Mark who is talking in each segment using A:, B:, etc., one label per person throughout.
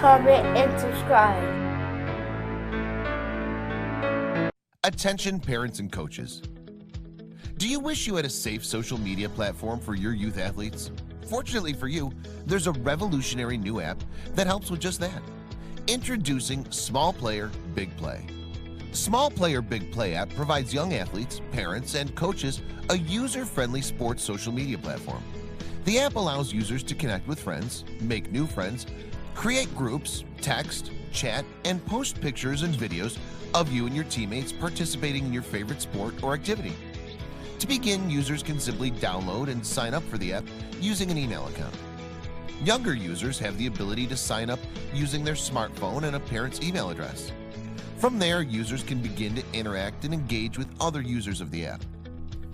A: comment, and subscribe.
B: Attention parents and coaches. Do you wish you had a safe social media platform for your youth athletes? Fortunately for you, there's a revolutionary new app that helps with just that. Introducing Small Player, Big Play. Small Player, Big Play app provides young athletes, parents, and coaches a user-friendly sports social media platform. The app allows users to connect with friends, make new friends, create groups, text, chat, and post pictures and videos of you and your teammates participating in your favorite sport or activity. To begin, users can simply download and sign up for the app using an email account. Younger users have the ability to sign up using their smartphone and a parent's email address. From there, users can begin to interact and engage with other users of the app.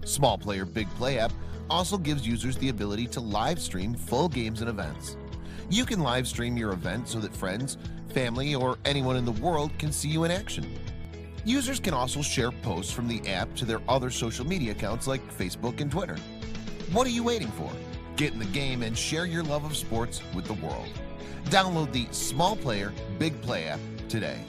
B: Small Player Big Play app also gives users the ability to live stream full games and events. You can live stream your event so that friends, family, or anyone in the world can see you in action. Users can also share posts from the app to their other social media accounts like Facebook and Twitter. What are you waiting for? Get in the game and share your love of sports with the world. Download the Small Player Big Play app today.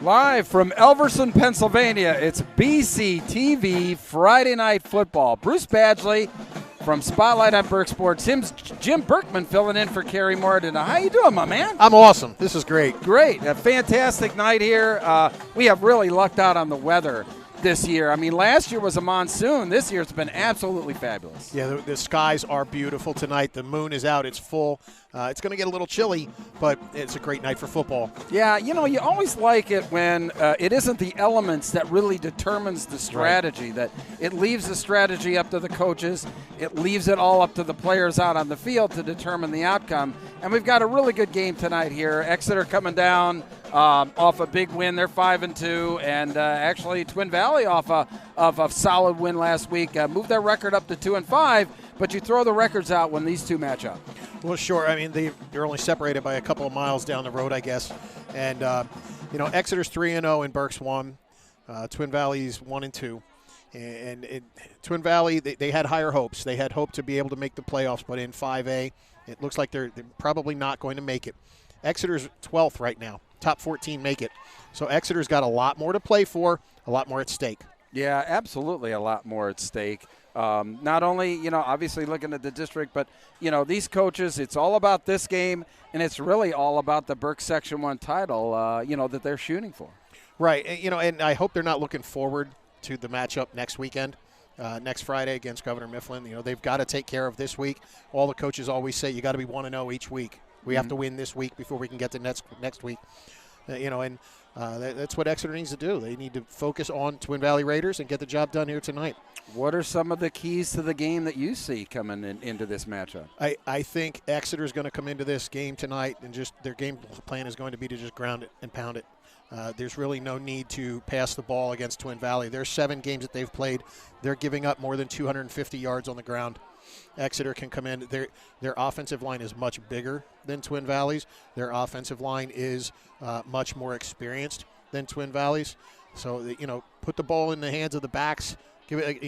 C: Live from Elverson, Pennsylvania, it's BCTV Friday Night Football. Bruce Badgley from Spotlight on Burke Sports. Jim Berkman filling in for Kerry Morden. How you doing, my man?
D: I'm awesome. This is great.
C: Great. A fantastic night here. We have really lucked out on the weather this year. I mean, last year was a monsoon. This year it's been absolutely fabulous.
D: Yeah, the skies are beautiful tonight. The moon is out. It's full. It's going to get a little chilly, but it's a great night for football.
C: Yeah, you know, you always like it when it isn't the elements that really determines the strategy, that it leaves the strategy up to the coaches. It leaves it all up to the players out on the field to determine the outcome. And we've got a really good game tonight here. Exeter coming down off a big win. They're 5-2, and actually Twin Valley off a solid win last week. Moved their record up to 2-5, but you throw the records out when these two match up.
D: Well, sure. I mean, they're only separated by a couple of miles down the road, I guess. And, you know, Exeter's 3-0 and Berks 1. Twin Valley's 1-2. And Twin Valley, they had higher hopes. They had hoped to be able to make the playoffs, but in 5A, it looks like they're probably not going to make it. Exeter's 12th right now. Top 14 make it. So Exeter's got a lot more to play for, a lot more at stake.
C: Yeah, absolutely a lot more at stake. Not only, you know, obviously looking at the district, but, you know, these coaches, it's all about this game, and it's really all about the Burke Section 1 title, you know, that they're shooting for.
D: Right. You know, and I hope they're not looking forward to the matchup next weekend, next Friday against Governor Mifflin. You know, they've got to take care of this week. All the coaches always say you got to be 1-0 each week. We have to win this week before we can get to next week. You know, and That's what Exeter needs to do. They need to focus on Twin Valley Raiders and get the job done here tonight.
C: What are some of the keys to the game that you see coming into this matchup?
D: I think Exeter is going to come into this game tonight and just their game plan is going to be to just ground it and pound it. There's really no need to pass the ball against Twin Valley. There's 7 games that they've played. They're giving up more than 250 yards on the ground. Exeter can come in. Their offensive line is much bigger than Twin Valley's. Their offensive line is much more experienced than Twin Valley's. So, put the ball in the hands of the backs. Give it,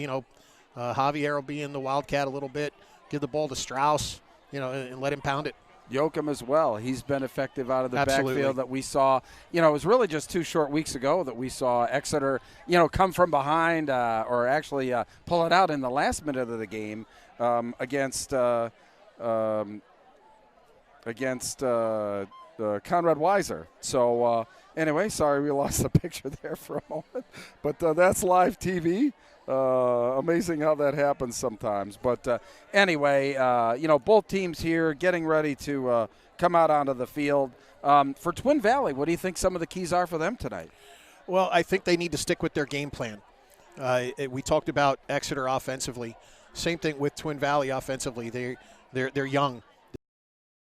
D: Javier will be in the Wildcat a little bit. Give the ball to Strauss, and let him pound it.
C: Yoakum as well. He's been effective out of the
D: Absolutely.
C: backfield that we saw. It was really just 2 short weeks ago that we saw Exeter, come from behind or actually pull it out in the last minute of the game against Conrad Weiser. So anyway, sorry we lost the picture there for a moment, but that's live TV. Amazing how that happens sometimes. But anyway, both teams here getting ready to come out onto the field. For Twin Valley, what do you think some of the keys are for them tonight?
D: Well, I think they need to stick with their game plan. We talked about Exeter offensively. Same thing with Twin Valley offensively. They're young.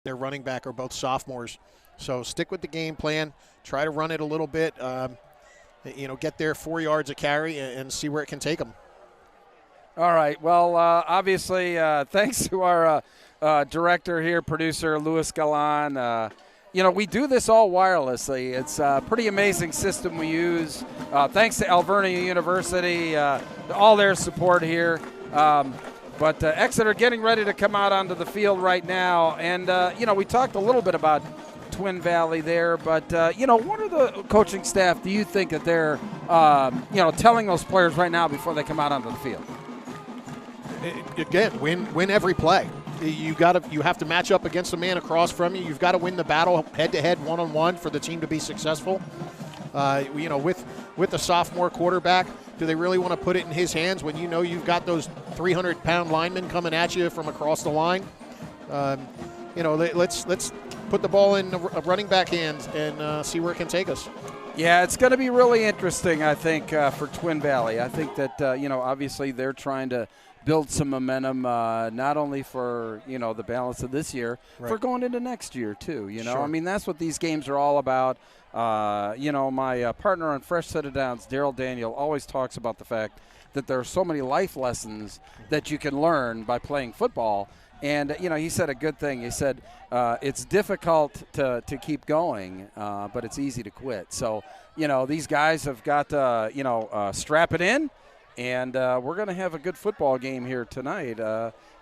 D: Their running back are both sophomores. So stick with the game plan. Try to run it a little bit. Get there 4 yards a carry and see where it can take them.
C: All right. Well, obviously, thanks to our director here, producer Louis Galan. We do this all wirelessly. It's a pretty amazing system we use. Thanks to Alvernia University, all their support here. But Exeter getting ready to come out onto the field right now. And, we talked a little bit about Twin Valley there, but what are the coaching staff do you think that they're telling those players right now before they come out onto the field?
D: Again, win every play. You have to match up against the man across from you. You've got to win the battle head-to-head, one-on-one for the team to be successful. With the sophomore quarterback, do they really want to put it in his hands when you've got those 300-pound linemen coming at you from across the line? Let's put the ball in the running back hands and see where it can take us.
C: Yeah, it's going to be really interesting, I think, for Twin Valley. I think that, obviously they're trying to build some momentum, not only for, the balance of this year,
D: right,
C: for going into next year, too.
D: Sure.
C: I mean, that's what these games are all about. My partner on Fresh Set of Downs, Daryl Daniel, always talks about the fact that there are so many life lessons that you can learn by playing football. And, he said a good thing. He said it's difficult to keep going, but it's easy to quit. So, these guys have got to, strap it in, and we're going to have a good football game here tonight.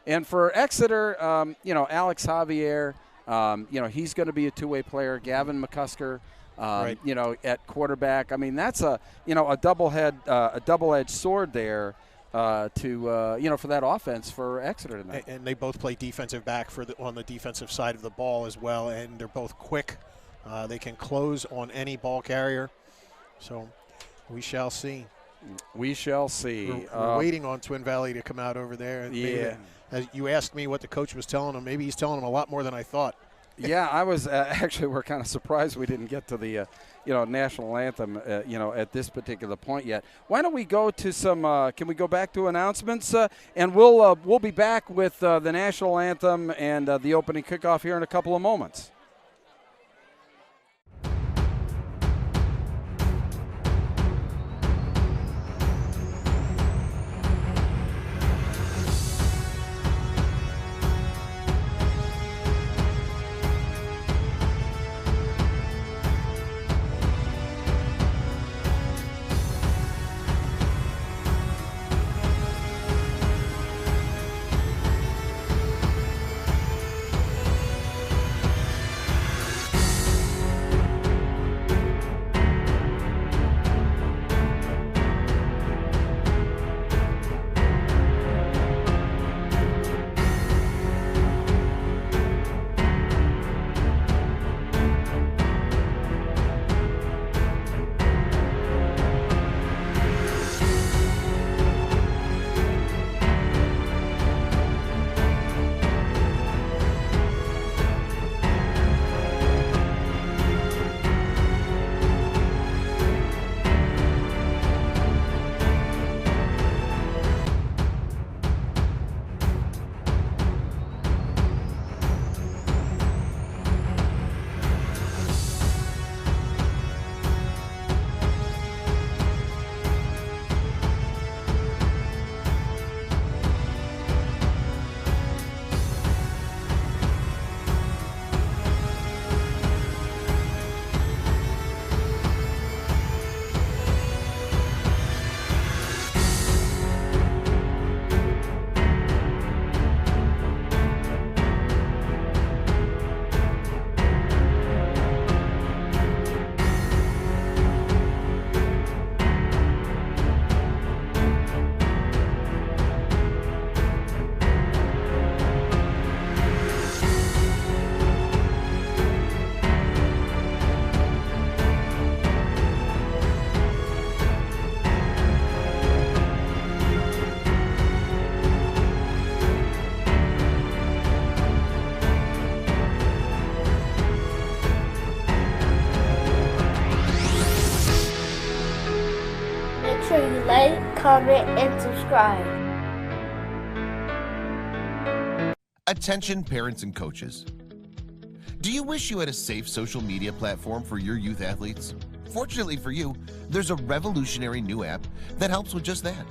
C: And for Exeter, Alex Javier, he's going to be a two-way player. Gavin McCusker,
D: right,
C: at quarterback. I mean, that's a double-edged sword there. For that offense for Exeter tonight.
D: And they both play defensive back on the defensive side of the ball as well, and they're both quick. They can close on any ball carrier. So we shall see.
C: We shall see.
D: We're waiting on Twin Valley to come out over there. And
C: yeah.
D: As you asked me what the coach was telling them. Maybe he's telling them a lot more than I thought.
C: Yeah, I was actually. We're kind of surprised we didn't get to the national anthem at this particular point yet. Why don't we go to some? Can we go back to announcements? And we'll be back with the national anthem and the opening kickoff here in a couple of moments.
A: sure you like, comment, and subscribe.
B: Attention parents and coaches. Do you wish you had a safe social media platform for your youth athletes? Fortunately for you, there's a revolutionary new app that helps with just that.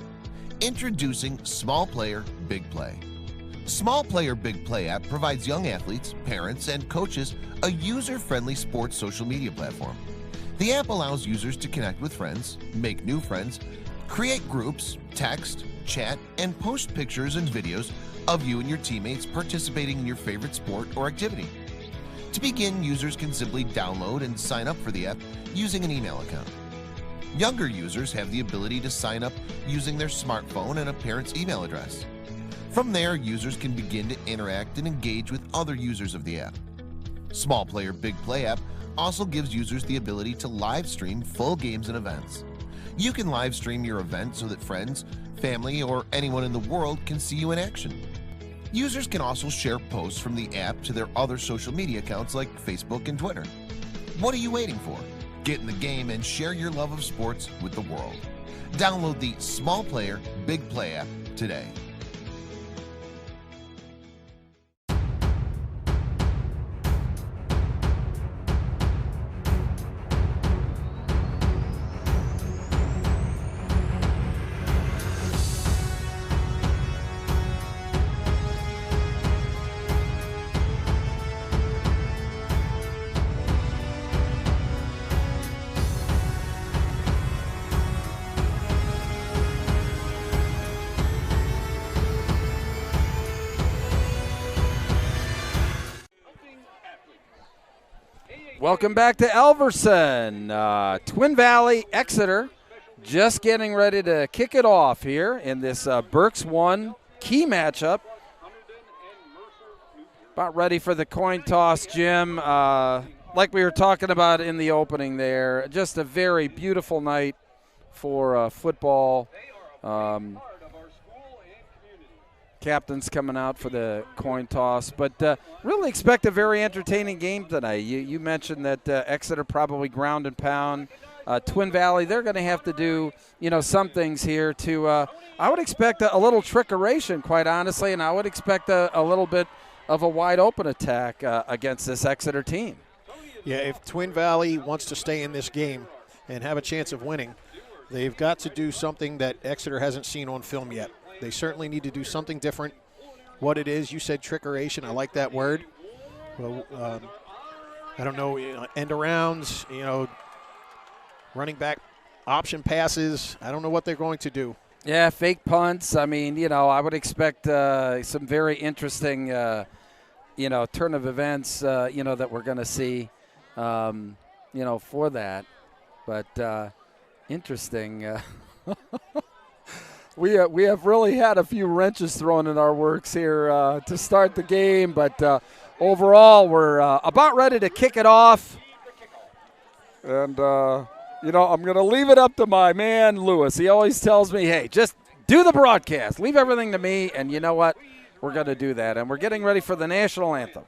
B: Introducing Small Player, Big Play. Small Player, Big Play app provides young athletes, parents, and coaches a user-friendly sports social media platform. The app allows users to connect with friends, make new friends, create groups, text, chat, and post pictures and videos of you and your teammates participating in your favorite sport or activity. To begin, users can simply download and sign up for the app using an email account. Younger users have the ability to sign up using their smartphone and a parent's email address. From there, users can begin to interact and engage with other users of the app. Small Player Big Play app also gives users the ability to live stream full games and events. You can live stream your event so that friends, family, or anyone in the world can see you in action. Users can also share posts from the app to their other social media accounts like Facebook and Twitter. What are you waiting for? Get in the game and share your love of sports with the world. Download the Small Player Big Play app today.
C: Welcome back to Elverson. Twin Valley, Exeter, just getting ready to kick it off here in this Berks 1 key matchup. About ready for the coin toss, Jim. Like we were talking about in the opening there, just a very beautiful night for football. Captains coming out for the coin toss, but really expect a very entertaining game tonight. You mentioned that Exeter probably ground and pound. Twin Valley, they're going to have to do some things here to. I would expect a little trickeration, quite honestly, and I would expect a little bit of a wide open attack against this Exeter team.
D: Yeah, if Twin Valley wants to stay in this game and have a chance of winning, they've got to do something that Exeter hasn't seen on film yet. They certainly need to do something different. What it is, you said trickeration. I like that word. Well, I don't know, end arounds, running back option passes. I don't know what they're going to do.
C: Yeah, fake punts. I mean, I would expect some very interesting, turn of events, that we're going to see, for that. But interesting. We have really had a few wrenches thrown in our works here to start the game, but overall we're about ready to kick it off. And, I'm going to leave it up to my man, Lewis. He always tells me, hey, just do the broadcast. Leave everything to me, and you know what? We're going to do that. And we're getting ready for the national anthem.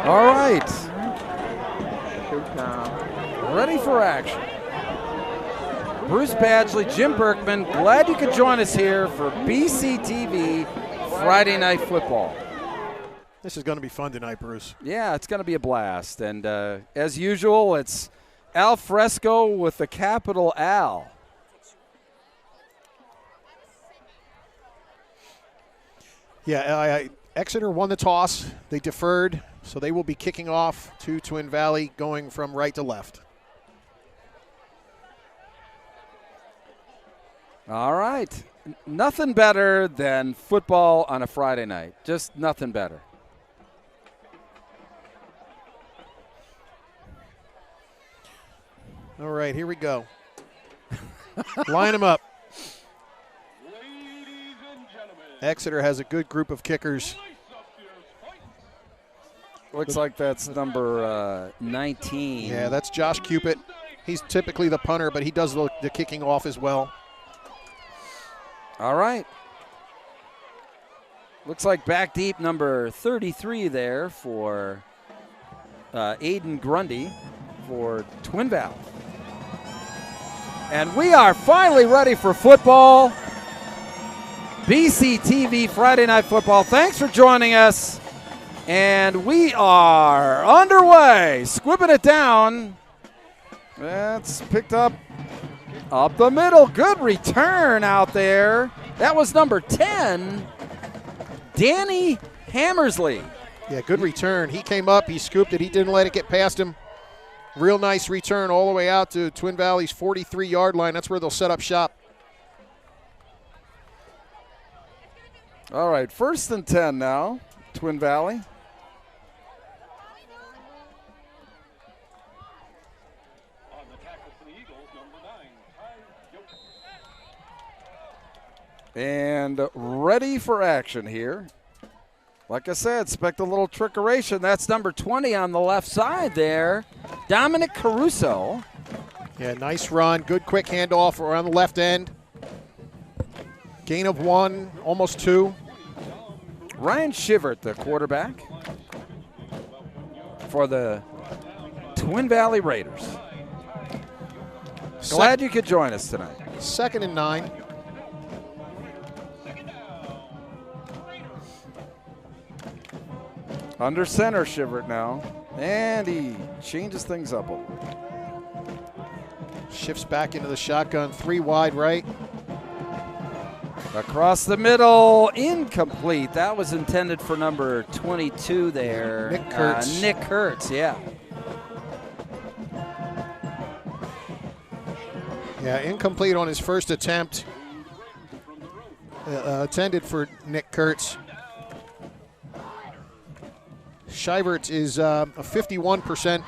C: All right. Ready for action. Bruce Badgley, Jim Berkman, glad you could join us here for BCTV Friday Night Football.
D: This is going to be fun tonight, Bruce.
C: Yeah, it's going to be a blast. And as usual, it's Al Fresco with the capital Al.
D: Yeah, Exeter won the toss. They deferred, so they will be kicking off to Twin Valley, going from right to left.
C: All right. Nothing better than football on a Friday night. Just nothing better.
D: All right, here we go. Line them up. Exeter has a good group of kickers.
C: Looks like that's number 19.
D: Yeah, that's Josh Cupid. He's typically the punter, but he does the kicking off as well.
C: All right. Looks like back deep number 33 there for Aiden Grundy for Twin Valley. And we are finally ready for football. BCTV Friday Night Football. Thanks for joining us. And we are underway. Squibbing it down. That's picked up the middle. Good return out there. That was number 10, Danny Hammersley.
D: Yeah, good return. He came up, he scooped it, he didn't let it get past him. Real nice return all the way out to Twin Valley's 43-yard line. That's where they'll set up shop.
C: All right, 1st and 10 now, Twin Valley. And ready for action here. Like I said, expect a little trickeration. That's number 20 on the left side there, Dominic Caruso.
D: Yeah, nice run. Good quick handoff around the left end. Gain of 1, almost 2.
C: Ryan Shivert, the quarterback for the Twin Valley Raiders. Glad you could join us tonight.
D: 2nd and 9.
C: Under center, Shivert now. And he changes things up a little.
D: Shifts back into the shotgun, 3 wide right.
C: Across the middle, incomplete. That was intended for number 22 there.
D: Nick Kurtz.
C: Nick Kurtz, yeah.
D: Yeah, incomplete on his first attempt. Intended for Nick Kurtz. Shivert is a 51%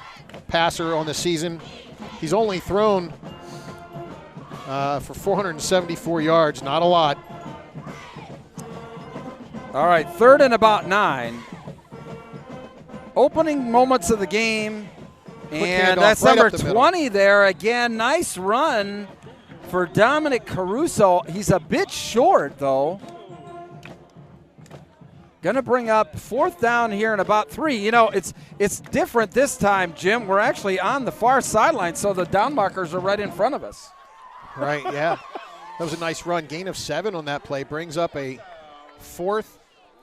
D: passer on the season. He's only thrown for 474 yards, not a lot.
C: All right, 3rd and about 9. Opening moments of the game. And that's
D: right
C: number 20 there. Again, nice run for Dominic Caruso. He's a bit short, though. Going to bring up 4th down here in about 3. You know, it's different this time, Jim. We're actually on the far sideline, so the down markers are right in front of us.
D: Right, yeah. That was a nice run. Gain of 7 on that play. Brings up a 4th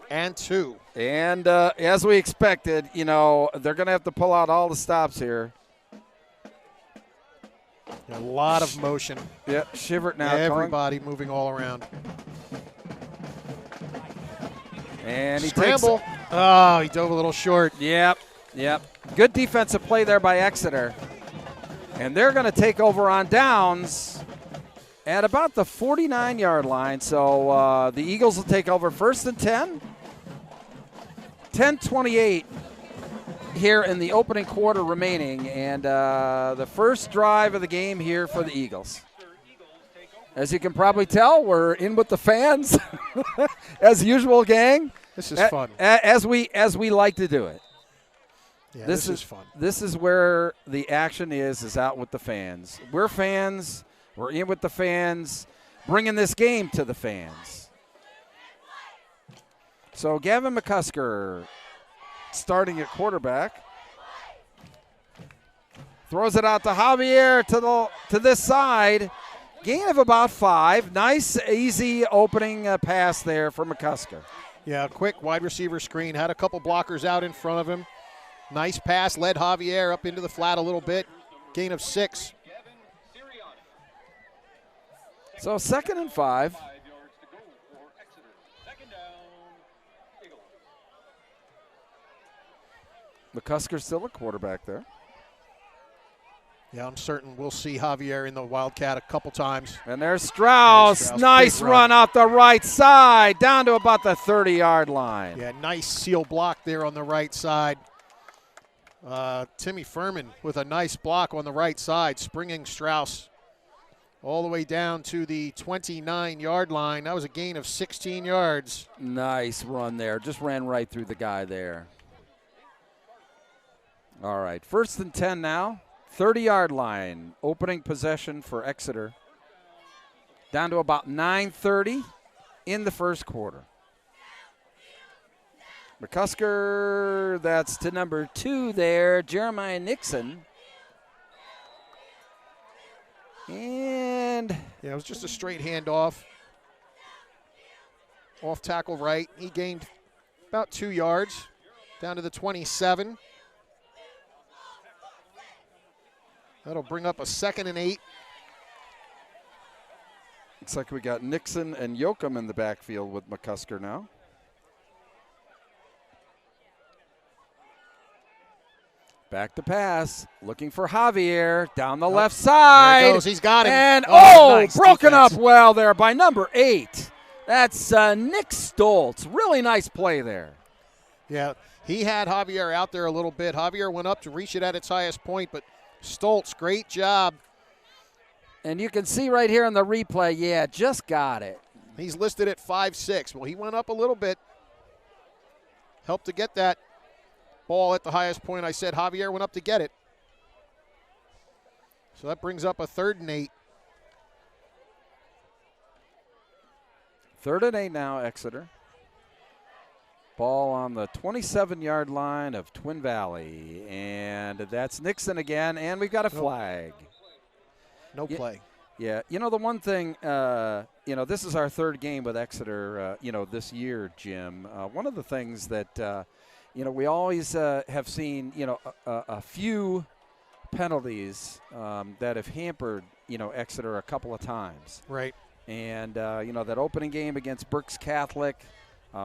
D: and 2.
C: And as we expected, you know, they're going to have to pull out all the stops here.
D: A lot of motion.
C: Yeah, Shivert now.
D: Everybody moving all around.
C: And he
D: Scramble. Oh, he dove a little short.
C: Yep. Good defensive play there by Exeter. And they're going to take over on downs at about the 49-yard line. So the Eagles will take over 1st and 10. 10:28 here in the opening quarter remaining. And the first drive of the game here for the Eagles. As you can probably tell, we're in with the fans, as usual, gang.
D: This is fun.
C: As we like to do it.
D: Yeah, this is fun.
C: This is where the action is out with the fans. We're fans. We're in with the fans, bringing this game to the fans. So Gavin McCusker starting at quarterback. Throws it out to Javier to this side. Gain of about 5. Nice, easy opening pass there for McCusker.
D: Yeah, quick wide receiver screen. Had a couple blockers out in front of him. Nice pass. Led Javier up into the flat a little bit. Gain of 6.
C: So 2nd and 5. McCusker's still a quarterback there.
D: Yeah, I'm certain we'll see Javier in the Wildcat a couple times.
C: And there's Strauss. Nice run off the right side, down to about the 30-yard line.
D: Yeah, nice seal block there on the right side. Timmy Furman with a nice block on the right side, springing Strauss all the way down to the 29-yard line. That was a gain of 16 yards.
C: Nice run there. Just ran right through the guy there. All right, 1st and 10 now. 30-yard line, opening possession for Exeter. Down to about 9:30 in the first quarter. McCusker, that's to number 2 there, Jeremiah Nixon. And
D: yeah, it was just a straight handoff. Off tackle right. He gained about 2 yards, down to the 27. That'll bring up a 2nd and 8.
C: Looks like we got Nixon and Yoakum in the backfield with McCusker now. Back to pass, looking for Javier down the left side.
D: There he goes. He's got him.
C: And
D: nice
C: broken
D: defense.
C: up well there by number 8. That's Nick Stoltz. Really nice play there.
D: Yeah, he had Javier out there a little bit. Javier went up to reach it at its highest point, but Stoltz, great job.
C: And you can see right here in the replay, yeah, just got it.
D: He's listed at 5'6". Well, he went up a little bit. Helped to get that ball at the highest point. I said Javier went up to get it. So that brings up a 3rd and 8.
C: 3rd and 8 now, Exeter. Ball on the 27-yard line of Twin Valley. And that's Nixon again, and we've got a flag.
D: No play.
C: Yeah, you know, the one thing, this is our 3rd game with Exeter, this year, Jim. One of the things that, we always have seen, a few penalties that have hampered, Exeter a couple of times.
D: Right.
C: And, that opening game against Berks Catholic,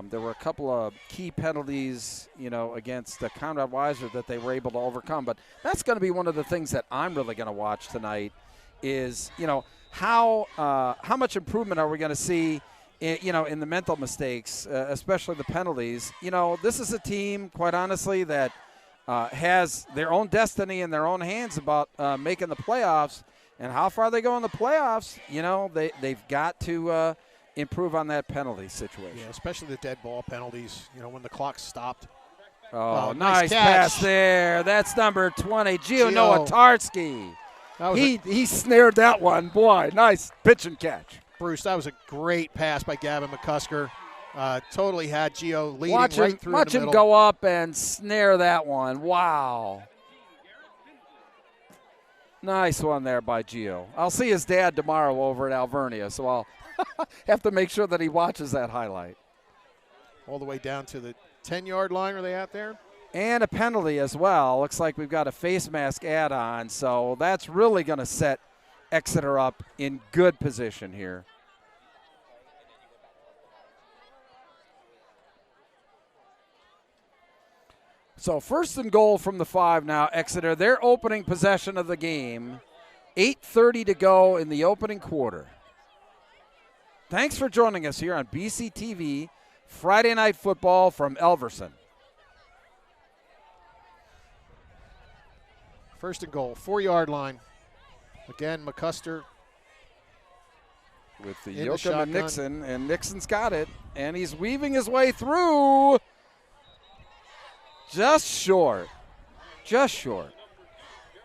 C: there were a couple of key penalties, against Conrad Weiser that they were able to overcome. But that's going to be one of the things that I'm really going to watch tonight is, how much improvement are we going to see, in the mental mistakes, especially the penalties. This is a team, quite honestly, that has their own destiny in their own hands about making the playoffs. And how far they go in the playoffs, they've got to improve on that penalty situation.
D: Yeah, especially the dead ball penalties, when the clock stopped.
C: Oh, nice pass there. That's number 20, Gio Nowatarski. He snared that one. Boy, nice pitch and catch.
D: Bruce, that was a great pass by Gavin McCusker. Totally had Gio leading right through the middle.
C: Watch him go up and snare that one. Wow. Nice one there by Gio. I'll see his dad tomorrow over at Alvernia, so I'll have to make sure that he watches that highlight.
D: All the way down to the 10-yard line. Are they out there?
C: And a penalty as well. Looks like we've got a face mask add-on, so that's really going to set Exeter up in good position here. So 1st and goal from the 5 now, Exeter. Their opening possession of the game. 8:30 to go in the opening quarter. Thanks for joining us here on BCTV Friday Night Football from Elverson.
D: 1st and goal, 4-yard line. Again, McCusker
C: with the Yoakum and Nixon, and Nixon's got it, and he's weaving his way through. Just short.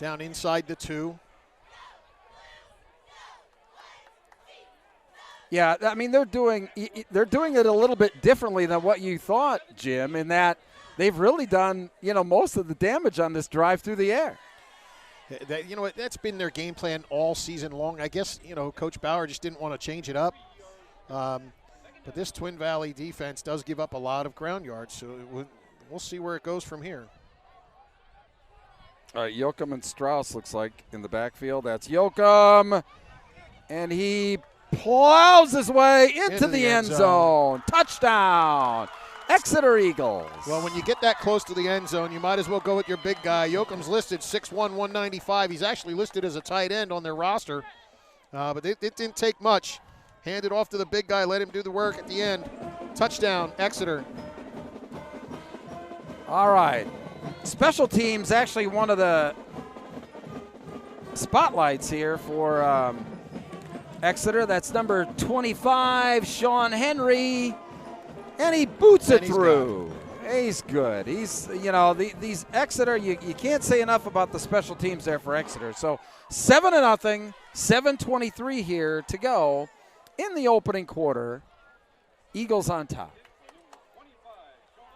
D: Down inside the 2.
C: Yeah, I mean, they're doing it a little bit differently than what you thought, Jim, in that they've really done, most of the damage on this drive through the air.
D: That, you know, that's been their game plan all season long. I guess, you know, Coach Bauer just didn't want to change it up. But this Twin Valley defense does give up a lot of ground yards, so we'll see where it goes from here.
C: All right, Yoakum and Strauss looks like in the backfield. That's Yoakum, and he plows his way into the end zone. Touchdown, Exeter Eagles.
D: Well, when you get that close to the end zone, you might as well go with your big guy. Yoakum's listed 6'1", 195. He's actually listed as a tight end on their roster, but it didn't take much. Handed off to the big guy, let him do the work at the end. Touchdown, Exeter.
C: All right. Special teams, actually one of the spotlights here for Exeter. That's number 25, Sean Henry, and he boots it through. He's good. He's, you know, these Exeter, you can't say enough about the special teams there for Exeter. So 7-0, 7:23 here to go in the opening quarter. Eagles on top.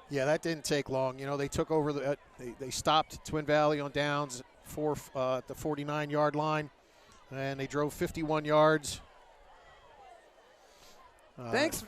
D: Yeah, that didn't take long. You know, they took over they stopped Twin Valley on downs at the 49-yard line, and they drove 51 yards.
C: Thanks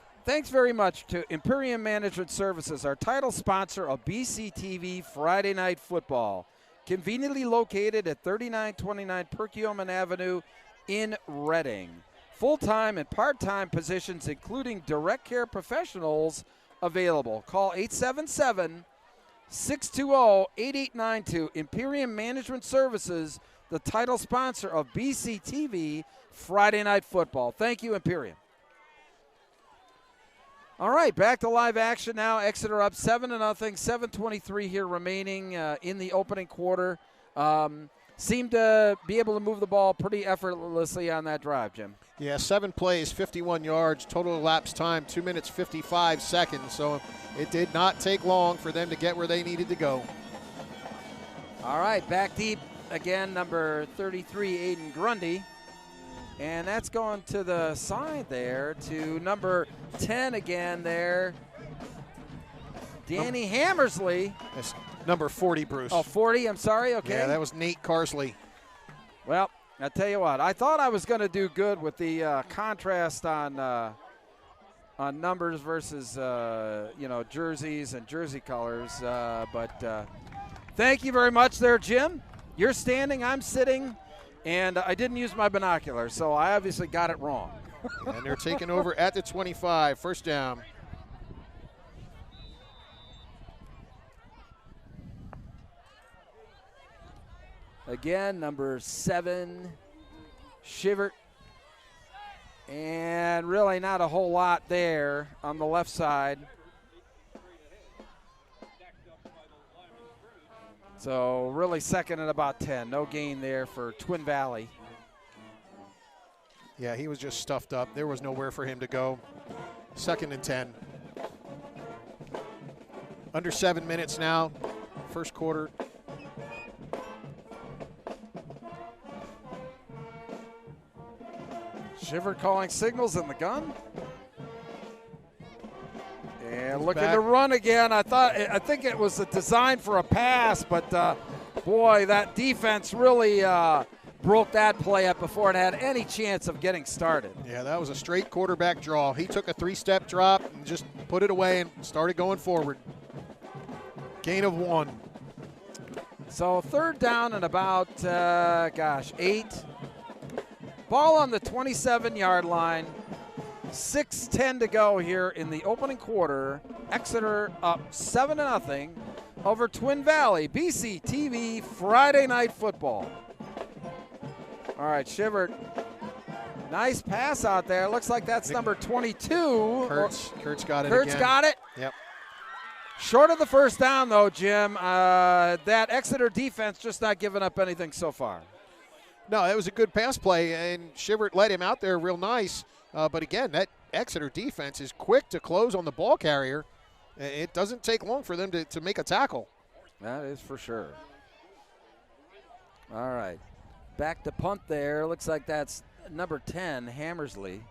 C: very much to Imperium Management Services, our title sponsor of BCTV Friday Night Football, conveniently located at 3929 Perkiomen Avenue in Reading. Full-time and part-time positions, including direct care professionals, available. Call 877-620-8892. Imperium Management Services, the title sponsor of BCTV Friday Night Football. Thank you, Imperium. All right, back to live action now. Exeter up 7-0, 7:23 here remaining in the opening quarter. Seemed to be able to move the ball pretty effortlessly on that drive, Jim.
D: Yeah, 7 plays, 51 yards, total elapsed time 2 minutes 55 seconds. So it did not take long for them to get where they needed to go.
C: All right, back deep again, number 33, Aiden Grundy. And that's going to the side there to number 10 again there, Danny Hammersley.
D: That's number 40, Bruce.
C: Oh, 40, I'm sorry, okay.
D: Yeah, that was Nate Carsley.
C: Well, I tell you what, I thought I was going to do good with the contrast on numbers versus, jerseys and jersey colors. But thank you very much there, Jim. You're standing, I'm sitting, and I didn't use my binoculars, so I obviously got it wrong.
D: And they're taking over at the 25, first down.
C: Again, number 7, Shivert. And really not a whole lot there on the left side. So really second and about 10. No gain there for Twin Valley.
D: Yeah, he was just stuffed up. There was nowhere for him to go. 2nd and 10. Under 7 minutes now, first quarter.
C: Shiver calling signals in the gun. And looking to run again. I think it was a design for a pass, but boy, that defense really broke that play up before it had any chance of getting started.
D: Yeah, that was a straight quarterback draw. He took a 3-step drop and just put it away and started going forward. Gain of 1.
C: So 3rd down and about, 8. Ball on the 27-yard line. 6:10 to go here in the opening quarter. Exeter up 7-0 over Twin Valley. BCTV Friday Night Football. All right, Shivert. Nice pass out there. Looks like that's number 22.
D: Kurtz got it
C: Kurtz
D: again.
C: got it.
D: Yep.
C: Short of the first down, though, Jim. That Exeter defense just not giving up anything so far.
D: No, it was a good pass play, and Shivert let him out there real nice. But again, that Exeter defense is quick to close on the ball carrier. It doesn't take long for them to make a tackle.
C: That is for sure. All right. Back to punt there. Looks like that's number 10, Hammersley.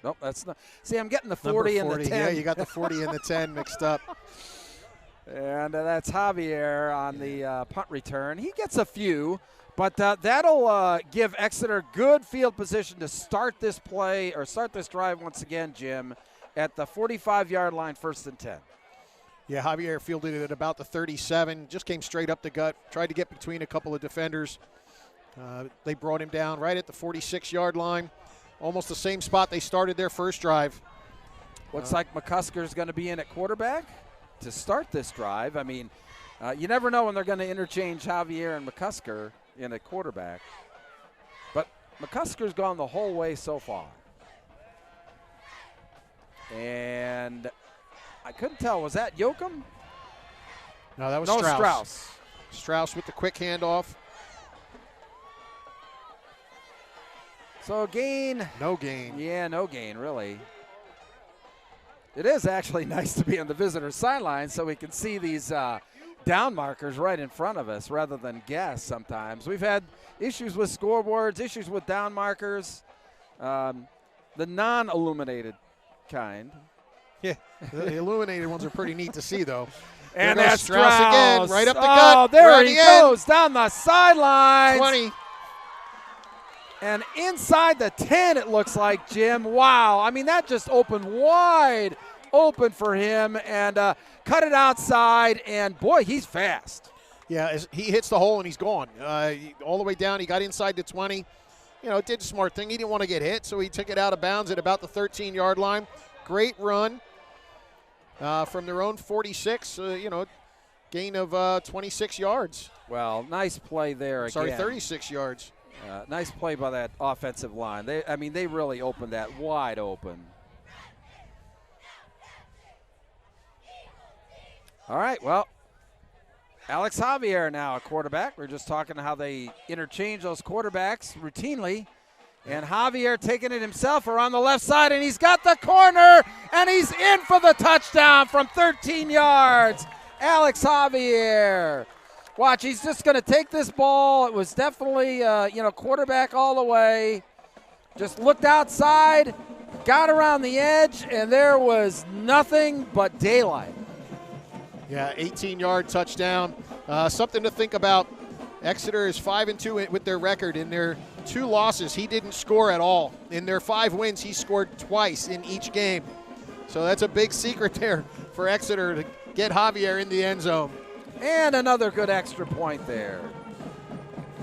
C: Nope, that's not. See, I'm getting the 40 and the 10.
D: Yeah, you got the 40 and the 10 mixed up.
C: And that's Javier on the punt return. He gets a few, but that'll give Exeter good field position to start this play or start this drive once again, Jim, at the 45-yard line, 1st and 10.
D: Yeah, Javier fielded it at about the 37, just came straight up the gut, tried to get between a couple of defenders. They brought him down right at the 46-yard line, almost the same spot they started their first drive.
C: Looks like McCusker's going to be in at quarterback to start this drive. I mean, you never know when they're going to interchange Javier and McCusker in a quarterback. But McCusker's gone the whole way so far. And I couldn't tell. Was that Yoakum?
D: No, that was
C: No,
D: Strauss. Strauss with the quick handoff.
C: So gain.
D: No gain.
C: Yeah, no gain, really. It is actually nice to be on the visitor sideline so we can see these down markers right in front of us rather than guess sometimes. We've had issues with scoreboards, issues with down markers, the non-illuminated kind.
D: Yeah, the illuminated ones are pretty neat to see, though.
C: And
D: there goes
C: that's
D: Strauss again, right up the gut.
C: Oh, there
D: right
C: he
D: the end.
C: goes down the sideline.
D: 20.
C: And inside the 10, it looks like, Jim. Wow. I mean, that just opened wide open for him and cut it outside. And, boy, he's fast.
D: Yeah, as he hits the hole and he's gone. All the way down, he got inside the 20. You know, did a smart thing. He didn't want to get hit, so he took it out of bounds at about the 13-yard line. Great run from their own 46, gain of 26 yards.
C: Well, nice play there again.
D: Sorry, 36 yards.
C: Nice play by that offensive line. They really opened that wide open. All right, well, Alex Javier now a quarterback. We're just talking how they interchange those quarterbacks routinely. And Javier taking it himself around the left side, and he's got the corner, and he's in for the touchdown from 13 yards. Alex Javier. Watch, he's just going to take this ball. It was definitely, quarterback all the way. Just looked outside, got around the edge, and there was nothing but daylight.
D: Yeah, 18-yard touchdown. Something to think about. Exeter is 5-2 with their record. In their 2 losses, he didn't score at all. In their 5 wins, he scored twice in each game. So that's a big secret there for Exeter to get Javier in the end zone.
C: And another good extra point there.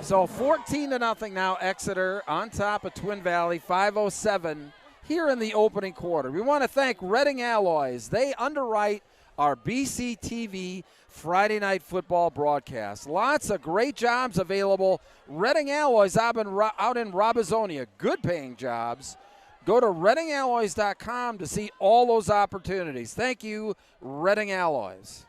C: So 14-0 now, Exeter on top of Twin Valley, 5:07 here in the opening quarter. We want to thank Reading Alloys. They underwrite our BCTV Friday Night Football broadcast. Lots of great jobs available. Reading Alloys out in Robizonia, good paying jobs. Go to readingalloys.com to see all those opportunities. Thank you, Reading Alloys.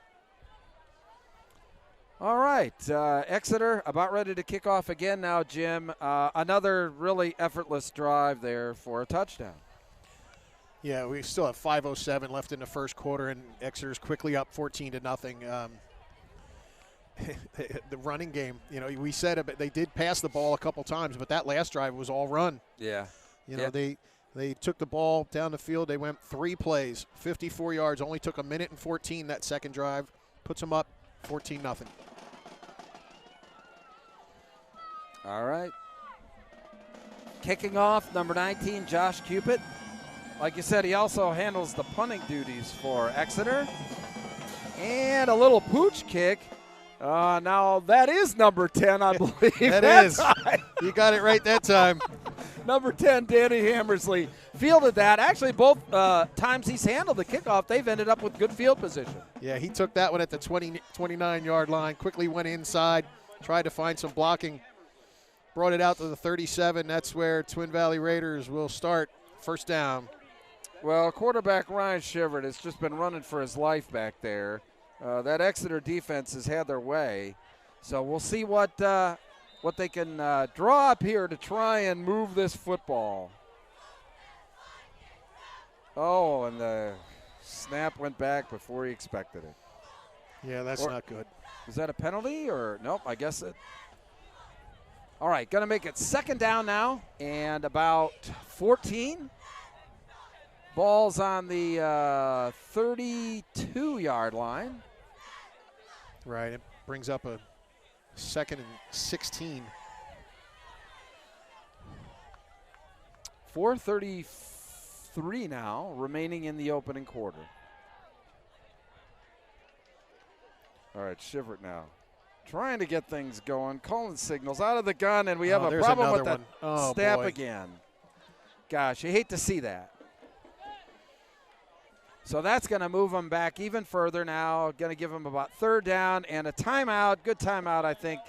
C: All right, Exeter about ready to kick off again now, Jim. Another really effortless drive there for a touchdown.
D: Yeah, we still have 5:07 left in the first quarter, and Exeter's quickly up 14-0. The running game, we said they did pass the ball a couple times, but that last drive was all run.
C: Yeah.
D: They took the ball down the field. They went 3 plays, 54 yards. Only took 1:14 that second drive. Puts them up 14-0.
C: All right. Kicking off, number 19, Josh Cupid. Like you said, he also handles the punting duties for Exeter. And a little pooch kick. Now, that is number 10, I believe.
D: That is. You got it right that time.
C: Number 10, Danny Hammersley, fielded that. Actually, both times he's handled the kickoff, they've ended up with good field position.
D: Yeah, he took that one at the 29-yard line, quickly went inside, tried to find some blocking, brought it out to the 37. That's where Twin Valley Raiders will start. First down.
C: Well, quarterback Ryan Shivert has just been running for his life back there. That Exeter defense has had their way. So we'll see what they can draw up here to try and move this football. Oh, and the snap went back before he expected it.
D: Yeah, that's not good.
C: Is that a penalty or nope? I guess it. All right, going to make it second down now and about 14. Ball's on the 32-yard line.
D: Right. It brings up a 2nd and 16.
C: 4:33 now remaining in the opening quarter. All right, Shivert now trying to get things going, calling signals out of the gun, and we have a problem with that snap again. Gosh, you hate to see that. So that's going to move them back even further now. Going to give them about 3rd down and a timeout. Good timeout, I think,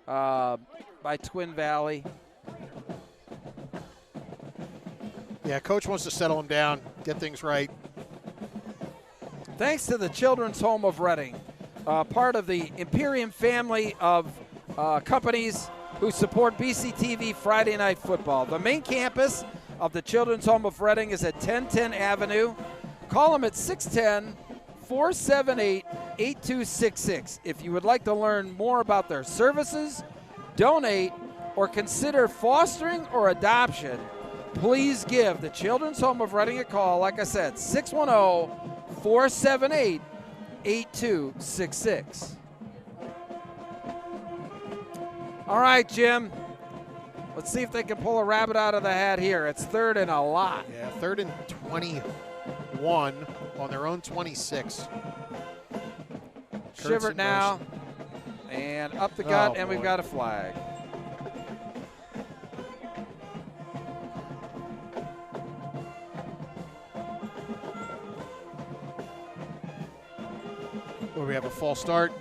C: by Twin Valley.
D: Yeah, coach wants to settle them down, get things right.
C: Thanks to the Children's Home of Reading, part of the Imperium family of companies who support BCTV Friday Night Football. The main campus of the Children's Home of Reading is at 1010 Avenue. Call them at 610-478-8266. If you would like to learn more about their services, donate, or consider fostering or adoption, please give the Children's Home of Reading a call. Like I said, 610-478-8266. All right, Jim. Let's see if they can pull a rabbit out of the hat here. It's 3rd and a lot.
D: Yeah, 3rd and 21 on their own 26.
C: Shivert now. And up the gut, and we've got a flag.
D: Well, we have a false start.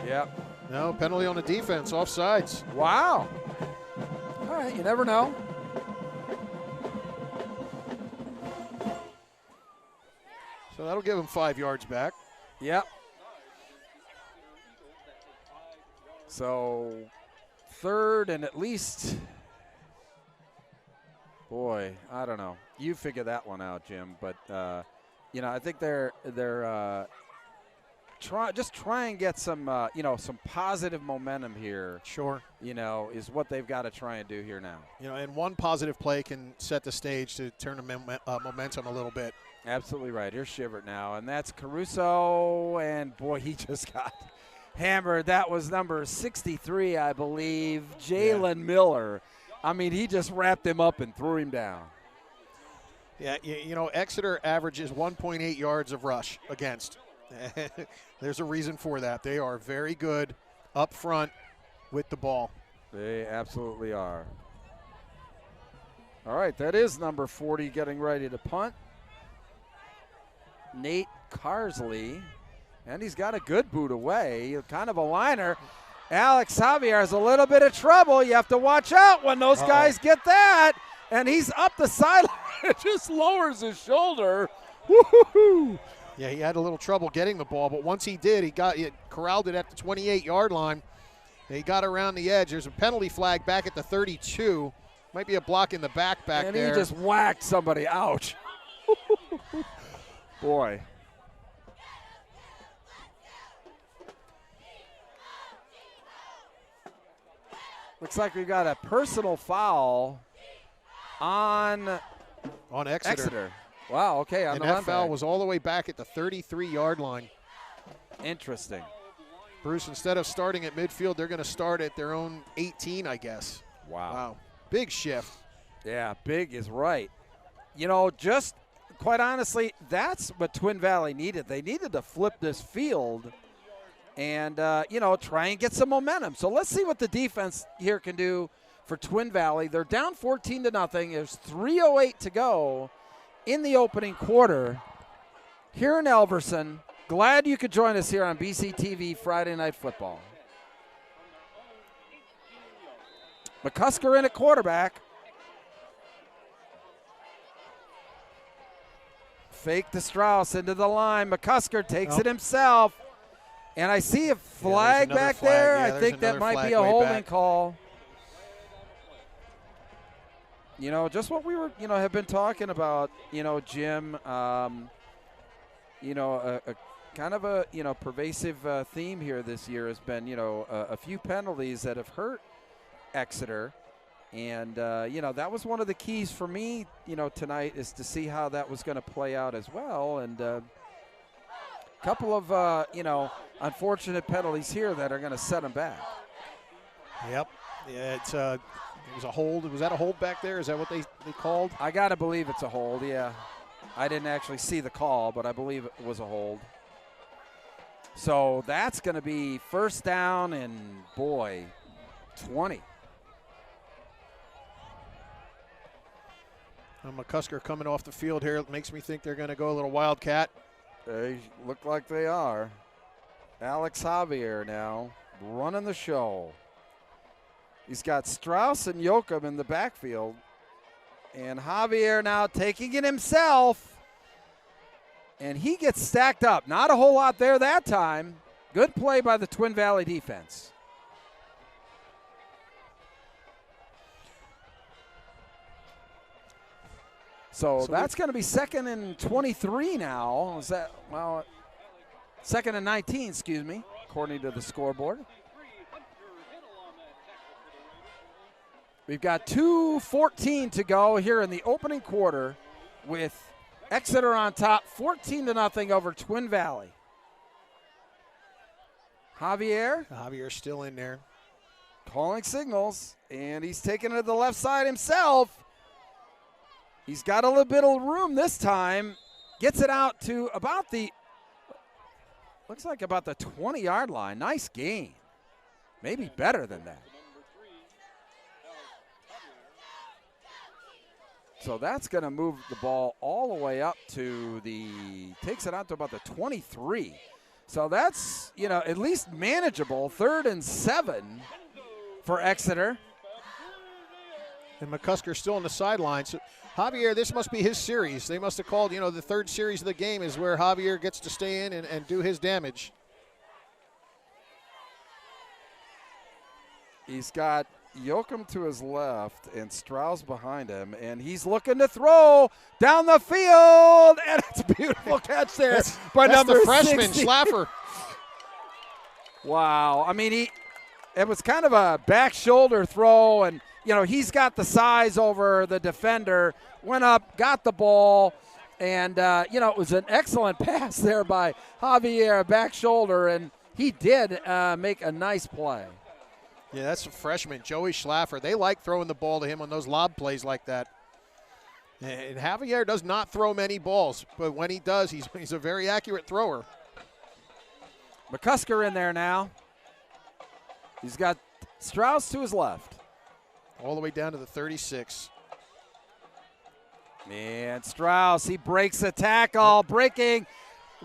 C: Yep.
D: No, penalty on the defense, offsides.
C: Wow. All right, you never know.
D: So that'll give them 5 yards back.
C: Yep. So 3rd and at least, boy, I don't know. You figure that one out, Jim. But you know, I think they're try and get some some positive momentum here.
D: Sure.
C: You know, is what they've got to try and do here now.
D: You know, and one positive play can set the stage to turn the momentum a little bit.
C: Absolutely right. Here's Shivert now, and that's Caruso, and boy, he just got hammered. That was number 63, I believe, Jalen Miller. I mean, he just wrapped him up and threw him down.
D: Yeah, you know, Exeter averages 1.8 yards of rush against. There's a reason for that. They are very good up front with the ball.
C: They absolutely are. All right, that is number 40 getting ready to punt. Nate Carsley, and he's got a good boot away, kind of a liner. Alex Javier has a little bit of trouble. You have to watch out when those guys get that. And he's up the sideline. It just lowers his shoulder. Woo-hoo-hoo.
D: Yeah, he had a little trouble getting the ball, but once he did, he corralled it at the 28-yard line. He got around the edge. There's a penalty flag back at the 32. Might be a block in the back there.
C: And he just whacked somebody. Ouch. Boy. Looks like we've got a personal foul on
D: Exeter.
C: Wow, okay.
D: And that foul was all the way back at the 33-yard line.
C: Interesting.
D: Bruce, instead of starting at midfield, they're going to start at their own 18, I guess.
C: Wow.
D: Big shift.
C: Yeah, big is right. You know, just quite honestly, that's what Twin Valley needed. They needed to flip this field and, try and get some momentum. So let's see what the defense here can do for Twin Valley. They're down 14-0. There's 3:08 to go in the opening quarter here in Elverson. Glad you could join us here on BCTV Friday Night Football. McCusker in at quarterback. Fake to Strauss into the line. McCusker takes it himself. And I see a flag back there.
D: Yeah,
C: I think that might be a holding call. You know, just what we were, have been talking about, Jim, a kind of a, pervasive theme here this year has been, a few penalties that have hurt Exeter. And, that was one of the keys for me, tonight, is to see how that was going to play out as well. And a couple of, unfortunate penalties here that are going to set them back.
D: Yep. Yeah, it was a hold. Was that a hold back there? Is that what they called?
C: I got to believe it's a hold, yeah. I didn't actually see the call, but I believe it was a hold. So that's going to be first down and, 20.
D: McCusker coming off the field here. It makes me think they're going to go a little Wildcat.
C: They look like they are. Alex Javier now running the show. He's got Strauss and Yoakum in the backfield. And Javier now taking it himself. And he gets stacked up. Not a whole lot there that time. Good play by the Twin Valley defense. So that's going to be 2nd and 23 now. Is that, 2nd and 19, excuse me, according to the scoreboard. We've got 2:14 to go here in the opening quarter with Exeter on top, 14-0 over Twin Valley.
D: Javier's still in there.
C: Calling signals, and he's taking it to the left side himself. He's got a little bit of room this time. Gets it out to about the 20-yard line. Nice gain. Maybe better than that. So that's going to move the ball all the way up to takes it out to about the 23. So that's, at least manageable. 3rd and 7 for Exeter.
D: And McCusker still on the sidelines. So Javier, this must be his series. They must have called, the 3rd series of the game is where Javier gets to stay in and do his damage.
C: He's got Yoakum to his left and Strauss behind him, and he's looking to throw down the field, and it's a beautiful catch there by number
D: the freshman,
C: 60.
D: Schlaffer.
C: Wow. I mean, it was kind of a back shoulder throw, and, he's got the size over the defender, went up, got the ball, and, it was an excellent pass there by Javier, back shoulder, and he did make a nice play.
D: Yeah, that's a freshman, Joey Schlaffer. They like throwing the ball to him on those lob plays like that. And Javier does not throw many balls, but when he does, he's a very accurate thrower.
C: McCusker in there now. He's got Strauss to his left.
D: All the way down to the 36.
C: And Strauss, he breaks a tackle, breaking,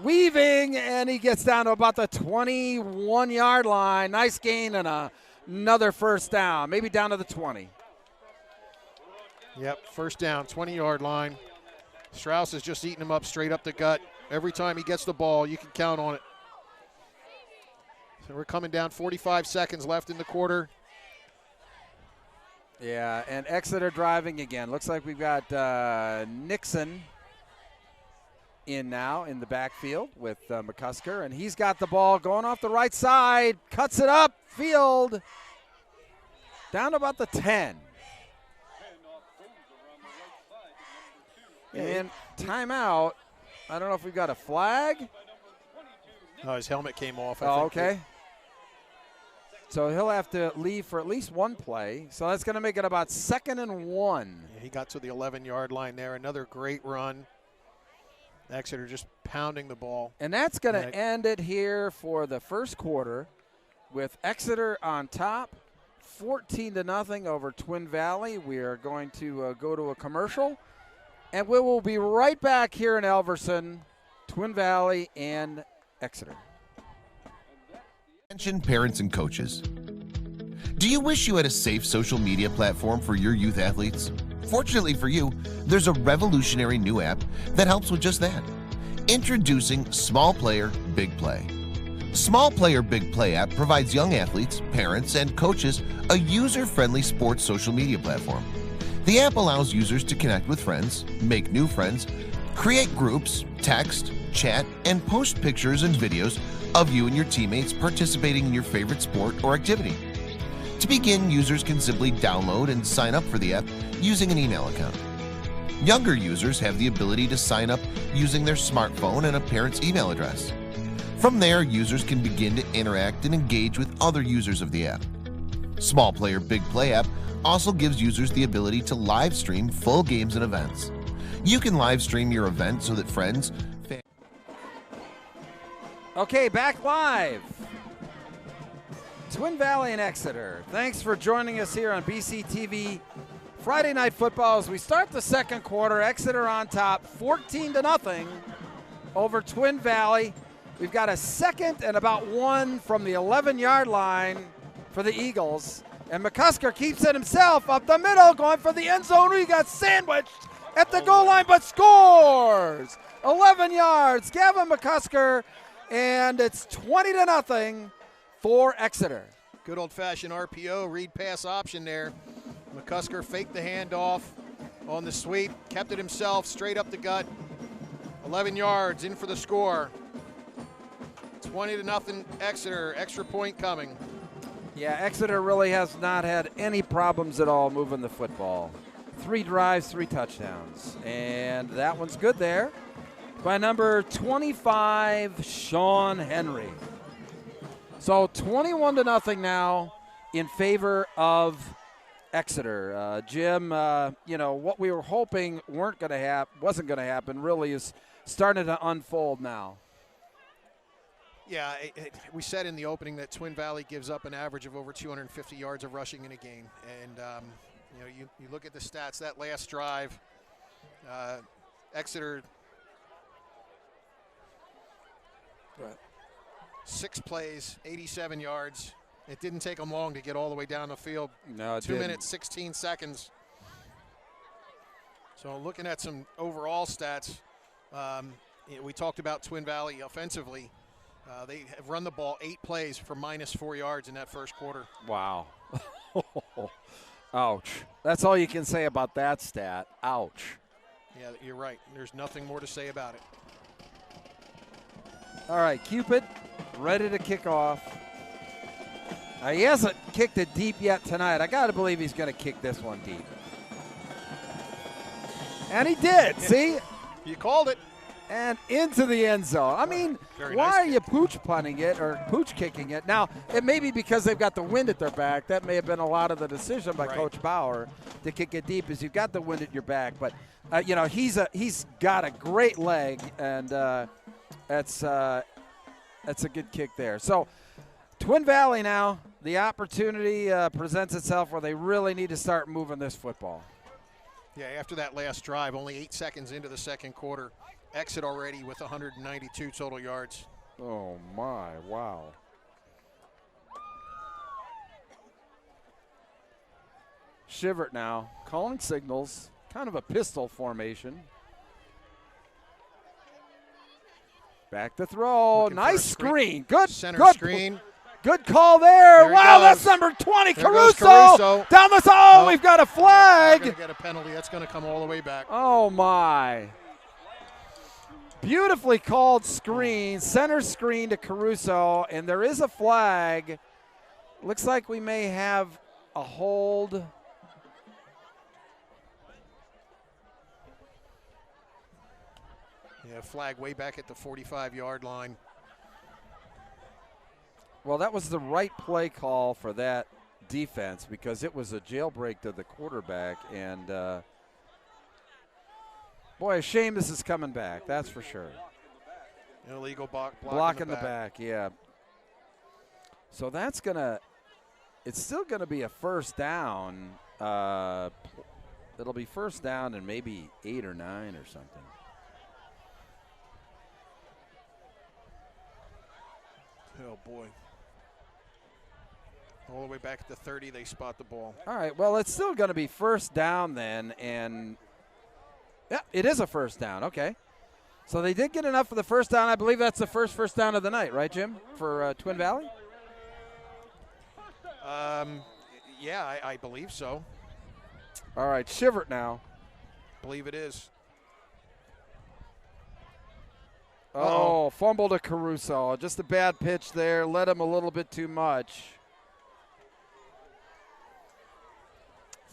C: weaving, and he gets down to about the 21-yard line. Nice gain and another first down, maybe down to the 20.
D: Yep, first down, 20-yard line. Strauss is just eating him up straight up the gut. Every time he gets the ball, you can count on it. So we're coming down 45 seconds left in the quarter.
C: Yeah, and Exeter driving again. Looks like we've got Nixon in now in the backfield with McCusker, and he's got the ball going off the right side, cuts it up field down to about the 10. And timeout. I don't know if we've got a flag.
D: Oh, his helmet came off.
C: I think. Okay. So he'll have to leave for at least one play. So that's going to make it about 2nd and 1.
D: Yeah, he got to the 11-yard line there. Another great run. Exeter just pounding the ball.
C: And that's going to end it here for the first quarter with Exeter on top, 14-0 over Twin Valley. We are going to go to a commercial, and we will be right back here in Elverson, Twin Valley and Exeter.
B: Attention parents and coaches. Do you wish you had a safe social media platform for your youth athletes? Fortunately for you, there's a revolutionary new app that helps with just that. Introducing Small Player, Big Play. Small Player, Big Play app provides young athletes, parents, and coaches a user-friendly sports social media platform. The app allows users to connect with friends, make new friends, create groups, text, chat, and post pictures and videos of you and your teammates participating in your favorite sport or activity. To begin, users can simply download and sign up for the app using an email account. Younger users have the ability to sign up using their smartphone and a parent's email address. From there, users can begin to interact and engage with other users of the app. Small Player Big Play app also gives users the ability to live stream full games and events. You can live stream your event so that friends.
C: Okay, back live. Twin Valley and Exeter. Thanks for joining us here on BCTV Friday Night Football as we start the second quarter. Exeter on top, 14-0 over Twin Valley. We've got a second and about one from the 11-yard line for the Eagles. And McCusker keeps it himself up the middle, going for the end zone. He got sandwiched at the goal line, but scores. 11 yards, Gavin McCusker, and it's 20-0 for Exeter.
D: Good old-fashioned RPO, read pass option there. McCusker faked the handoff on the sweep, kept it himself, straight up the gut. 11 yards, in for the score. 20-0 Exeter, extra point coming.
C: Yeah, Exeter really has not had any problems at all moving the football. 3 drives, 3 touchdowns. And that one's good there by number 25, Sean Henry. So 21-0 now in favor of Exeter. Jim, what we were hoping wasn't going to happen really is starting to unfold now.
D: Yeah, we said in the opening that Twin Valley gives up an average of over 250 yards of rushing in a game. And, you look at the stats, that last drive, Exeter, 6 plays, 87 yards. It didn't take them long to get all the way down the field.
C: No, it
D: 2
C: didn't.
D: minutes, 16 seconds. So looking at some overall stats, we talked about Twin Valley offensively. They have run the ball 8 plays for -4 yards in that first quarter.
C: Wow. Ouch. That's all you can say about that stat. Ouch.
D: Yeah, you're right. There's nothing more to say about it.
C: All right, Cupid ready to kick off. He hasn't kicked it deep yet tonight. I got to believe he's going to kick this one deep. And he did. See?
D: You called it.
C: And into the end zone. I mean,
D: Very
C: why
D: nice
C: are you pooch punting it or pooch kicking it? Now, it may be because they've got the wind at their back. That may have been a lot of the decision by Coach Bauer to kick it deep, is you've got the wind at your back. But, he's got a great leg, and that's a good kick there. So, Twin Valley now, the opportunity presents itself where they really need to start moving this football.
D: Yeah, after that last drive, only 8 seconds into the second quarter, Exit already with 192 total yards.
C: Oh, my, wow. Shivert now, calling signals, kind of a pistol formation. Back to throw, nice screen. Good
D: center screen.
C: Good call there. Wow, that's number 20, Caruso. Down the zone, we've got a flag.
D: We're going to get a penalty. That's going to come all the way back.
C: Oh, my. Beautifully called screen, center screen to Caruso, and there is a flag. Looks like we may have a hold.
D: Yeah, flag way back at the 45-yard line.
C: Well, that was the right play call for that defense because it was a jailbreak to the quarterback, and boy, a shame this is coming back, that's for sure.
D: Illegal
C: block in the back, yeah. So that's it's still gonna be a first down. It'll be first down and maybe 8 or 9 or something.
D: Oh, boy. All the way back at the 30, they spot the ball.
C: All right, well, it's still going to be first down then, and yeah, it is a first down. Okay. So they did get enough for the first down. I believe that's the first down of the night, right, Jim, for Twin Valley?
D: Yeah, I believe so.
C: All right, Shivert now.
D: Believe it is.
C: Oh, fumble to Caruso. Just a bad pitch there. Led him a little bit too much.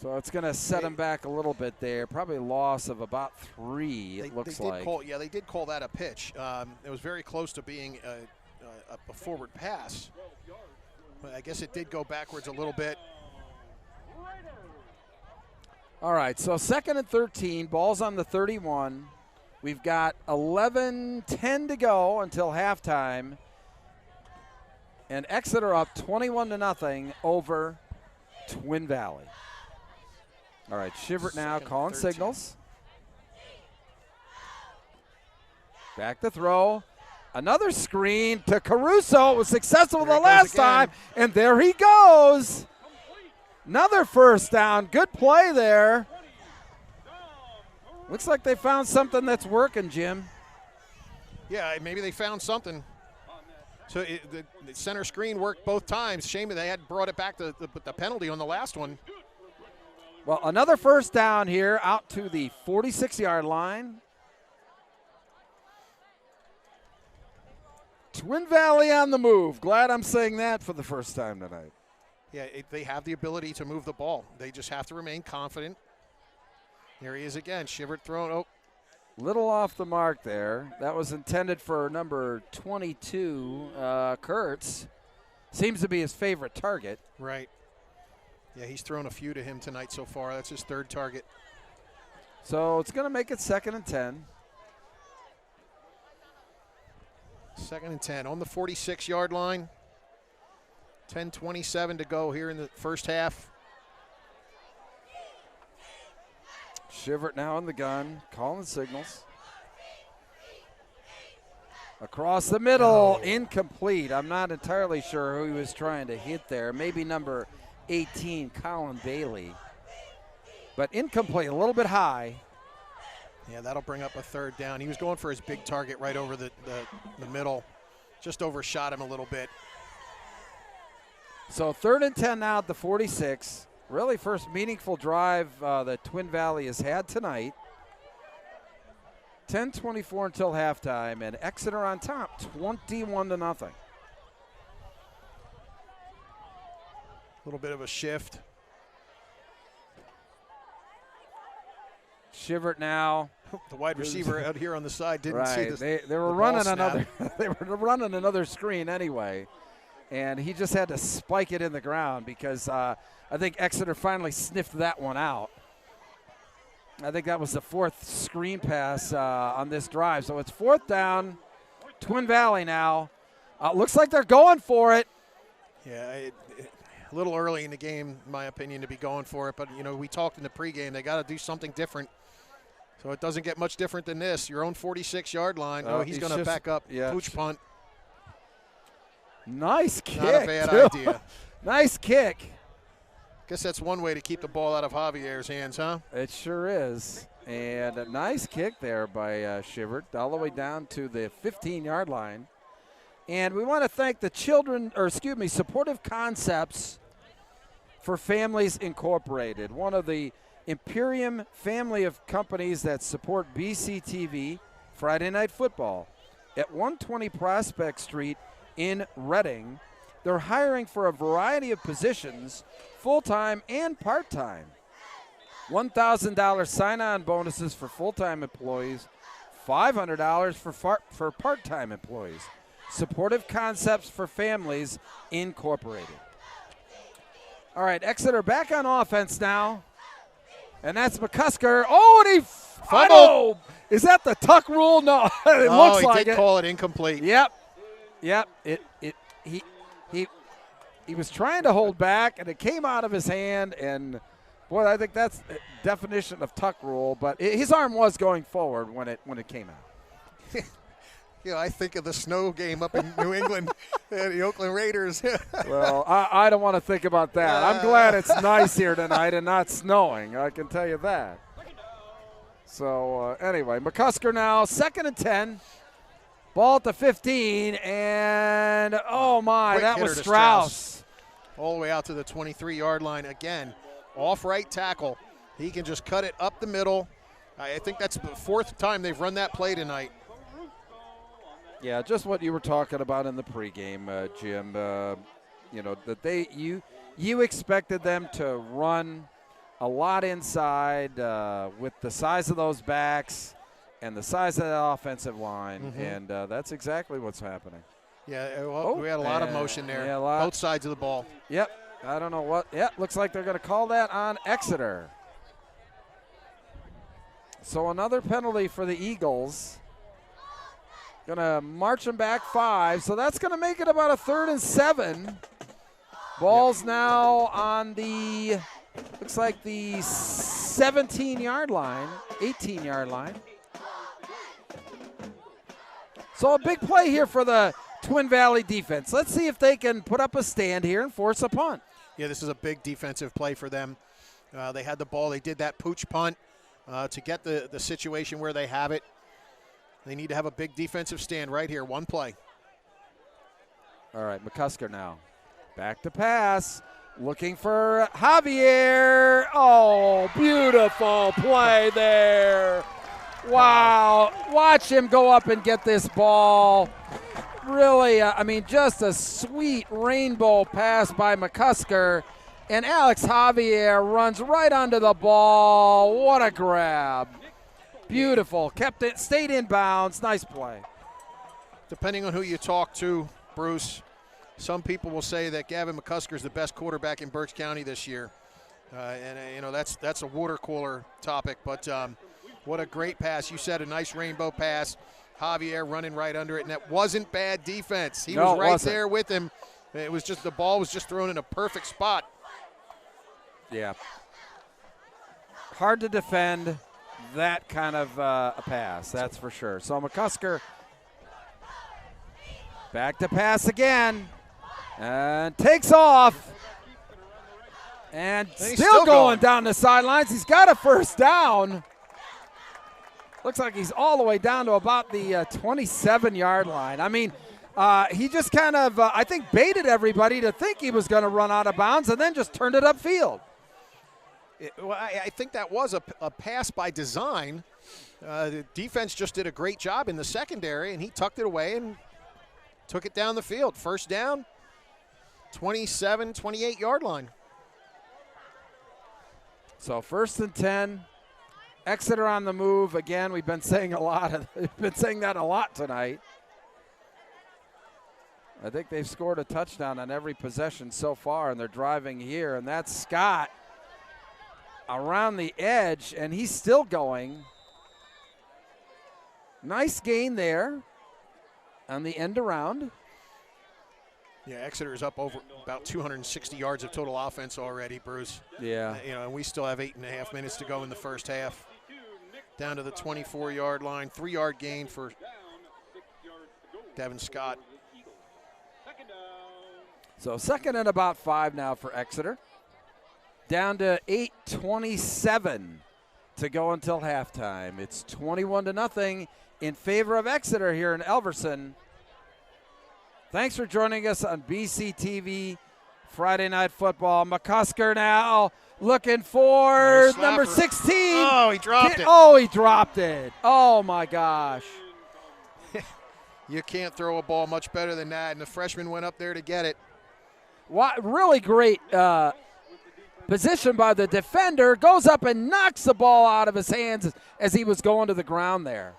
C: So it's going to set them back a little bit there. Probably a loss of about 3, it looks like.
D: They did call that a pitch. It was very close to being a forward pass. But I guess it did go backwards a little bit.
C: All right, so 2nd and 13, ball's on the 31. We've got 11:10 to go until halftime. And Exeter up 21-0 over Twin Valley. All right, Shivert now calling signals. Back to throw. Another screen to Caruso. It was successful the last time, and there he goes. Another first down. Good play there. Looks like they found something that's working, Jim.
D: Yeah, maybe they found something. So the center screen worked both times. Shame they had brought it back to the penalty on the last one.
C: Well, another first down here out to the 46-yard line. Twin Valley on the move. Glad I'm saying that for the first time tonight.
D: Yeah, they have the ability to move the ball. They just have to remain confident. Here he is again. Shivert thrown. Oh.
C: Little off the mark there. That was intended for number 22, Kurtz. Seems to be his favorite target.
D: Right. Yeah, he's thrown a few to him tonight so far. That's his 3rd target.
C: So it's going to make it 2nd and 10.
D: 2nd and 10 on the 46-yard line. 10:27 to go here in the first half.
C: Shivert now in the gun, calling signals. Across the middle, incomplete. I'm not entirely sure who he was trying to hit there. Maybe number 18, Colin Bailey. But incomplete, a little bit high.
D: Yeah, that'll bring up a 3rd down. He was going for his big target right over the middle. Just overshot him a little bit.
C: So 3rd and 10 now at the 46. Really first meaningful drive that Twin Valley has had tonight. 10:24 until halftime, and Exeter on top, 21-0.
D: A little bit of a shift.
C: Shivert now.
D: The wide receiver out here on the side didn't see this.
C: They were running another. They were running another screen anyway, and he just had to spike it in the ground because I think Exeter finally sniffed that one out. I think that was the 4th screen pass on this drive. So it's 4th down, Twin Valley now. Looks like they're going for it.
D: Yeah, a little early in the game, in my opinion, to be going for it. But, you know, we talked in the pregame. They got to do something different. So it doesn't get much different than this. Your own 46-yard line. Oh, he's going to back up.
C: Yeah.
D: Pooch punt.
C: Nice kick.
D: Not a bad idea.
C: Nice kick.
D: Guess that's one way to keep the ball out of Javier's hands, huh?
C: It sure is. And a nice kick there by Shivert, all the way down to the 15-yard line. And we want to thank the Supportive Concepts for Families Incorporated, one of the Imperium family of companies that support BCTV Friday Night Football. At 120 Prospect Street in Reading, they're hiring for a variety of positions, full-time and part-time. $1,000 sign-on bonuses for full-time employees, $500 for part-time employees. Supportive Concepts for Families Incorporated. All right, Exeter back on offense now. And that's McCusker. Oh, and he fumbled. Is that the tuck rule? No, it looks like it.
D: He did call it incomplete.
C: Yep. He was trying to hold back, and it came out of his hand. And boy, I think that's the definition of tuck rule. But his arm was going forward when it came out.
D: You know, I think of the snow game up in New England, the Oakland Raiders.
C: Well, I don't want to think about that. I'm glad it's nice here tonight and not snowing. I can tell you that. So, anyway, McCusker now, 2nd and 10. Ball at the 15, and, oh, my,
D: Quick
C: that was
D: hitter to
C: Strauss.
D: All the way out to the 23-yard line. Again, off right tackle. He can just cut it up the middle. I think that's the 4th time they've run that play tonight.
C: Yeah, just what you were talking about in the pregame, Jim. You know, that you expected them to run a lot inside with the size of those backs and the size of that offensive line, and that's exactly what's happening.
D: Yeah, well, we had a lot of motion there, both sides of the ball.
C: Yep, I don't know what. Yep, looks like they're going to call that on Exeter. So another penalty for the Eagles. Going to march them back 5, so that's going to make it about a 3rd and 7. Ball's now on the, looks like the 17-yard line, 18-yard line. So a big play here for the Twin Valley defense. Let's see if they can put up a stand here and force a punt.
D: Yeah, this is a big defensive play for them. They had the ball. They did that pooch punt to get the situation where they have it. They need to have a big defensive stand right here. One play.
C: All right, McCusker now. Back to pass. Looking for Javier. Oh, beautiful play there. Wow. Watch him go up and get this ball. Really, I mean, just a sweet rainbow pass by McCusker. And Alex Javier runs right onto the ball. What a grab. Beautiful. Kept it, stayed in bounds. Nice play.
D: Depending on who you talk to, Bruce, some people will say that Gavin McCusker is the best quarterback in Berks County this year. That's a water cooler topic. But what a great pass. You said a nice rainbow pass. Javier running right under it, and that wasn't bad defense. He was right there with him. It was just the ball was just thrown in a perfect spot.
C: Yeah. Hard to defend that kind of a pass, that's for sure. So McCusker back to pass again and takes off. And still going down the sidelines. He's got a first down. Looks like he's all the way down to about the 27-yard line. I mean, he just kind of, I think, baited everybody to think he was going to run out of bounds and then just turned it upfield.
D: I think that was a pass by design. The defense just did a great job in the secondary, and he tucked it away and took it down the field. First down, 27, 28-yard line.
C: So 1st and 10. Exeter on the move again. We've been saying that a lot tonight. I think they've scored a touchdown on every possession so far, and they're driving here. And that's Scott around the edge, and he's still going. Nice gain there on the end around.
D: Yeah, Exeter is up over about 260 yards of total offense already, Bruce.
C: Yeah.
D: And we still have 8.5 minutes to go in the first half. Down to the 24-yard line, 3-yard gain for Devin Scott.
C: So 2nd and about 5 now for Exeter. Down to 8:27 to go until halftime. It's 21-0 in favor of Exeter here in Elverson. Thanks for joining us on BCTV Friday Night Football. McCusker now looking for
D: nice
C: number 16.
D: Oh, he dropped it.
C: Oh, he dropped it. Oh, my gosh.
D: You can't throw a ball much better than that, and the freshman went up there to get it.
C: Really great position by the defender. Goes up and knocks the ball out of his hands as he was going to the ground there.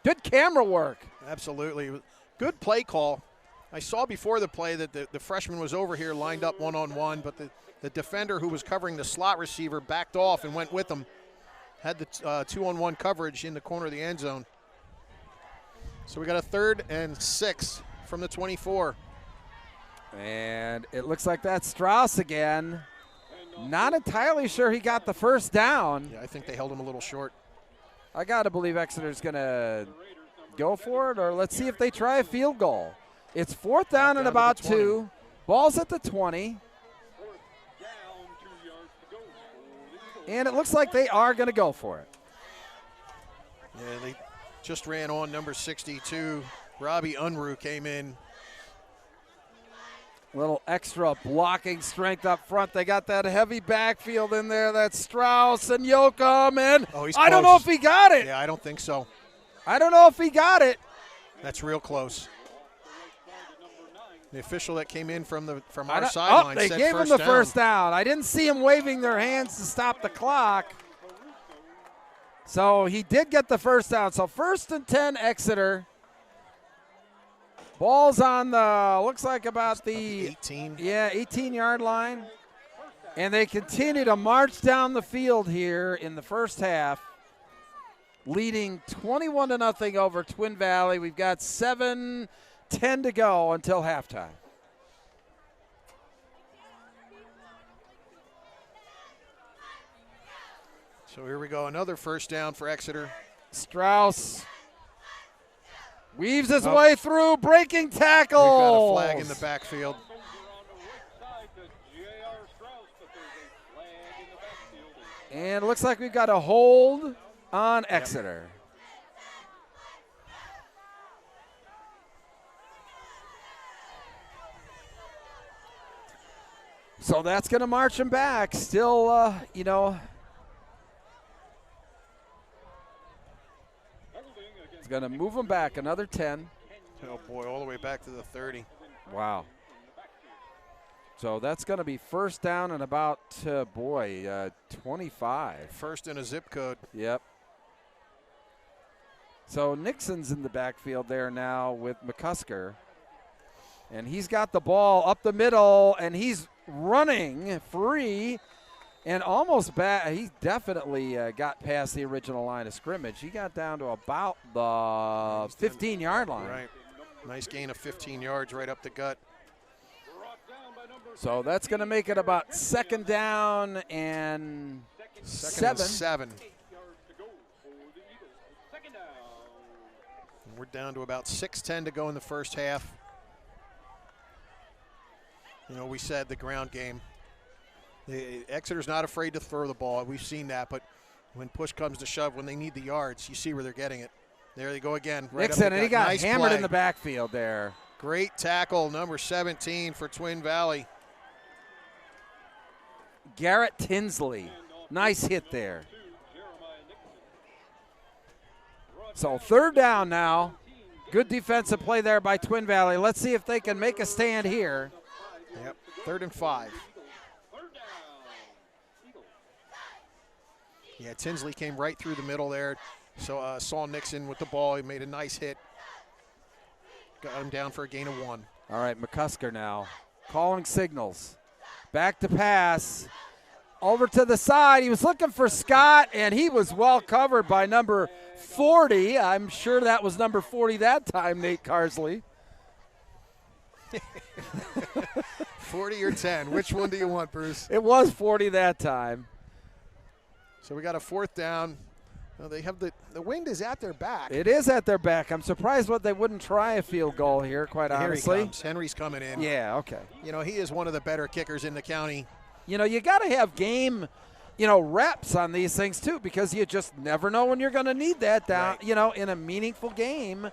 C: Good camera work.
D: Absolutely. Good play call. I saw before the play that the freshman was over here lined up one-on-one, but the defender who was covering the slot receiver backed off and went with him. Had the 2-on-1 coverage in the corner of the end zone. So we got a 3rd and 6 from the 24.
C: And it looks like that's Strauss again. Not entirely sure he got the first down.
D: Yeah, I think they held him a little short.
C: I got to believe Exeter's going to go for it, or let's see if they try a field goal. It's 4th down and about 2. Ball's at the 20. And it looks like they are going to go for it.
D: Yeah, they just ran on number 62. Robbie Unruh came in.
C: Little extra blocking strength up front. They got that heavy backfield in there. That's Strauss and Yoakum. And I don't know if he got it.
D: Yeah, I don't think so.
C: I don't know if he got it.
D: That's real close. The official that came in from our
C: Oh,
D: sideline
C: they
D: said
C: gave him
D: first
C: the
D: down.
C: first down. I didn't see him waving their hands to stop the clock. So he did get the first down. So 1st and 10, Exeter. Ball's on the, looks like about the
D: 18.
C: Yeah, 18-yard line. And they continue to march down the field here in the first half, leading 21-0 over Twin Valley. We've got 7-10 to go until halftime.
D: So here we go, another first down for Exeter.
C: Strauss weaves his way through, breaking tackles.
D: We've got a flag in the backfield.
C: And it looks like we've got a hold on Exeter. So that's going to march him back. Still, you know, it's going to move him back another 10.
D: Oh, boy, all the way back to the 30.
C: Wow. So that's going to be first down and about, 25.
D: First in a zip code.
C: Yep. So Nixon's in the backfield there now with McCusker. And he's got the ball up the middle, and he's running free and almost back. He definitely got past the original line of scrimmage. He got down to about the 15-yard line.
D: Right. Nice gain of 15 yards right up the gut.
C: So that's going to make it about second down and seven.
D: We're down to about 6:10 to go in the first half. You know, we said the ground game. Exeter's not afraid to throw the ball. We've seen that, but when push comes to shove, when they need the yards, you see where they're getting it. There they go again. Right
C: Nixon, and he got
D: nice
C: hammered
D: play.
C: in the backfield there.
D: Great tackle, number 17 for Twin Valley.
C: Garrett Tinsley. Nice hit there. So third down now. Good defensive play there by Twin Valley. Let's see if they can make a stand here.
D: Yep, 3rd and 5. Yeah, Tinsley came right through the middle there. So saw Nixon with the ball. He made a nice hit. Got him down for a gain of 1.
C: All right, McCusker now calling signals. Back to pass. Over to the side. He was looking for Scott, and he was well covered by number 40. I'm sure that was number 40 that time, Nate Carsley.
D: 40 or 10. Which one do you want, Bruce?
C: It was 40 that time.
D: So we got a 4th down. Well, they have the wind is at their back.
C: It is at their back. I'm surprised they wouldn't try a field goal here, quite honestly.
D: Here he comes. Henry's coming in.
C: Yeah, okay.
D: You know, he is one of the better kickers in the county.
C: You know, you got to have game, reps on these things too, because you just never know when you're going to need that down,
D: right.
C: In a meaningful game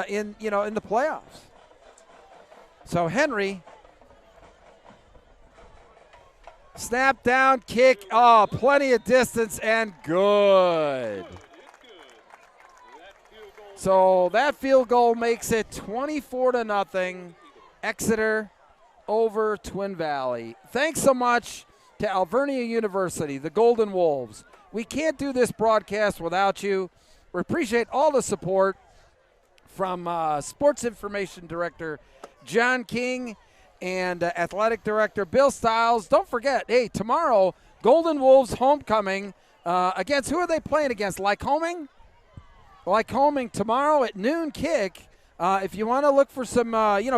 C: in the playoffs. So Henry, snap down, kick, plenty of distance and good. So that field goal makes it 24-0, Exeter over Twin Valley. Thanks so much to Alvernia University, the Golden Wolves. We can't do this broadcast without you. We appreciate all the support from Sports Information Director John King and Athletic Director Bill Stiles. Don't forget, hey, tomorrow, Golden Wolves homecoming against, who are they playing against? Lycoming? Lycoming tomorrow at noon kick. If you want to look for some,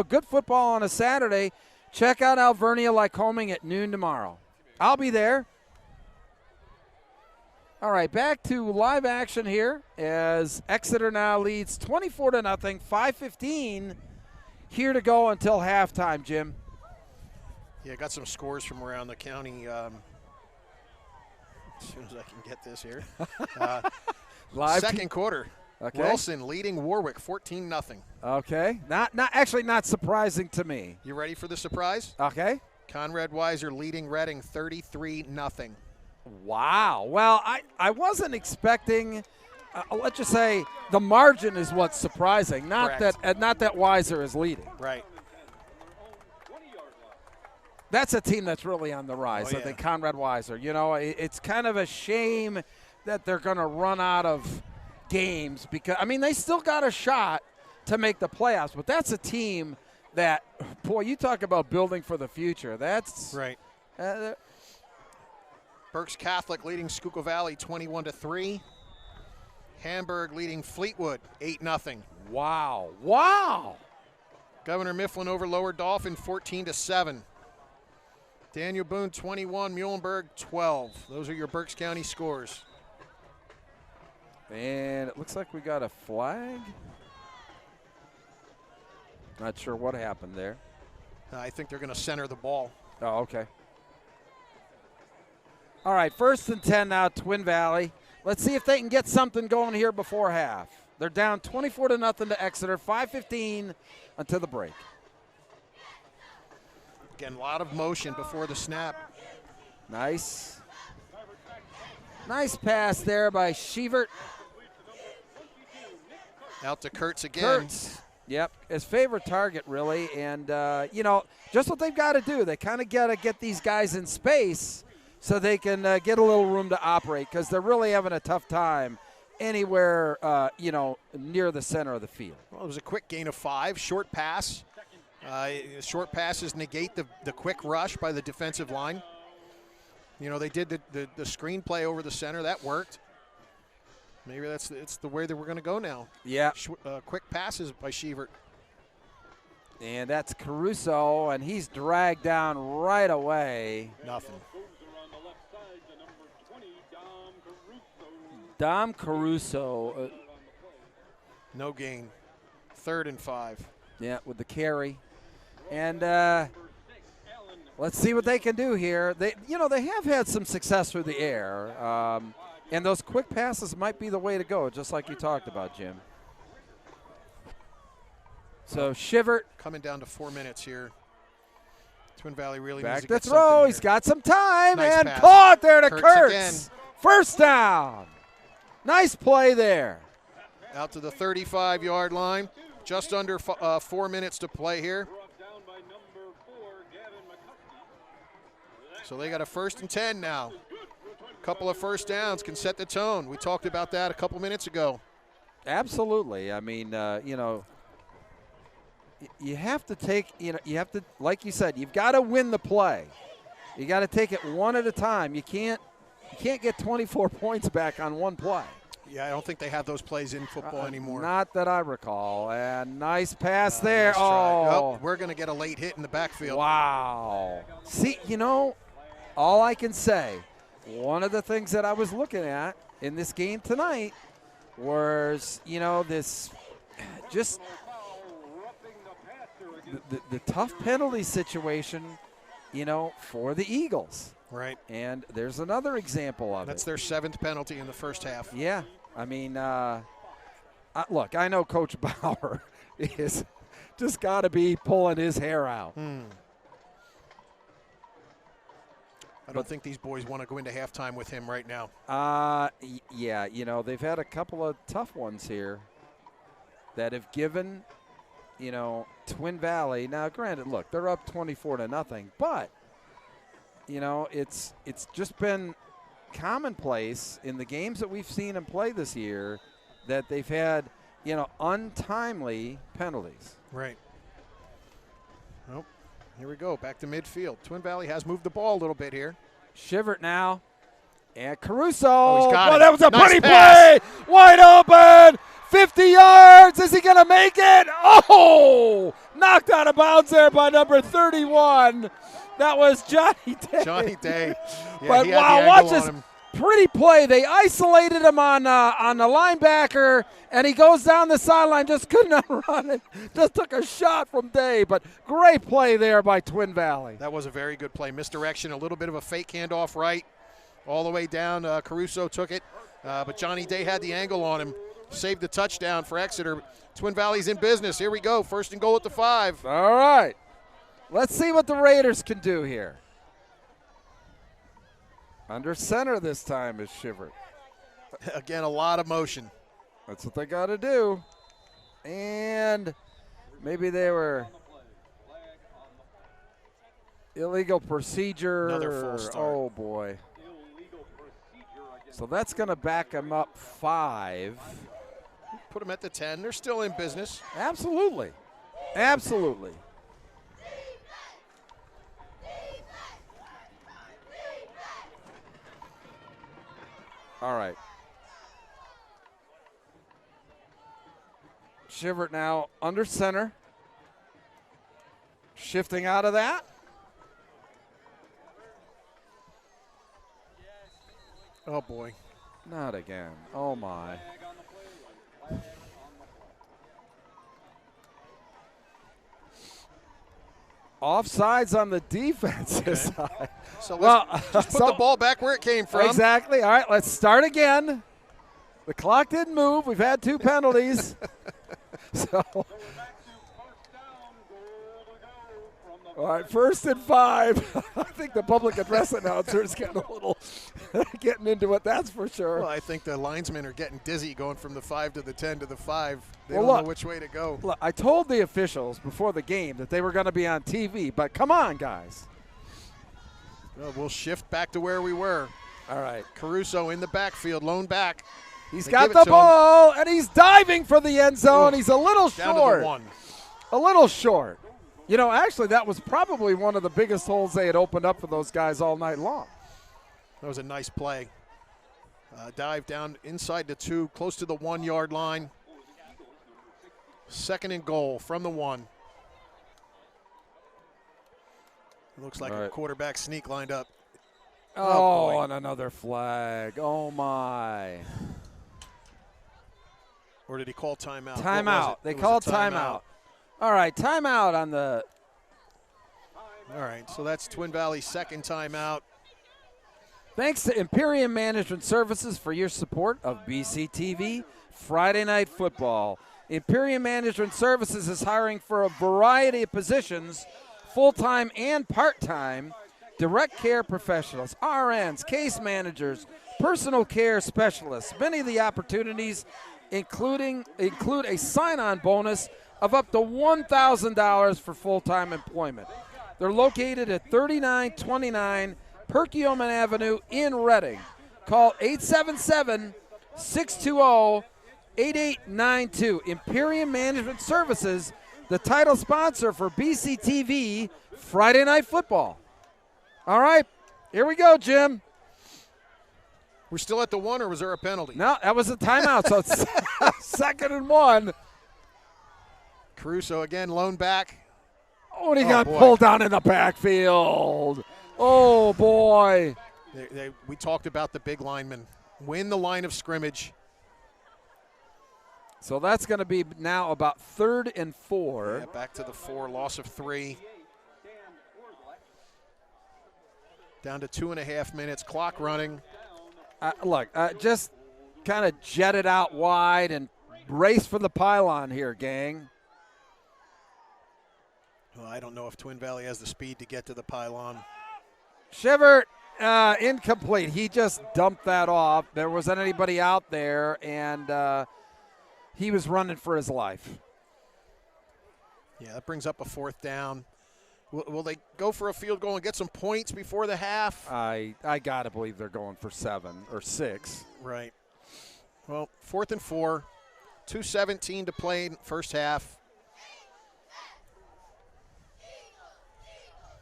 C: good football on a Saturday, check out Alvernia Lycoming at noon tomorrow. I'll be there. All right, back to live action here as Exeter now leads 24-0, 5:15 here to go until halftime, Jim.
D: Yeah, got some scores from around the county. As soon as I can get this here.
C: Live
D: second quarter.
C: Okay.
D: Wilson leading Warwick 14-0.
C: Okay. Not surprising to me.
D: You ready for the surprise?
C: Okay.
D: Conrad Weiser leading Reading 33-0.
C: Wow. Well, I wasn't expecting. Let's just say the margin is what's surprising, not
D: Correct.
C: that Weiser is leading.
D: Right.
C: That's a team that's really on the rise.
D: Oh,
C: I think
D: yeah.
C: Conrad Weiser. You know, it's kind of a shame that they're going to run out of games because, I mean, they still got a shot to make the playoffs, but that's a team that, boy, you talk about building for the future. That's
D: right. Berks Catholic leading Schuylkill Valley 21-3. Hamburg leading Fleetwood 8-0.
C: Wow. Wow.
D: Governor Mifflin over Lower Dolphin 14-7. Daniel Boone 21, Muhlenberg 12. Those are your Berks County scores.
C: And it looks like we got a flag. Not sure what happened there.
D: I think they're going to center the ball.
C: Oh, okay. All right, 1st and 10 now, Twin Valley. Let's see if they can get something going here before half. They're down 24-0 to Exeter, 5:15 until the break.
D: Again, a lot of motion before the snap.
C: Nice. Nice pass there by Shevert.
D: Out to Kurtz again.
C: Kurtz. Yep, his favorite target, really. And, you know, just what they've got to do. They kind of got to get these guys in space so they can get a little room to operate because they're really having a tough time anywhere, you know, near the center of the field.
D: Well, it was a quick gain of 5. Short pass. Short passes negate the quick rush by the defensive line. You know, they did the screenplay over the center. That worked. Maybe it's the way that we're going to go now.
C: Yeah.
D: Quick passes by Shevert.
C: And that's Caruso, and he's dragged down right away.
D: Nothing.
C: Dom Caruso.
D: No gain. 3rd and 5.
C: Yeah, with the carry. And let's see what they can do here. They have had some success through the air. And those quick passes might be the way to go, just like you talked about, Jim. So Shivert
D: coming down to 4 minutes here. Twin Valley really
C: back
D: needs to
C: to
D: get
C: throw.
D: something
C: He's
D: here.
C: got some time
D: Nice
C: and
D: pass.
C: caught there to
D: Kurtz
C: Kurtz.
D: again.
C: First down. Nice play there.
D: Out to the 35-yard line. Just under 4 minutes to play here. So they got a 1st and 10 now. Couple of first downs can set the tone. We talked about that a couple minutes ago.
C: Absolutely. I mean, you know, you have to take, you have to, like you said, you've got to win the play. You got to take it one at a time. You can't get 24 points back on one play.
D: Yeah, I don't think they have those plays in football anymore.
C: Not that I recall. And nice pass there.
D: Nice try.
C: Oh,
D: We're going to get a late hit in the backfield.
C: wow. See, you know, all I can say, one of the things that I was looking at in this game tonight was, you know, this just the tough penalty situation, you know, for the Eagles.
D: Right.
C: And there's another example of
D: That's
C: it.
D: their 7th penalty in the first half.
C: Yeah. I mean, look, I know Coach Bauer is just got to be pulling his hair out.
D: I don't think these boys want to go into halftime with him right now.
C: Yeah, you know, they've had a couple of tough ones here that have given, you know, Twin Valley. Now, granted, look, they're up 24-0, but, you know, it's just been commonplace in the games that we've seen them play this year that they've had, you know, untimely penalties.
D: Right. Nope. Here we go, back to midfield. Twin Valley has moved the ball a little bit here.
C: Shivert now. And Caruso.
D: Oh, he's got it.
C: That was a
D: Nice
C: pretty
D: pass.
C: play. Wide open. 50 yards. Is he going to make it? Oh! Knocked out of bounds there by number 31. That was Johnny Day.
D: Johnny Day. Yeah,
C: But
D: he had
C: wow,
D: the
C: watch
D: angle
C: this
D: on him.
C: pretty play. They isolated him on the linebacker, and he goes down the sideline, just could not run it. Just took a shot from Day, but great play there by Twin Valley.
D: That was a very good play. Misdirection, a little bit of a fake handoff right, all the way down. Caruso took it, but Johnny Day had the angle on him. Saved the touchdown for Exeter. Twin Valley's in business. Here we go. 1st and goal at the 5.
C: All right. Let's see what the Raiders can do here. Under center this time is Shivert.
D: Again, a lot of motion.
C: That's what they got to do. And maybe they were. Illegal procedure.
D: Another full start.
C: Oh, boy. So that's going to back him up 5.
D: Put them at the 10. They're still in business.
C: Absolutely. Absolutely. All right. Shivert now under center. Shifting out of that.
D: Oh, boy.
C: Not again. Oh, my. Offsides on the defensive side.
D: So let's just put the ball back where it came from.
C: Exactly. All right, let's start again. The clock didn't move. We've had 2 penalties. So, all right, 1st and 5. I think the public address announcer is getting a little getting into it, that's for sure.
D: Well, I think the linesmen are getting dizzy going from the 5 to the 10 to the 5. They
C: Well,
D: don't
C: look,
D: know which way to go.
C: Look, I told the officials before the game that they were going to be on TV, but come on, guys.
D: Well, we'll shift back to where we were.
C: All right.
D: Caruso in the backfield, lone back.
C: He's
D: They
C: got
D: give it
C: the
D: to
C: ball, and he's diving for the end zone.
D: Ooh,
C: He's a little
D: Down
C: short.
D: to the 1.
C: A little short. You know, actually, that was probably one of the biggest holes they had opened up for those guys all night long.
D: That was a nice play. Dive down inside the 2, close to the 1-yard line. 2nd and goal from the 1. It looks like a quarterback sneak lined up.
C: Oh,
D: boy.
C: and another flag. Oh, my.
D: Or did he call timeout?
C: Timeout. They
D: It was
C: called
D: a
C: timeout. All right, timeout on the.
D: All right, so that's Twin Valley's 2nd timeout.
C: Thanks to Imperium Management Services for your support of BCTV Friday Night Football. Imperium Management Services is hiring for a variety of positions, full-time and part-time, direct care professionals, RNs, case managers, personal care specialists. Many of the opportunities include a sign-on bonus of up to $1,000 for full-time employment. They're located at 3929 Perkiomen Avenue in Reading. Call 877-620-8892. Imperium Management Services, the title sponsor for BCTV Friday Night Football. All right, here we go, Jim.
D: We're still at the 1, or was there a penalty?
C: No, that was a timeout, so it's 2nd and 1.
D: Caruso again, lone back.
C: Oh, and he got pulled down in the backfield. Oh, boy.
D: We talked about the big linemen. Win the line of scrimmage.
C: So that's going to be now about 3rd and 4.
D: Yeah, back to the 4, loss of 3. Down to 2.5 minutes, clock running.
C: Look, just kind of jet it out wide and race for the pylon here, gang.
D: Well, I don't know if Twin Valley has the speed to get to the pylon.
C: Shivert, incomplete. He just dumped that off. There wasn't anybody out there, and he was running for his life.
D: Yeah, that brings up a 4th down. Will they go for a field goal and get some points before the half?
C: I got to believe they're going for 7 or 6.
D: Right. Well, 4th and 4, 2:17 to play in first half.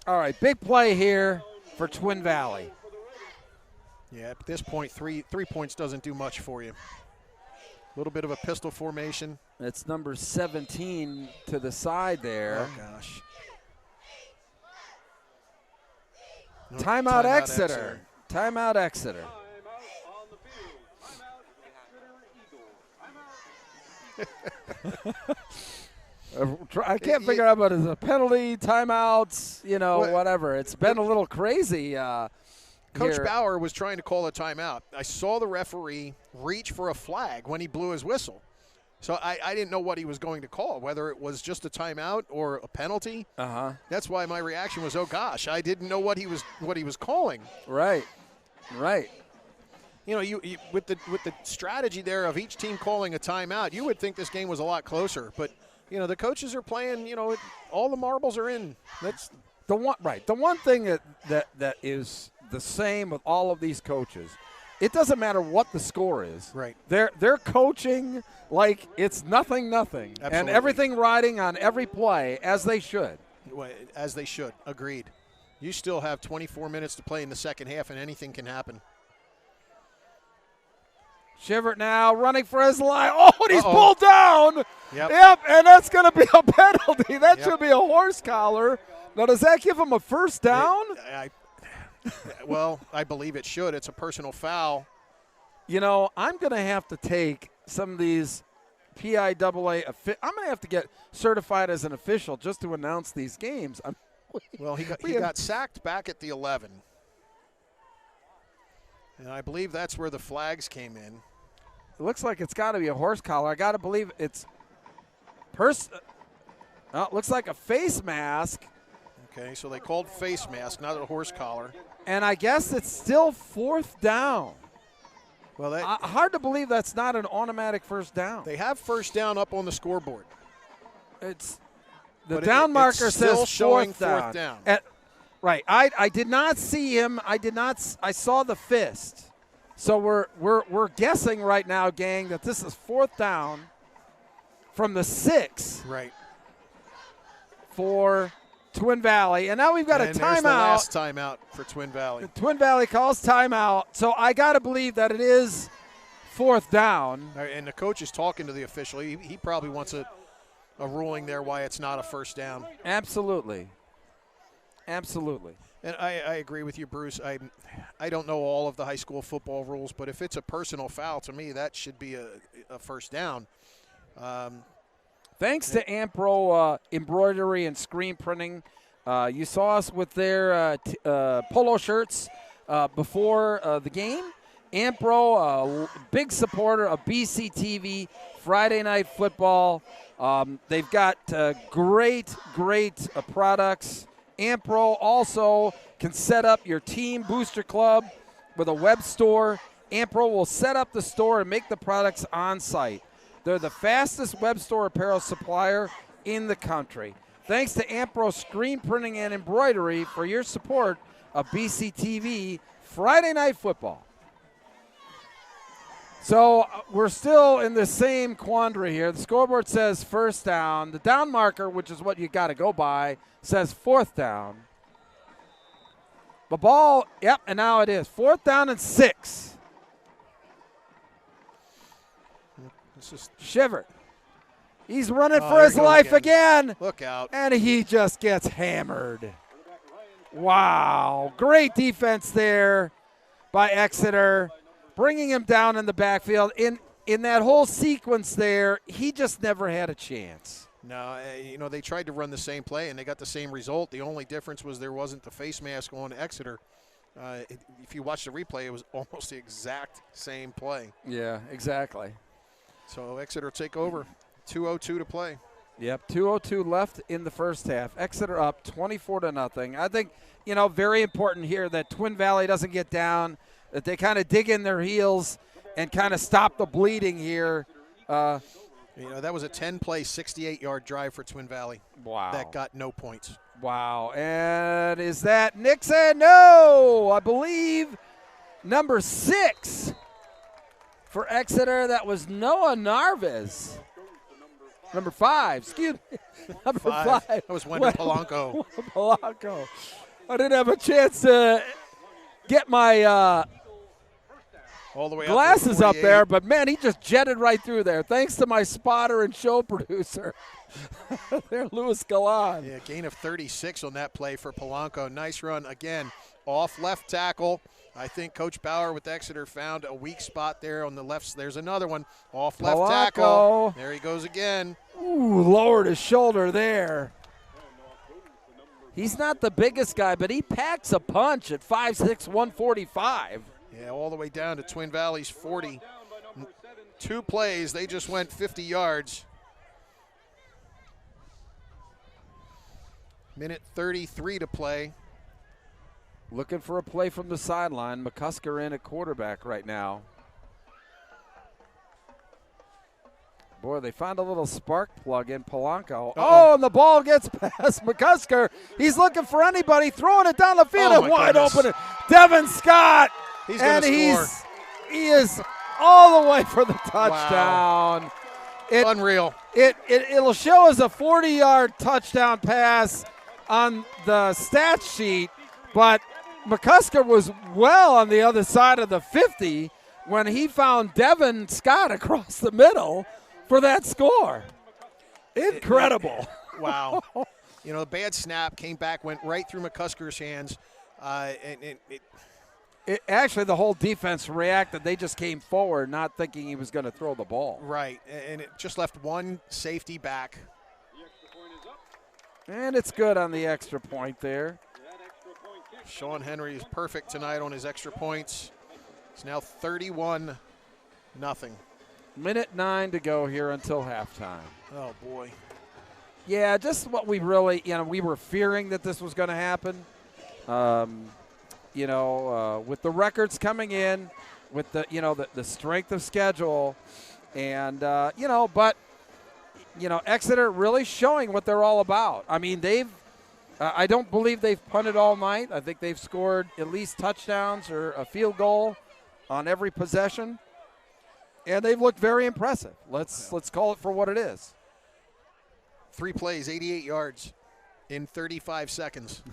C: All right, big play here for Twin Valley.
D: Yeah, at this point, three points doesn't do much for you. A little bit of a pistol formation.
C: It's number 17 to the side there.
D: Oh, gosh. No,
C: Timeout Exeter. Timeout Exeter. I can't figure out what is a penalty, timeouts, whatever. It's been a little crazy.
D: Coach Bauer was trying to call a timeout. I saw the referee reach for a flag when he blew his whistle. So I didn't know what he was going to call, whether it was just a timeout or a penalty.
C: Uh-huh.
D: That's why my reaction was, oh gosh, I didn't know what he was calling.
C: Right.
D: You know, you with the strategy there of each team calling a timeout, you would think this game was a lot closer. But the coaches are playing. All the marbles are in.
C: The one thing that is the same with all of these coaches, it doesn't matter what the score is.
D: Right.
C: They're coaching like it's nothing,
D: Absolutely.
C: and everything riding on every play, as they should.
D: As they should. Agreed. You still have 24 minutes to play in the second half, and anything can happen.
C: Shivert now running for his life. Oh, and he's pulled down.
D: Yep.
C: And that's going to be a penalty. That should be a horse collar. Now, does that give him a first down?
D: Well, I believe it should. It's a personal foul.
C: You know, I'm going to have to take some of these PIAA. I'm going to have to get certified as an official just to announce these games.
D: Well, he got sacked back at the 11. And I believe that's where the flags came in.
C: It looks like it's got to be a horse collar. I got to believe it's it looks like a face mask.
D: Okay, so they called face mask, not a horse collar.
C: And I guess it's still fourth down.
D: Well,
C: hard to believe that's not an automatic first down.
D: They have first down up on the scoreboard.
C: It's the down marker says fourth down. Right. I did not see him. I saw the fist. So we're guessing right now, gang, that this is fourth down from the 6.
D: Right.
C: For Twin Valley. And now we've got a timeout.
D: There's the last timeout for Twin Valley.
C: Twin Valley calls timeout. So I got to believe that it is fourth down.
D: And the coach is talking to the official. He probably wants a ruling there why it's not a first down.
C: Absolutely.
D: And I agree with you, Bruce. I don't know all of the high school football rules, but if it's a personal foul, to me, that should be a first down.
C: Thanks to Ampro Embroidery and Screen Printing. You saw us with their polo shirts before the game. Ampro, big supporter of BCTV, Friday Night Football. They've got great products. Ampro also can set up your team booster club with a web store. Ampro will set up the store and make the products on site. They're the fastest web store apparel supplier in the country. Thanks to Ampro Screen Printing and Embroidery for your support of BCTV Friday Night Football. So we're still in the same quandary here. The scoreboard says first down. The down marker, which is what you got to go by, says fourth down. The ball, yep, and now it is. Fourth down and 6.
D: This is
C: Shivert. He's running for his life again.
D: Look out.
C: And he just gets hammered. Wow. Great defense there by Exeter, bringing him down in the backfield. In that whole sequence there, he just never had a chance.
D: No, they tried to run the same play, and they got the same result. The only difference was there wasn't the face mask on Exeter. If you watch the replay, it was almost the exact same play.
C: Yeah, exactly.
D: So Exeter take over. 2:02 to play.
C: Yep, 2:02 left in the first half. Exeter up 24-0. I think, very important here that Twin Valley doesn't get down, that they kind of dig in their heels and kind of stop the bleeding here.
D: That was a 10-play, 68-yard drive for Twin Valley.
C: Wow.
D: That got no points.
C: Wow. And is that Nixon? No, I believe number 6 for Exeter. That was Noah Narvaez. Number 5, excuse me. Number 5.
D: That was Wendell Polanco.
C: Polanco. I didn't have a chance to get my
D: all the way
C: glasses up
D: there,
C: there, but man, he just jetted right through there. Thanks to my spotter and show producer, there, Louis Galan.
D: Yeah, gain of 36 on that play for Polanco. Nice run again, off left tackle. I think Coach Bauer with Exeter found a weak spot there on the left. There's another one off left
C: Polanco.
D: tackle. There he goes again.
C: Ooh, lowered his shoulder there. He's not the biggest guy, but he packs a punch at 5'6", 145.
D: Yeah, all the way down to Twin Valley's 40. 2 plays, they just went 50 yards. Minute 33 to play.
C: Looking for a play from the sideline. McCusker in at quarterback right now. Boy, they found a little spark plug in Polanco. Oh, and the ball gets past McCusker. He's looking for anybody, throwing it down the field and wide open. Devin Scott.
D: He's going to score.
C: He is all the way for the touchdown.
D: Wow. Unreal.
C: It'll show as a 40-yard touchdown pass on the stat sheet, but McCusker was well on the other side of the 50 when he found Devin Scott across the middle for that score. Incredible.
D: Wow. You know, a bad snap came back, went right through McCusker's hands.
C: Actually, the whole defense reacted. They just came forward not thinking he was going to throw the ball.
D: Right, and it just left one safety back.
C: And it's good on the extra point there.
D: Sean Henry is perfect tonight on his extra points. It's now 31-0.
C: Minute 9 to go here until halftime.
D: Oh, boy.
C: Yeah, just what we really, we were fearing that this was going to happen. With the records coming in, with the strength of schedule, and Exeter really showing what they're all about. I mean, I don't believe they've punted all night. I think they've scored at least touchdowns or a field goal on every possession, and they've looked very impressive. Let's call it for what it is.
D: 3 plays, 88 yards in 35 seconds.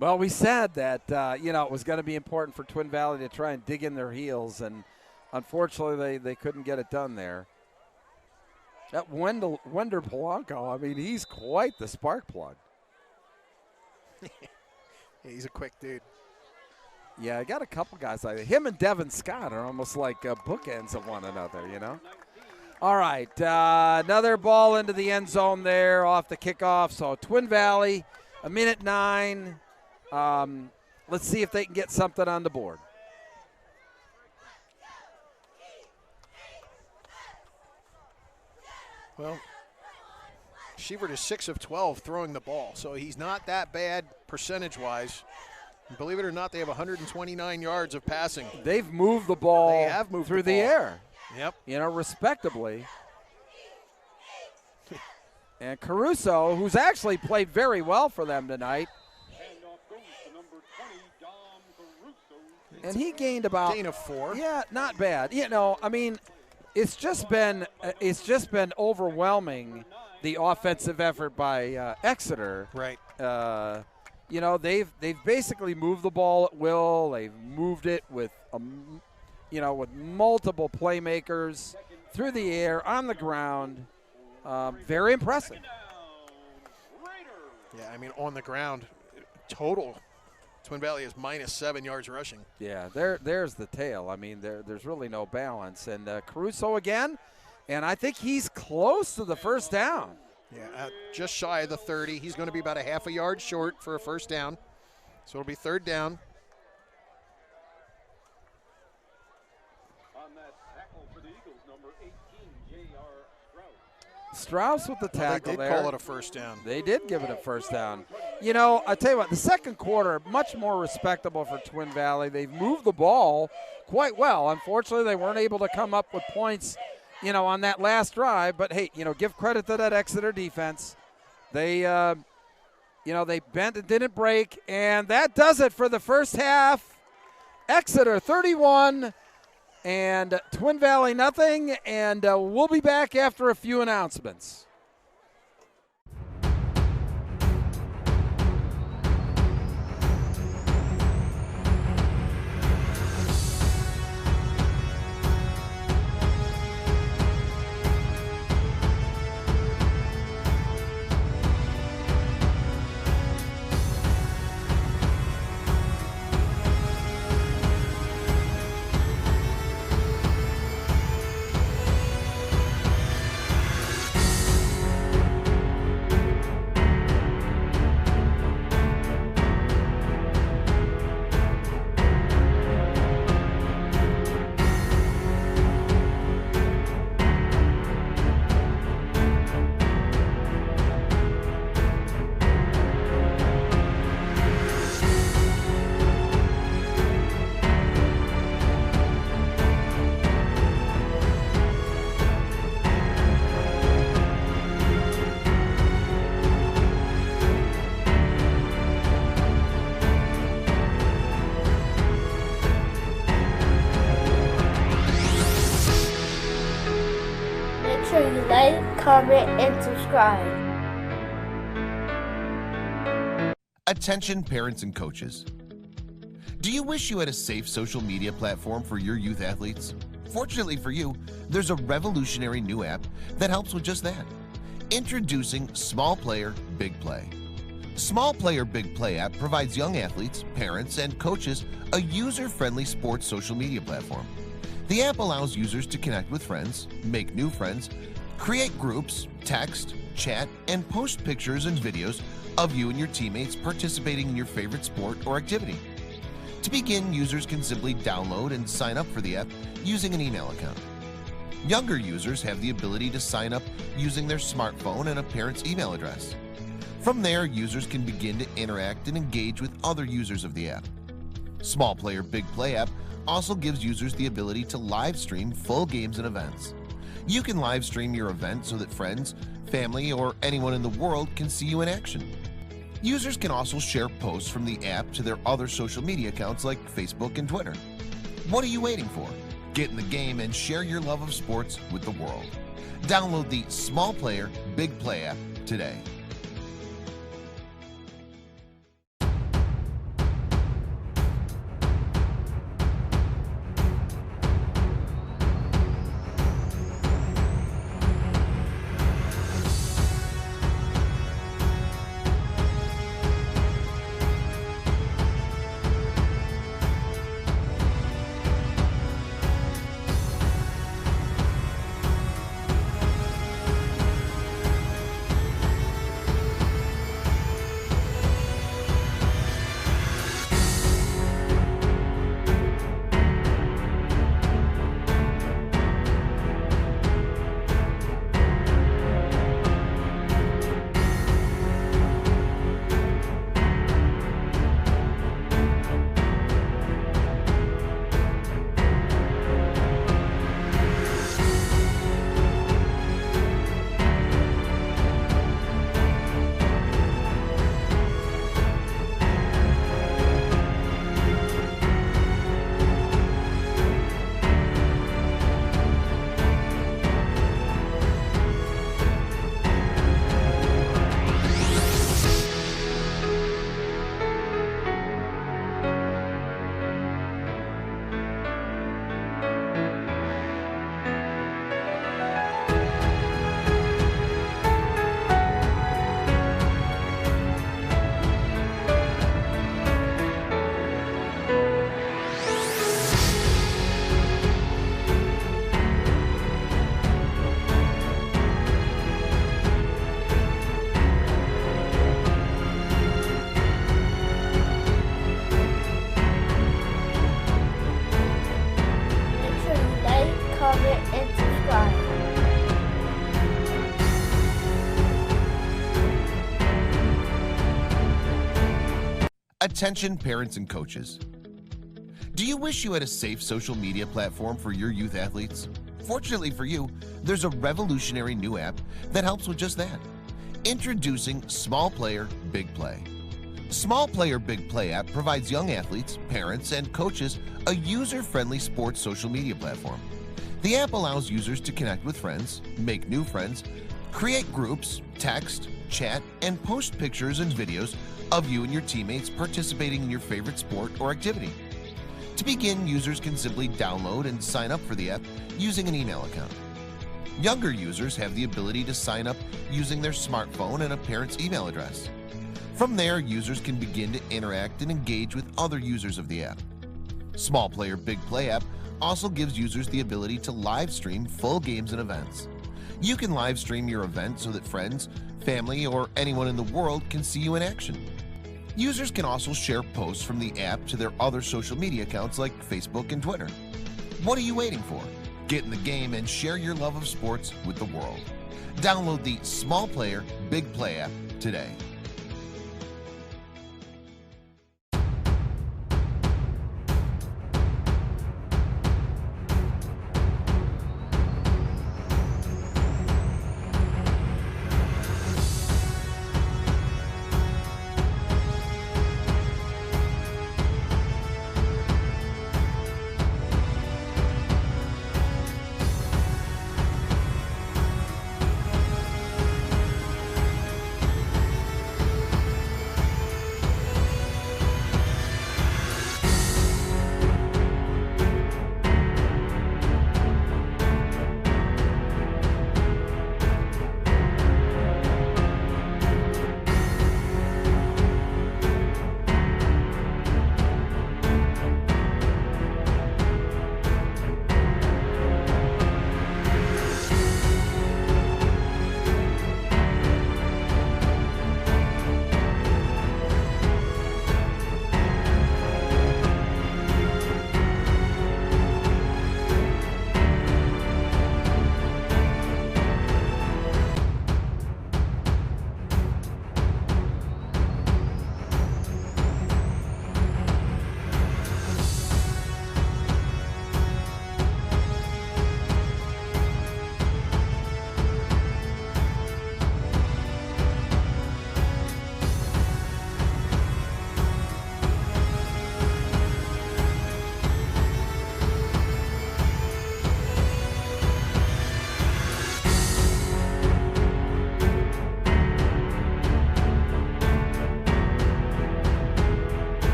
C: Well, we said that, it was going to be important for Twin Valley to try and dig in their heels, and unfortunately they couldn't get it done there. That Wender Polanco, I mean, he's quite the spark plug.
D: He's a quick dude.
C: Yeah, I got a couple guys like that. Him and Devin Scott are almost like bookends of one another, All right, another ball into the end zone there off the kickoff. So Twin Valley, a minute 9. Let's see if they can get something on the board.
D: Well, Shevert is 6 of 12 throwing the ball, so he's not that bad percentage-wise. And believe it or not, they have 129 yards of passing.
C: They've moved the ball
D: They have moved
C: through
D: the ball.
C: air.
D: Yep.
C: Respectably. And Caruso, who's actually played very well for them tonight. And he gained about
D: gain of 4.
C: Yeah, not bad. It's just been overwhelming, the offensive effort by Exeter.
D: Right.
C: They've basically moved the ball at will. They've moved it with with multiple playmakers through the air, on the ground. Very impressive.
D: Yeah, I mean, on the ground, total, Twin Valley is minus 7 yards rushing.
C: Yeah, there's the tail. I mean, there's really no balance. And Caruso again, and I think he's close to the first down.
D: Yeah, just shy of the 30. He's going to be about a half a yard short for a first down. So it'll be 3rd down.
E: On that tackle for the Eagles, number 18, J.R.
C: Strauss with the tackle
D: there. They did call it a first down.
C: They did give it a first down. I tell you what, the second quarter, much more respectable for Twin Valley. They've moved the ball quite well. Unfortunately, they weren't able to come up with points, on that last drive. But, hey, give credit to that Exeter defense. They, they bent and didn't break. And that does it for the first half. Exeter 31 and Twin Valley nothing. And we'll be back after a few announcements.
A: comment, and subscribe.
B: Attention parents and coaches. Do you wish you had a safe social media platform for your youth athletes? Fortunately for you, there's a revolutionary new app that helps with just that. Introducing Small Player, Big Play. Small Player, Big Play app provides young athletes, parents, and coaches a user-friendly sports social media platform. The app allows users to connect with friends, make new friends, create groups, text, chat, and post pictures and videos of you and your teammates participating in your favorite sport or activity. To begin, users can simply download and sign up for the app using an email account. Younger users have the ability to sign up using their smartphone and a parent's email address. From there, users can begin to interact and engage with other users of the app. Small Player Big Play app also gives users the ability to live stream full games and events. You can live stream your event so that friends, family, or anyone in the world can see you in action. Users can also share posts from the app to their other social media accounts like Facebook and Twitter. What are you waiting for? Get in the game and share your love of sports with the world. Download the Small Player Big Play app today.
A: Make sure you like, comment, and subscribe.
B: Attention parents and coaches. Do you wish you had a safe social media platform for your youth athletes? Fortunately for you, there's a revolutionary new app that helps with just that. Introducing Small Player, Big Play. Small Player Big Play app provides young athletes, parents, and coaches a user-friendly sports social media platform. The app allows users to connect with friends, make new friends, create groups, text, chat, and post pictures and videos of you and your teammates participating in your favorite sport or activity. To begin, users can simply download and sign up for the app using an email account. Younger users have the ability to sign up using their smartphone and a parent's email address. From there, users can begin to interact and engage with other users of the app. Small Player Big Play app also gives users the ability to live stream full games and events. You can live stream your event so that friends, family, or anyone in the world can see you in action. Users can also share posts from the app to their other social media accounts like Facebook and Twitter. What are you waiting for? Get in the game and share your love of sports with the world. Download the Small Player Big Play app today.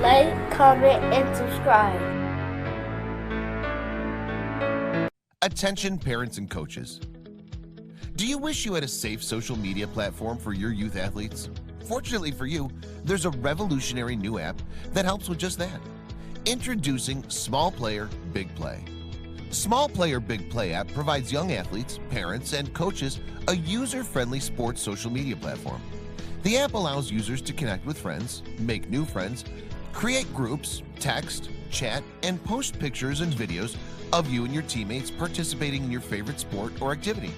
A: like, comment, and subscribe.
B: Attention parents and coaches. Do you wish you had a safe social media platform for your youth athletes? Fortunately for you, there's a revolutionary new app that helps with just that. Introducing Small Player, Big Play. Small Player, Big Play app provides young athletes, parents, and coaches a user-friendly sports social media platform. The app allows users to connect with friends, make new friends, create groups, text, chat, and post pictures and videos of you and your teammates participating in your favorite sport or activity.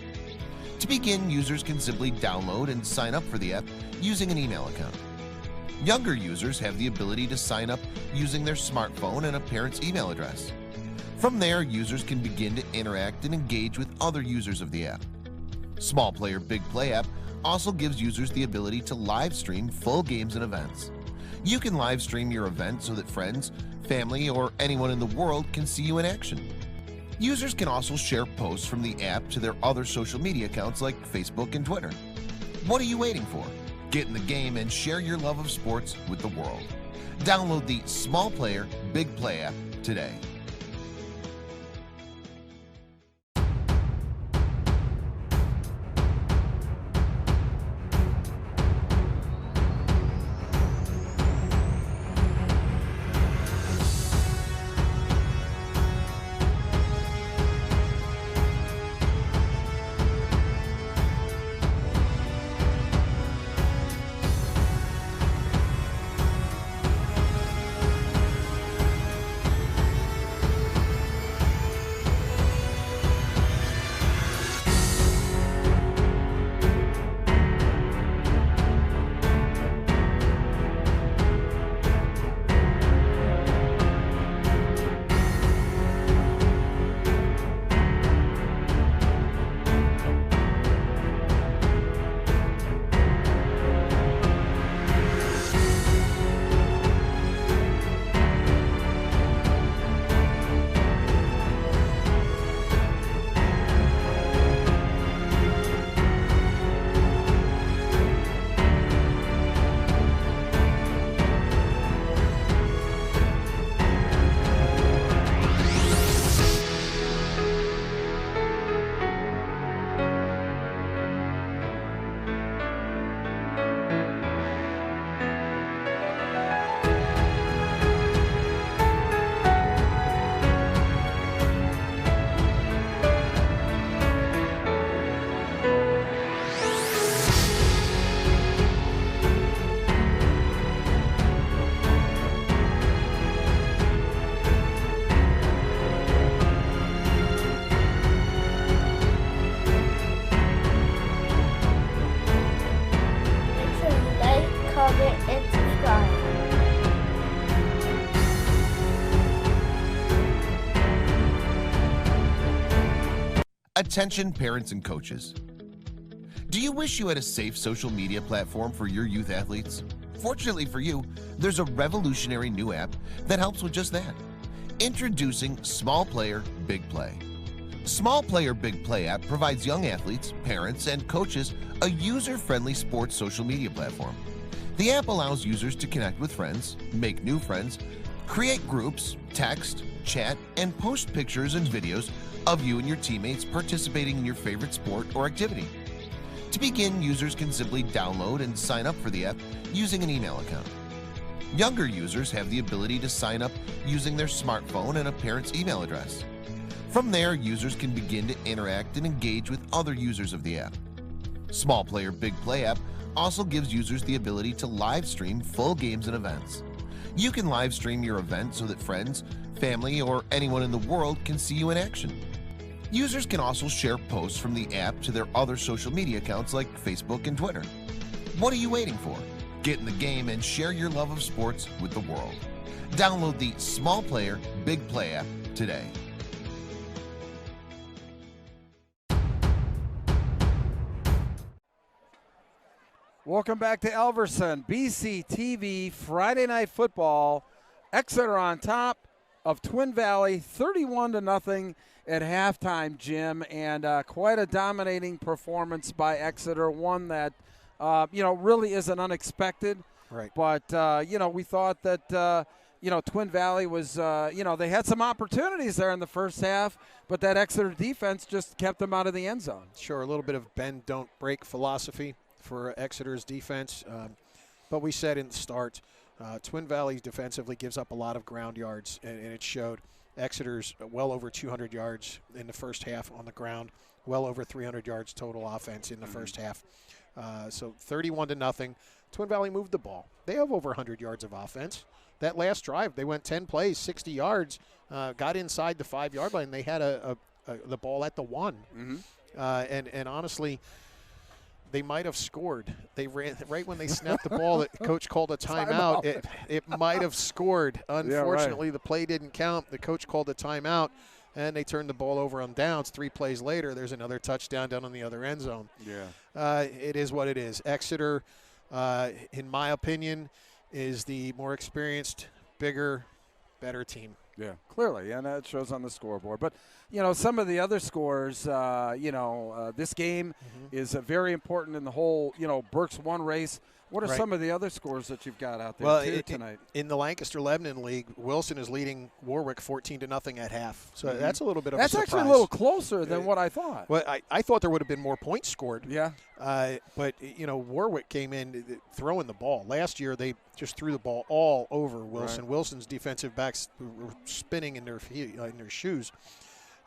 B: To begin, users can simply download and sign up for the app using an email account. Younger users have the ability to sign up using their smartphone and a parent's email address. From there, users can begin to interact and engage with other users of the app. Small Player Big Play app also gives users the ability to live stream full games and events. You can live stream your event so that friends, family, or anyone in the world can see you in action. Users can also share posts from the app to their other social media accounts like Facebook and Twitter. What are you waiting for? Get in the game and share your love of sports with the world. Download the Small Player Big Play app today.
A: Comment, and subscribe.
B: Attention parents and coaches. Do you wish you had a safe social media platform for your youth athletes? Fortunately for you, there's a revolutionary new app that helps with just that. Introducing Small Player, Big Play. Small Player Big Play app provides young athletes, parents, and coaches a user-friendly sports social media platform. The app allows users to connect with friends, make new friends, create groups, text, chat, and post pictures and videos of you and your teammates participating in your favorite sport or activity. To begin, users can simply download and sign up for the app using an email account. Younger users have the ability to sign up using their smartphone and a parent's email address. From there, users can begin to interact and engage with other users of the app. Small Player Big Play app also gives users the ability to live stream full games and events. You can live stream your event so that friends, family, or anyone in the world can see you in action. Users can also share posts from the app to their other social media accounts like Facebook and Twitter. What are you waiting for? Get in the game and share your love of sports with the world. Download the Small Player Big Play app today.
C: Welcome back to Elverson, BC TV, Friday Night Football. Exeter on top of Twin Valley, 31-0 at halftime, Jim, and quite a dominating performance by Exeter, one that really isn't unexpected.
D: Right.
C: But, we thought that, Twin Valley was, they had some opportunities there in the first half, but that Exeter defense just kept them out of the end zone.
D: Sure, a little bit of bend, don't break philosophy for Exeter's defense. But we said in the start, Twin Valley defensively gives up a lot of ground yards, and it showed. Exeter's well over 200 yards in the first half on the ground, well over 300 yards total offense in the first half. So 31-0. Twin Valley moved the ball. They have over 100 yards of offense. That last drive, they went 10 plays, 60 yards, got inside the 5-yard line. They had the ball at the 1. And honestly, they might have scored. They ran right when they snapped the ball. The coach called a timeout. It might have scored. Unfortunately, the play didn't count. The coach called a timeout, and they turned the ball over on downs. 3 plays later, there's another touchdown down on the other end zone. It is what it is. Exeter, in my opinion, is the more experienced, bigger, better team.
C: Yeah, clearly, and that shows on the scoreboard. But, some of the other scores, this game is very important in the whole, Berks 1 race. What are some of the other scores that you've got out there tonight?
D: In the Lancaster-Lebanon League, Wilson is leading Warwick 14-0 at half. So that's a little bit of a surprise.
C: That's actually a little closer than what I thought.
D: Well, I thought there would have been more points scored.
C: Yeah.
D: But, Warwick came in throwing the ball. Last year, they just threw the ball all over Wilson. Right. Wilson's defensive backs were spinning in their shoes.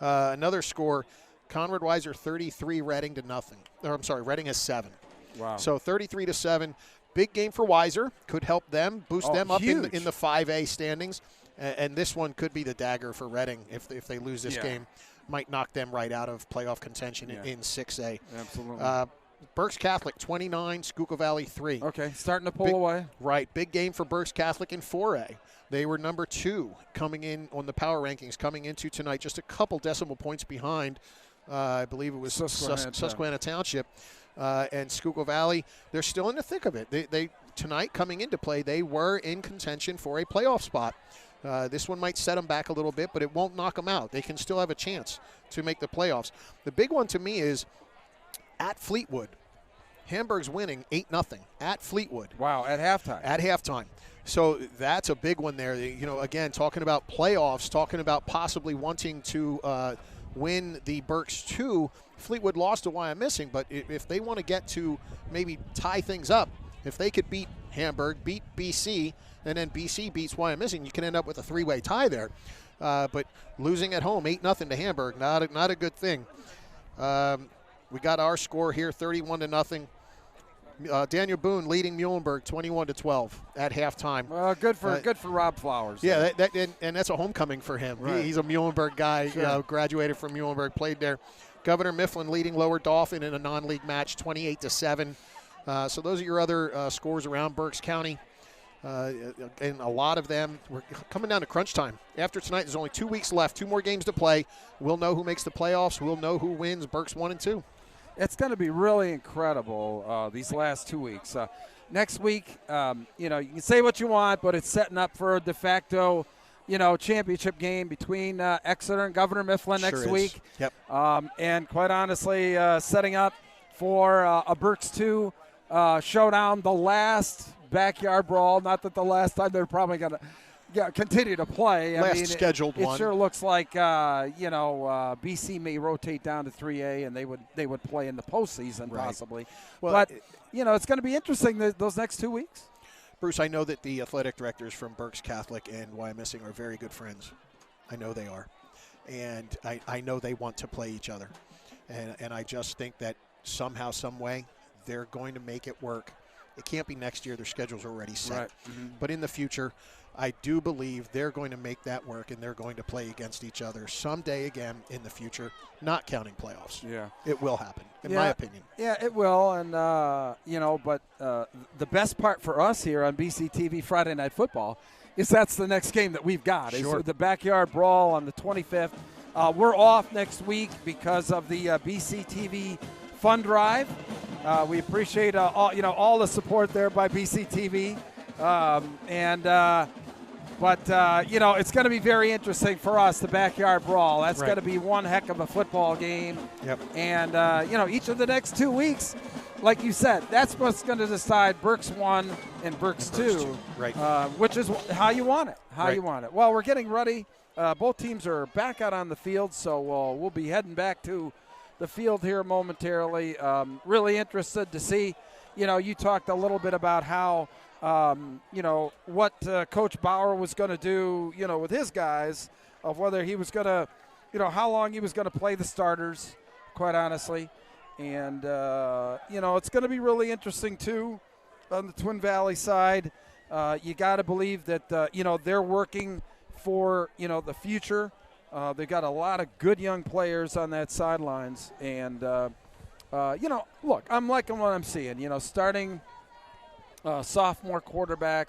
D: Another score, Conrad Weiser 33, Reading to nothing. Or I'm sorry, Reading has 7.
C: Wow.
D: So 33-7. Big game for Weiser. Could help them, boost them up in the 5A standings. And this one could be the dagger for Reading if they lose this game. Might knock them right out of playoff contention in 6A.
C: Absolutely.
D: Berks Catholic 29, Schuylkill Valley 3.
C: Okay, starting to pull away.
D: Right. Big game for Berks Catholic in 4A. They were number 2 coming in on the power rankings coming into tonight, just a couple decimal points behind. I believe it was Susquehanna Township. And Schuylkill Valley, they're still in the thick of it. They tonight coming into play, they were in contention for a playoff spot. This one might set them back a little bit, but it won't knock them out. They can still have a chance to make the playoffs. The big one to me is at Fleetwood. Hamburg's winning 8-0 at Fleetwood.
C: Wow, at halftime.
D: At halftime. So that's a big one there. Again, talking about playoffs, talking about possibly wanting to win the Berks 2. Fleetwood lost to Wyomissing, but if they want to get to maybe tie things up, if they could beat Hamburg, beat BC, and then BC beats Wyomissing, you can end up with a 3-way tie there. But losing at home, 8-0 to Hamburg, not a good thing. We got our score here, 31-0. Daniel Boone leading Muhlenberg 21-12 at halftime.
C: Good for Rob Flowers.
D: Yeah, and that's a homecoming for him.
C: Right.
D: He's a Muhlenberg guy.
C: Sure.
D: Graduated from Muhlenberg, played there. Governor Mifflin leading Lower Dauphin in a non-league match, 28-7. So those are your other scores around Berks County. And a lot of them, we're coming down to crunch time. After tonight, there's only 2 weeks left, 2 more games to play. We'll know who makes the playoffs. We'll know who wins Berks 1 and 2.
C: It's going to be really incredible these last 2 weeks. Next week, you can say what you want, but it's setting up for a de facto, championship game between Exeter and Governor Mifflin next week.
D: Yep.
C: And quite honestly, setting up for a Berks 2 showdown, the last backyard brawl. Not that the last time they're probably going to continue to play.
D: Scheduled
C: it
D: one.
C: It sure looks like BC may rotate down to 3A, and they would play in the postseason possibly.
D: Well,
C: but it's going to be interesting those next 2 weeks.
D: Bruce, I know that the athletic directors from Berks Catholic and Wyomissing are very good friends. I know they are, and I know they want to play each other, and I just think that somehow, some way, they're going to make it work. It can't be next year. Their schedule's already set.
C: Right. Mm-hmm.
D: But in the future, I do believe they're going to make that work, and they're going to play against each other someday again in the future, not counting playoffs.
C: Yeah.
D: It will happen, in my opinion.
C: Yeah, it will. And, but the best part for us here on BCTV Friday Night Football is that's the next game that we've got.
D: Sure.
C: Is the backyard brawl on the 25th. We're off next week because of the BCTV Fund Drive. We appreciate all the support there by BCTV. It's going to be very interesting for us, the backyard brawl. That's going to be one heck of a football game.
D: Yep.
C: And, each of the next 2 weeks, like you said, that's what's going to decide Berks 1 and Berks 2,
D: Right.
C: Which is how you want it.
D: Right.
C: You want it. Well, we're getting ready. Both teams are back out on the field, so we'll be heading back to the field here momentarily. Really interested to see. You talked a little bit about how, what Coach Bauer was going to do, with his guys, of whether he was going to, how long he was going to play the starters, quite honestly. And, it's going to be really interesting, too, on the Twin Valley side. You got to believe that, they're working for, the future. They've got a lot of good young players on that sidelines. And, look, I'm liking what I'm seeing. Starting sophomore quarterback.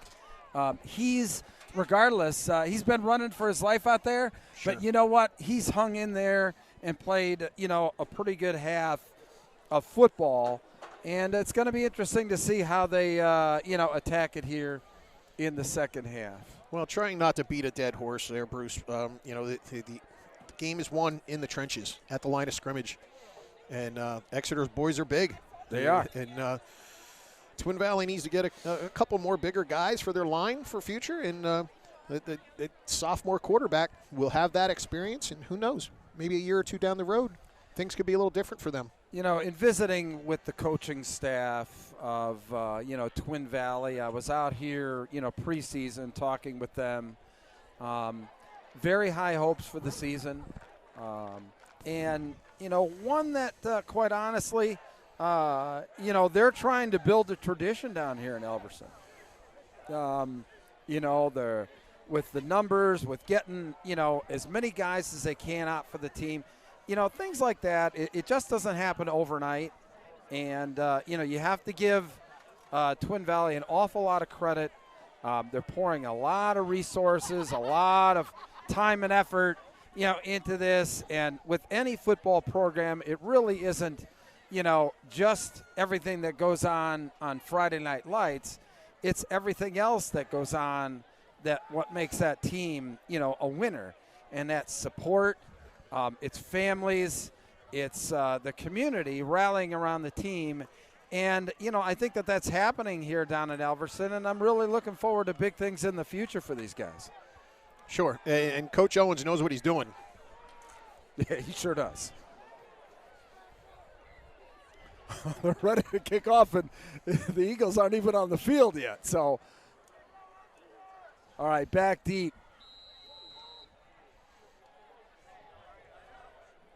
C: He's been running for his life out there.
D: Sure.
C: But you know what? He's hung in there and played, a pretty good half of football. And it's going to be interesting to see how they, attack it here in the second half.
D: Well, trying not to beat a dead horse there, Bruce. The game is won in the trenches at the line of scrimmage. And Exeter's boys are big.
C: They are.
D: And Twin Valley needs to get a couple more bigger guys for their line for future. And the sophomore quarterback will have that experience. And who knows, maybe a year or two down the road, things could be a little different for them.
C: In visiting with the coaching staff of, Twin Valley, I was out here, preseason talking with them. Very high hopes for the season. And, one that, quite honestly, they're trying to build a tradition down here in Elverson. They're with the numbers, with getting, as many guys as they can out for the team. Things like that, it just doesn't happen overnight. And, you have to give Twin Valley an awful lot of credit. They're pouring a lot of resources, a lot of time and effort, into this. And with any football program, it really isn't, just everything that goes on Friday Night Lights. It's everything else that goes on that what makes that team, a winner. And that's support. It's families, it's the community rallying around the team. And, I think that that's happening here down in Elverson, and I'm really looking forward to big things in the future for these guys.
D: Sure, and Coach Owens knows what he's doing.
C: Yeah, he sure does. They're ready to kick off, and the Eagles aren't even on the field yet. So, all right, back deep.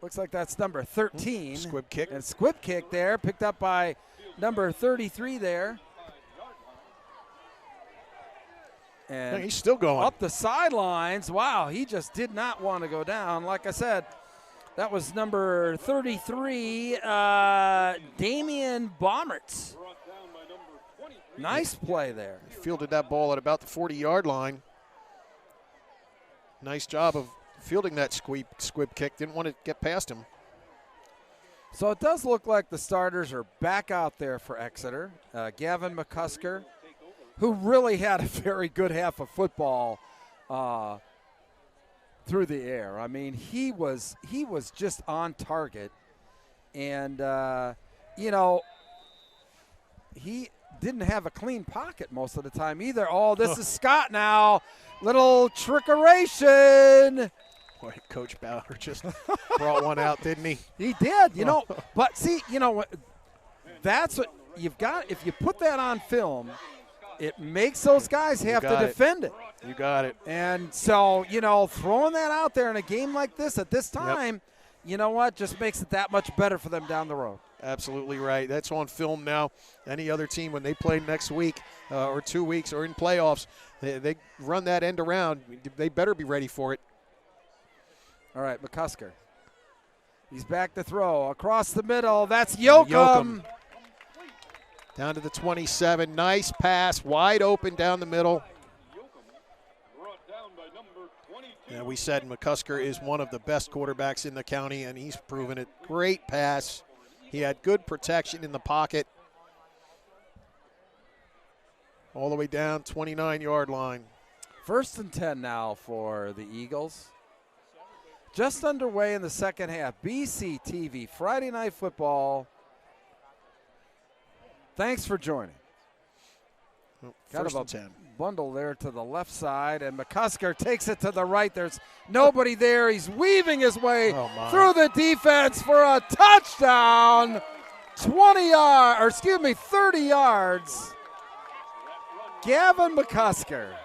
C: Looks like that's number 13.
D: Squib kick.
C: And squib kick there, picked up by number 33 there. And
D: he's still going.
C: Up the sidelines. Wow, he just did not want to go down. Like I said, that was number 33, Damian Bommertz. Nice play there.
D: He fielded that ball at about the 40-yard line. Nice job of fielding that squib kick. Didn't want to get past him.
C: So it does look like the starters are back out there for Exeter. Gavin McCusker, who really had a very good half of football through the air. I mean, he was just on target. And, he didn't have a clean pocket most of the time either. Oh, this is Scott now. Little trickeration.
D: Boy, Coach Bauer just brought one out, didn't he?
C: He did, But see, that's what you've got. If you put that on film, it makes those guys have to defend it.
D: You got it.
C: And so, throwing that out there in a game like this at this time, you know what, just makes it that much better for them down the road.
D: Absolutely right. That's on film now. Any other team, when they play next week or 2 weeks or in playoffs, they run that end around. They better be ready for it.
C: All right, McCusker. He's back to throw. Across the middle, that's Yoakum.
D: Down to the 27. Nice pass, wide open down the middle. Yeah, we said McCusker is one of the best quarterbacks in the county, and he's proven it. Great pass. He had good protection in the pocket. All the way down, 29-yard line.
C: 1st and 10 now for the Eagles. Just underway in the second half. BCTV, Friday Night Football. Thanks for joining. Kind
D: First
C: of
D: and 10.
C: bundle there to the left side, and McCusker takes it to the right. There's nobody there. He's weaving his way
D: Oh, my.
C: through the defense for a touchdown. 30 yards. Gavin McCusker.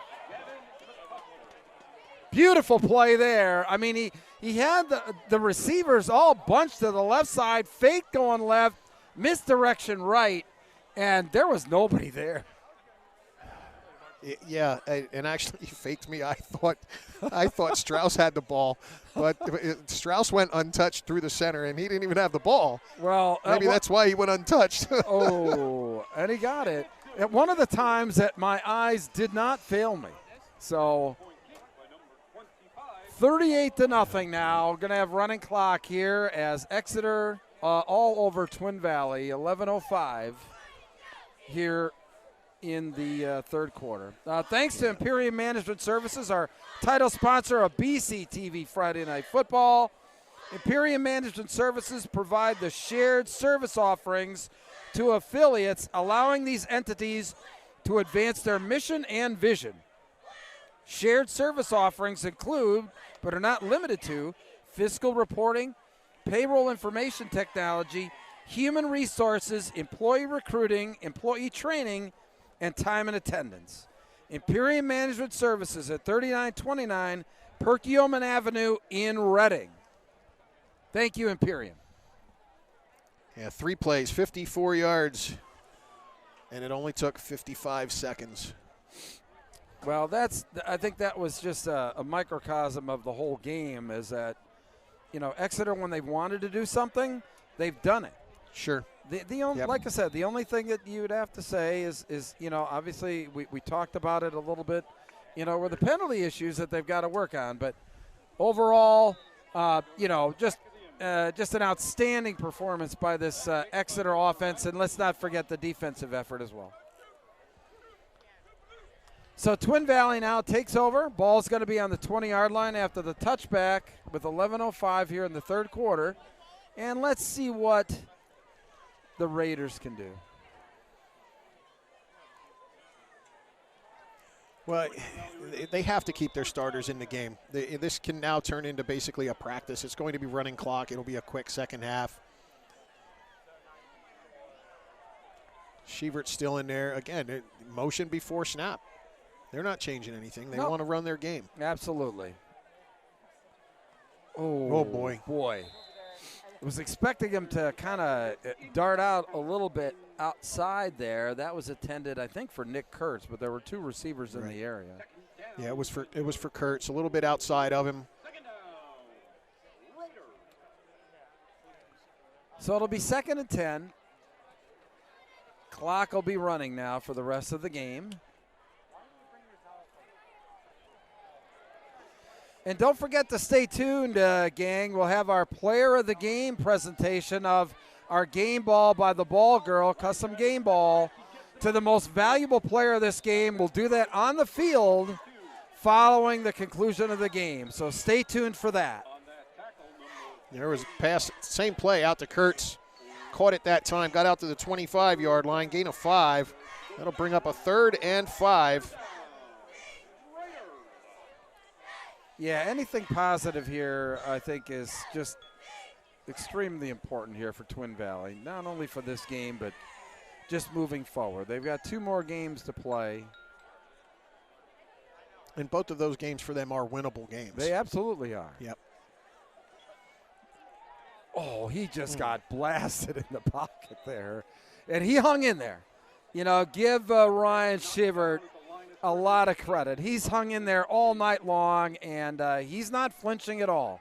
C: Beautiful play there. I mean, he had the receivers all bunched to the left side, fake going left, misdirection right, and there was nobody there.
D: Yeah, and actually he faked me. I thought Strauss had the ball, but Strauss went untouched through the center, and he didn't even have the ball.
C: Well,
D: maybe that's why he went untouched.
C: Oh, and he got it. At one of the times that my eyes did not fail me. So 38-0 now. Going to have running clock here as Exeter all over Twin Valley. 11:05 here in the third quarter. Thanks to Imperium Management Services, our title sponsor of BC TV Friday Night Football. Imperium Management Services provide the shared service offerings to affiliates, allowing these entities to advance their mission and vision. Shared service offerings include, but are not limited to, fiscal reporting, payroll information technology, human resources, employee recruiting, employee training, and time and attendance. Imperium Management Services at 3929 Perkiomen Avenue in Reading. Thank you, Imperium.
D: Yeah, 3 plays, 54 yards, and it only took 55 seconds.
C: Well, I think that was just a microcosm of the whole game, is that, Exeter, when they've wanted to do something, they've done it.
D: Sure.
C: The only, like I said, the only thing that you would have to say is obviously we talked about it a little bit, were the penalty issues that they've got to work on. But overall, just an outstanding performance by this Exeter offense, and let's not forget the defensive effort as well. So Twin Valley now takes over. Ball's going to be on the 20-yard line after the touchback with 11:05 here in the third quarter. And let's see what the Raiders can do.
D: Well, they have to keep their starters in the game. This can now turn into basically a practice. It's going to be running clock. It'll be a quick second half. Shevert's still in there. Again, motion before snap. They're not changing anything. They want to run their game.
C: Absolutely.
D: Oh, boy.
C: Boy. I was expecting him to kind of dart out a little bit outside there. That was intended, I think, for Nick Kurtz, but there were 2 receivers in the area.
D: Yeah, it was for Kurtz, a little bit outside of him.
C: So it'll be 2nd and 10. Clock will be running now for the rest of the game. And don't forget to stay tuned, gang. We'll have our Player of the Game presentation of our game ball by the Ball Girl, custom game ball, to the most valuable player of this game. We'll do that on the field following the conclusion of the game. So stay tuned for that.
D: There was a pass, same play out to Kurtz. Caught it that time, got out to the 25-yard line, gain of 5. That'll bring up a 3rd and 5.
C: Yeah, anything positive here, I think, is just extremely important here for Twin Valley. Not only for this game, but just moving forward. They've got 2 more games to play.
D: And both of those games for them are winnable games.
C: They absolutely are.
D: Yep.
C: Oh, he just got blasted in the pocket there. And he hung in there. Give Ryan Shivert a lot of credit. He's hung in there all night long, and he's not flinching at all.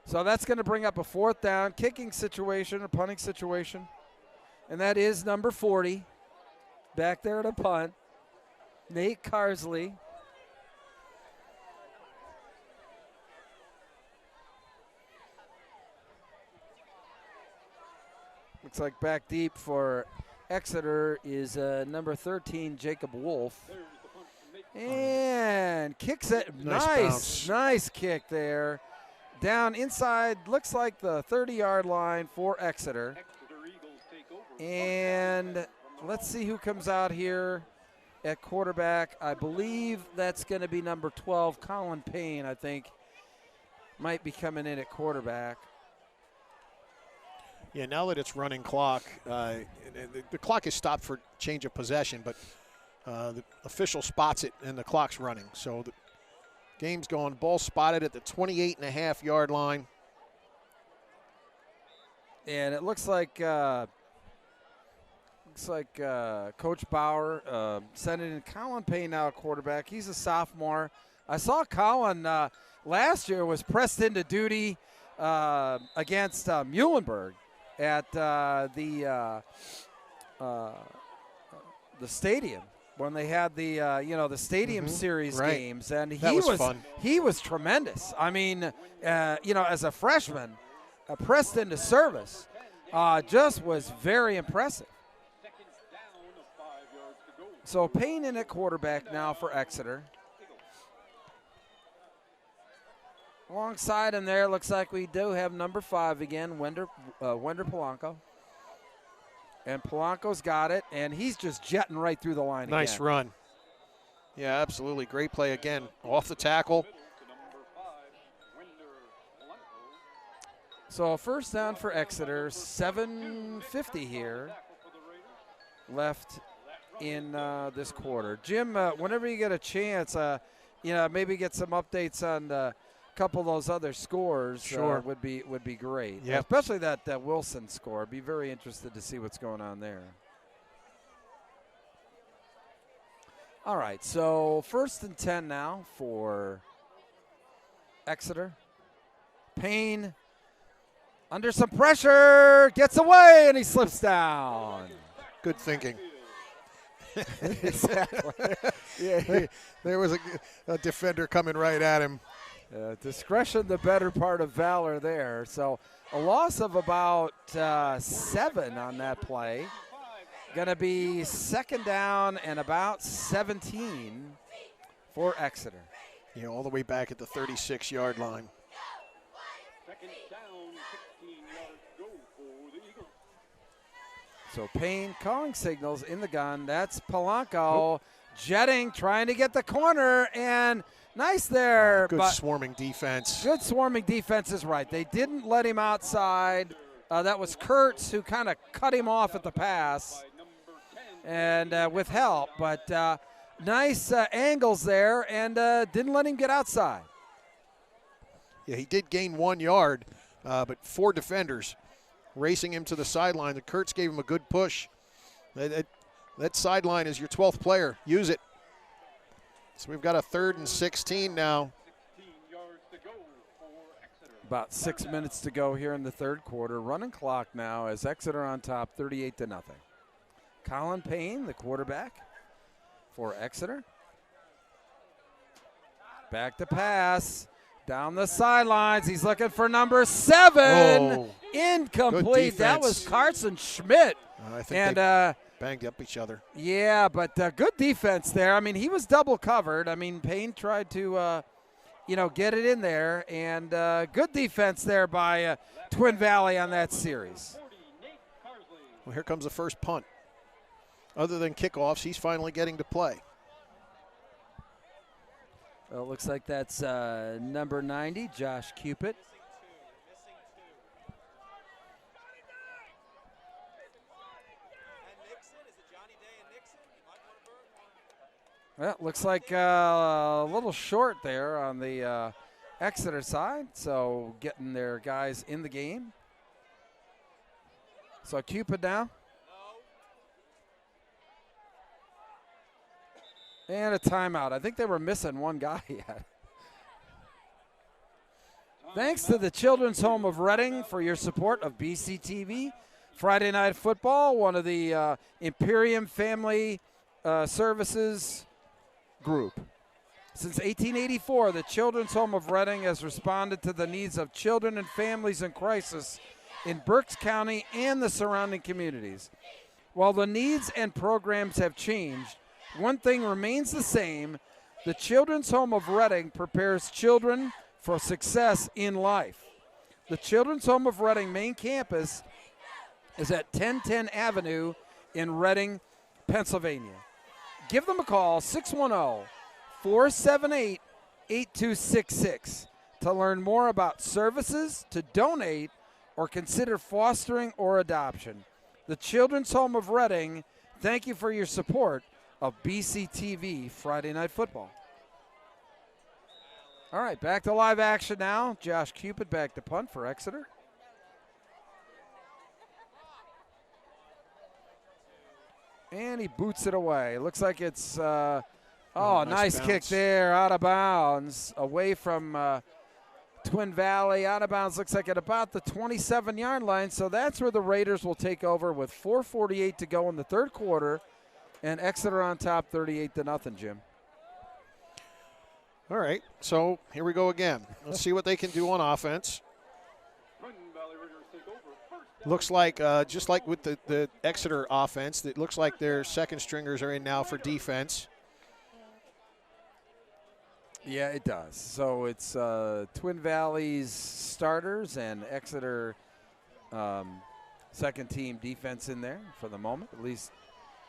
C: So that's going to bring up a 4th down kicking situation or punting situation. And that is number 40 back there to punt, Nate Carsley. Looks like back deep for Exeter is number 13, Jacob Wolf. And kicks it. Nice kick there. Down inside, looks like the 30-yard line for Exeter. And let's see who comes out here at quarterback. I believe that's going to be number 12, Colin Payne, I think, might be coming in at quarterback.
D: Yeah, now that it's running clock, the clock is stopped for change of possession, but the official spots it and the clock's running. So the game's going, ball spotted at the 28.5-yard line.
C: And it looks like Coach Bauer sending in Colin Payne now at quarterback. He's a sophomore. I saw Colin last year was pressed into duty against Muhlenberg at the stadium when they had the the stadium series games, and he was tremendous. I mean, as a freshman, pressed into service, just was very impressive. So Payne in at quarterback now for Exeter. Alongside him there, looks like we do have number 5 again, Wender Polanco. And Polanco's got it, and he's just jetting right through the line
D: Nice
C: again.
D: run. Yeah, absolutely. Great play again. Off the tackle.
C: So a first down for Exeter, 7:50 here left in this quarter. Jim, whenever you get a chance, maybe get some updates on a couple of those other scores.
D: Sure.
C: Would be great.
D: Yep.
C: Especially that Wilson score. Be very interested to see what's going on there. All right, so 1st and 10 now for Exeter. Payne under some pressure, gets away, and he slips down.
D: Good thinking.
C: Exactly. Yeah.
D: There was a defender coming right at him.
C: Discretion, the better part of valor there. So a loss of about 7 on that play. Going to be 2nd down and about 17 for Exeter.
D: All the way back at the 36-yard line.
E: 2nd down, 16 yards to go for the Eagles.
C: So Payne calling signals in the gun. That's Polanco jetting, trying to get the corner, and nice there.
D: Good
C: but
D: swarming defense.
C: Good swarming defense is right. They didn't let him outside. That was Kurtz who kind of cut him off at the pass, and with help. But nice angles there, and didn't let him get outside.
D: Yeah, he did gain 1 yard, but 4 defenders racing him to the sideline. The Kurtz gave him a good push. That sideline is your 12th player. Use it. So we've got a 3rd and 16 now.
E: 16 yards to go for Exeter.
C: About 6 minutes to go here in the 3rd quarter. Running clock now as Exeter on top, 38-0. Colin Payne, the quarterback for Exeter. Back to pass. Down the sidelines. He's looking for number 7.
D: Oh,
C: incomplete. That was Carson Schmidt.
D: I think
C: And
D: they banged up each other.
C: yeah, but good defense there. I mean, he was double covered. I mean, Payne tried to, get it in there. And good defense there by Twin Valley on that series.
D: Well, here comes the first punt. Other than kickoffs, he's finally getting to play.
C: Well, it looks like that's number 90, Josh Cupid. Well, looks like a little short there on the Exeter side, so getting their guys in the game. So Cupid now. And a timeout. I think they were missing one guy yet. Thanks to the Children's Home of Reading for your support of BCTV. Friday Night Football, one of the Imperium Family Services group. Since 1884, the Children's Home of Reading has responded to the needs of children and families in crisis in Berks County and the surrounding communities. While the needs and programs have changed, one thing remains the same. The Children's Home of Reading prepares children for success in life. The Children's Home of Reading main campus is at 1010 Avenue in Reading, Pennsylvania. Give them a call, 610-478-8266, to learn more about services, to donate, or consider fostering or adoption. The Children's Home of Reading, thank you for your support of BCTV Friday Night Football. All right, back to live action now. Josh Cupid back to punt for Exeter. And he boots it away. Looks like it's, nice kick there, out of bounds, away from Twin Valley, out of bounds, looks like at about the 27-yard line. So that's where the Raiders will take over with 4:48 to go in the third quarter, and Exeter on top 38-0, Jim.
D: All right, so here we go again. Let's see what they can do on offense. Looks like, just like with the Exeter offense, it looks like their second stringers are in now for defense.
C: Yeah, it does. So it's Twin Valley's starters and Exeter second team defense in there for the moment, at least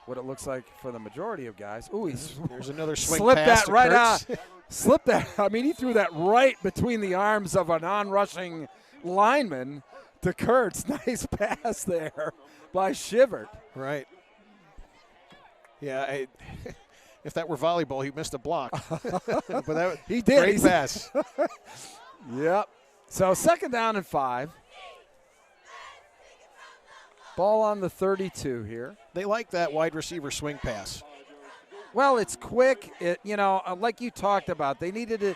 C: what it looks like for the majority of guys. Ooh,
D: there's another swing
C: slipped
D: pass
C: that right out.
D: Kurtz.
C: Slipped that. I mean, he threw that right between the arms of an on-rushing lineman to Kurtz. Nice pass there by Shivert.
D: Right. Yeah, if that were volleyball, he missed a block. But that,
C: he did.
D: Great pass.
C: Yep. So 2nd down and 5. Ball on the 32 here.
D: They like that wide receiver swing pass.
C: Well, it's quick. Like you talked about, they needed to,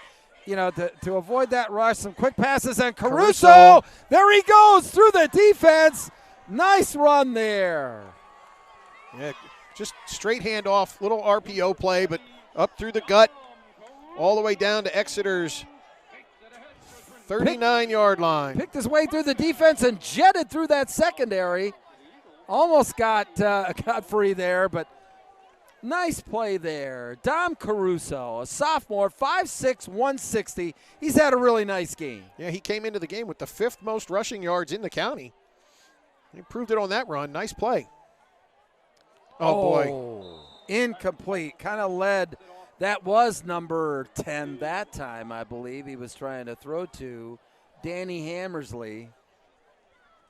C: to avoid that rush, some quick passes. And Caruso, there he goes through the defense. Nice run there.
D: Yeah, just straight handoff, little RPO play, but up through the gut, all the way down to Exeter's 39-yard line.
C: Picked his way through the defense and jetted through that secondary. Almost got free there, but nice play there. Dom Caruso, a sophomore, 5'6", 160. He's had a really nice game.
D: Yeah, he came into the game with the 5th most rushing yards in the county. He proved it on that run. Nice play. Oh, boy.
C: Incomplete. Kind of led. That was number 10 that time, I believe. He was trying to throw to Danny Hammersley.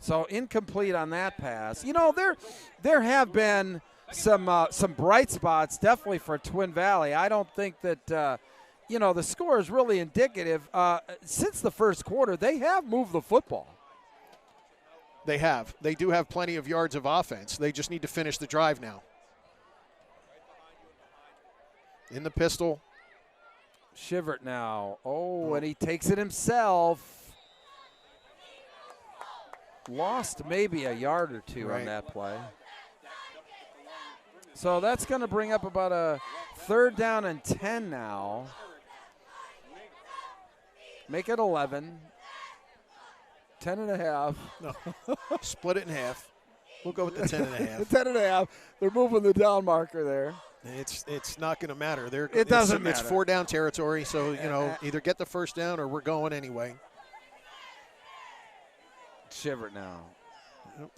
C: So incomplete on that pass. There have been some bright spots definitely for Twin Valley. I don't think that, the score is really indicative. Since the first quarter, they have moved the football.
D: They have. They do have plenty of yards of offense. They just need to finish the drive now. In the pistol.
C: Shivert now. Oh, and he takes it himself. Lost maybe a yard or two on that play. So that's going to bring up about a 3rd down and 10 now. Make it 11. 10 and a half.
D: No. Split it in half. We'll go with the 10 and a half.
C: 10 and a half. They're moving the down marker there.
D: It's not going to matter.
C: It doesn't matter.
D: It's 4-down territory, so, either get the 1st down or we're going anyway.
C: Shivert now.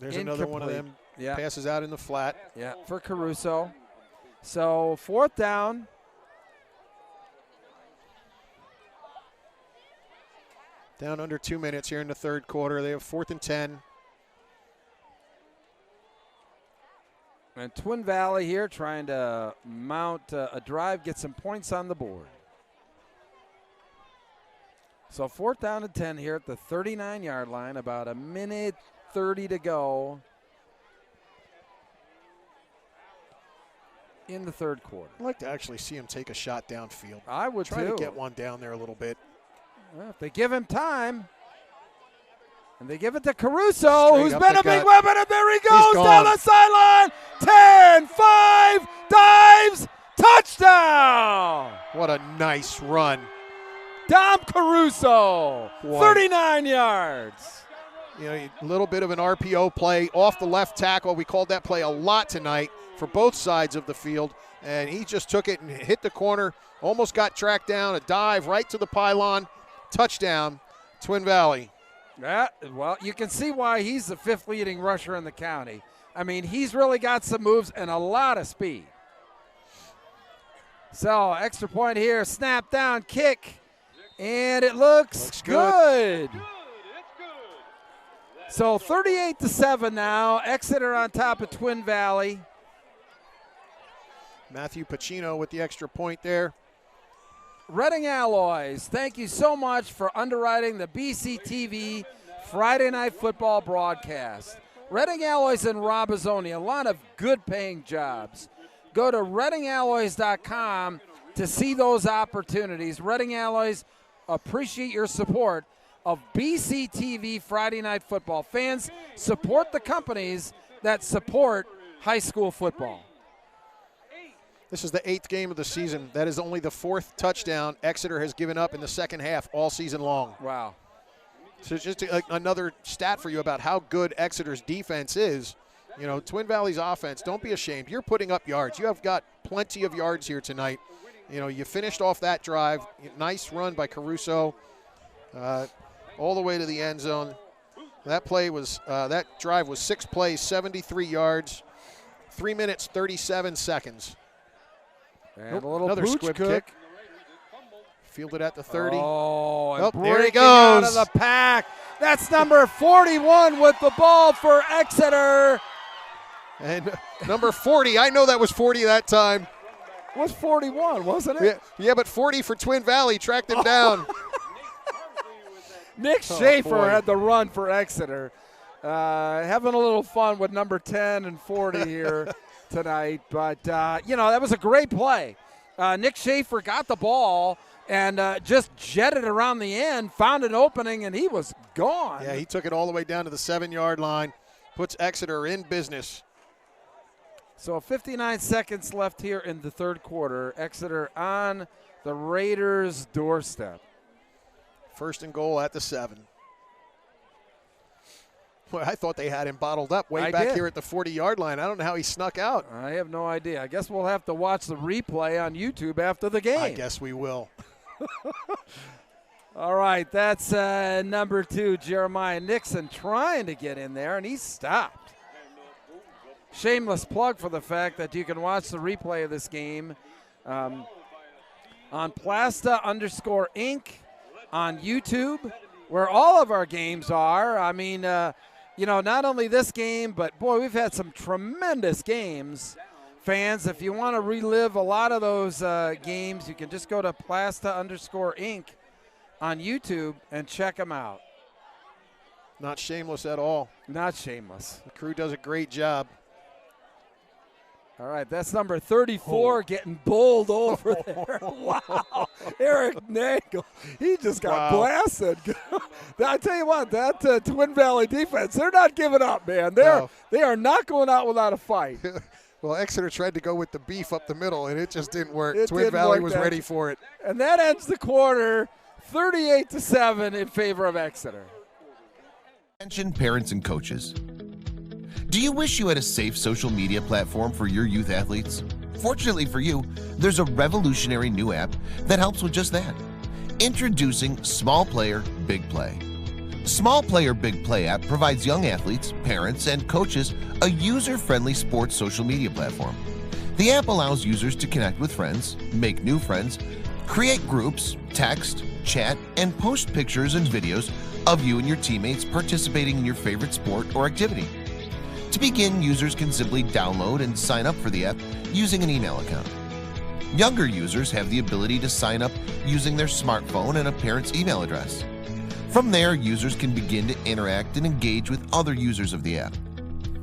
D: There's another one of them. Yeah. Passes out in the flat.
C: Yeah, for Caruso. So 4th down.
D: Down under 2 minutes here in the third quarter. They have 4th and 10.
C: And Twin Valley here trying to mount a drive, get some points on the board. So 4th down and 10 here at the 39-yard line, about a minute 30 to go in the third quarter.
D: I'd like to actually see him take a shot downfield.
C: I would
D: try
C: too.
D: to get one down there a little bit.
C: Well, if they give him time, and they give it to Caruso,
D: Straight
C: who's
D: up
C: been
D: the
C: a big
D: gut.
C: weapon, and there he goes
D: gone.
C: down the sideline. 10, 5, dives, touchdown.
D: What a nice run.
C: Dom Caruso,
D: What?
C: 39 yards.
D: A little bit of an RPO play off the left tackle. We called that play a lot tonight for both sides of the field, and he just took it and hit the corner, almost got tracked down, a dive right to the pylon, touchdown, Twin Valley.
C: Well, you can see why he's the 5th leading rusher in the county. I mean, he's really got some moves and a lot of speed. So, extra point here, snap down, kick, and it looks good. So 38-7 now, Exeter on top of Twin Valley.
D: Matthew Pacino with the extra point there.
C: Reading Alloys, thank you so much for underwriting the BCTV Friday Night Football broadcast. Reading Alloys in Robizzoni, a lot of good paying jobs. Go to readingalloys.com to see those opportunities. Reading Alloys, appreciate your support of BCTV Friday Night Football. Fans, support the companies that support high school football.
D: This is the 8th game of the season. That is only the 4th touchdown Exeter has given up in the second half all season long.
C: Wow.
D: So just another stat for you about how good Exeter's defense is. You know, Twin Valley's offense, don't be ashamed. You're putting up yards. You have got plenty of yards here tonight. You know, you finished off that drive. Nice run by Caruso all the way to the end zone. That play was, that drive was 6 plays, 73 yards, 3 minutes, 37 seconds.
C: And a little
D: another
C: pooch
D: squib
C: kick.
D: Fielded at the 30.
C: Oh, and
D: there he
C: breaking out
D: goes.
C: of the pack. That's number 41 with the ball for Exeter.
D: And number 40, I know that was 40 that time.
C: Was 41, wasn't it?
D: Yeah, but 40 for Twin Valley tracked him down.
C: Nick Schaefer had the run for Exeter. Having a little fun with number 10 and 40 here tonight. But, you know, that was a great play. Nick Schaefer got the ball and just jetted around the end, found an opening, and he was gone.
D: Yeah, he took it all the way down to the 7-yard line, puts Exeter in business.
C: So 59 seconds left here in the third quarter. Exeter on the Raiders' doorstep.
D: 1st and goal at the 7. Well, I thought they had him bottled up way back here at the 40-yard line. I don't know how he snuck out.
C: I have no idea. I guess we'll have to watch the replay on YouTube after the game.
D: I guess we will.
C: All right, that's number 2, Jeremiah Nixon, trying to get in there, and he stopped. Shameless plug for the fact that you can watch the replay of this game on Plasta_Inc. on YouTube, where all of our games are. I mean, you know, not only this game, but, boy, we've had some tremendous games. Fans, if you want to relive a lot of those games, you can just go to Plasta_Inc. on YouTube and check them out.
D: Not shameless at all.
C: Not shameless.
D: The crew does a great job.
C: All right, that's number 34 getting bowled over there. Wow. Eric Nagel, he just got blasted. I tell you what, that Twin Valley defense, they're not giving up, man. They are not going out without a fight.
D: Well, Exeter tried to go with the beef up the middle, and it just didn't work.
C: Twin
D: Valley was ready for it.
C: And that ends the quarter 38-7 in favor of Exeter.
B: Attention parents and coaches. Do you wish you had a safe social media platform for your youth athletes? Fortunately for you, there's a revolutionary new app that helps with just that. Introducing Small Player, Big Play. Small Player, Big Play app provides young athletes, parents, and coaches a user-friendly sports social media platform. The app allows users to connect with friends, make new friends, create groups, text, chat, and post pictures and videos of you and your teammates participating in your favorite sport or activity. To begin, users can simply download and sign up for the app using an email account. Younger users have the ability to sign up using their smartphone and a parent's email address. From there, users can begin to interact and engage with other users of the app.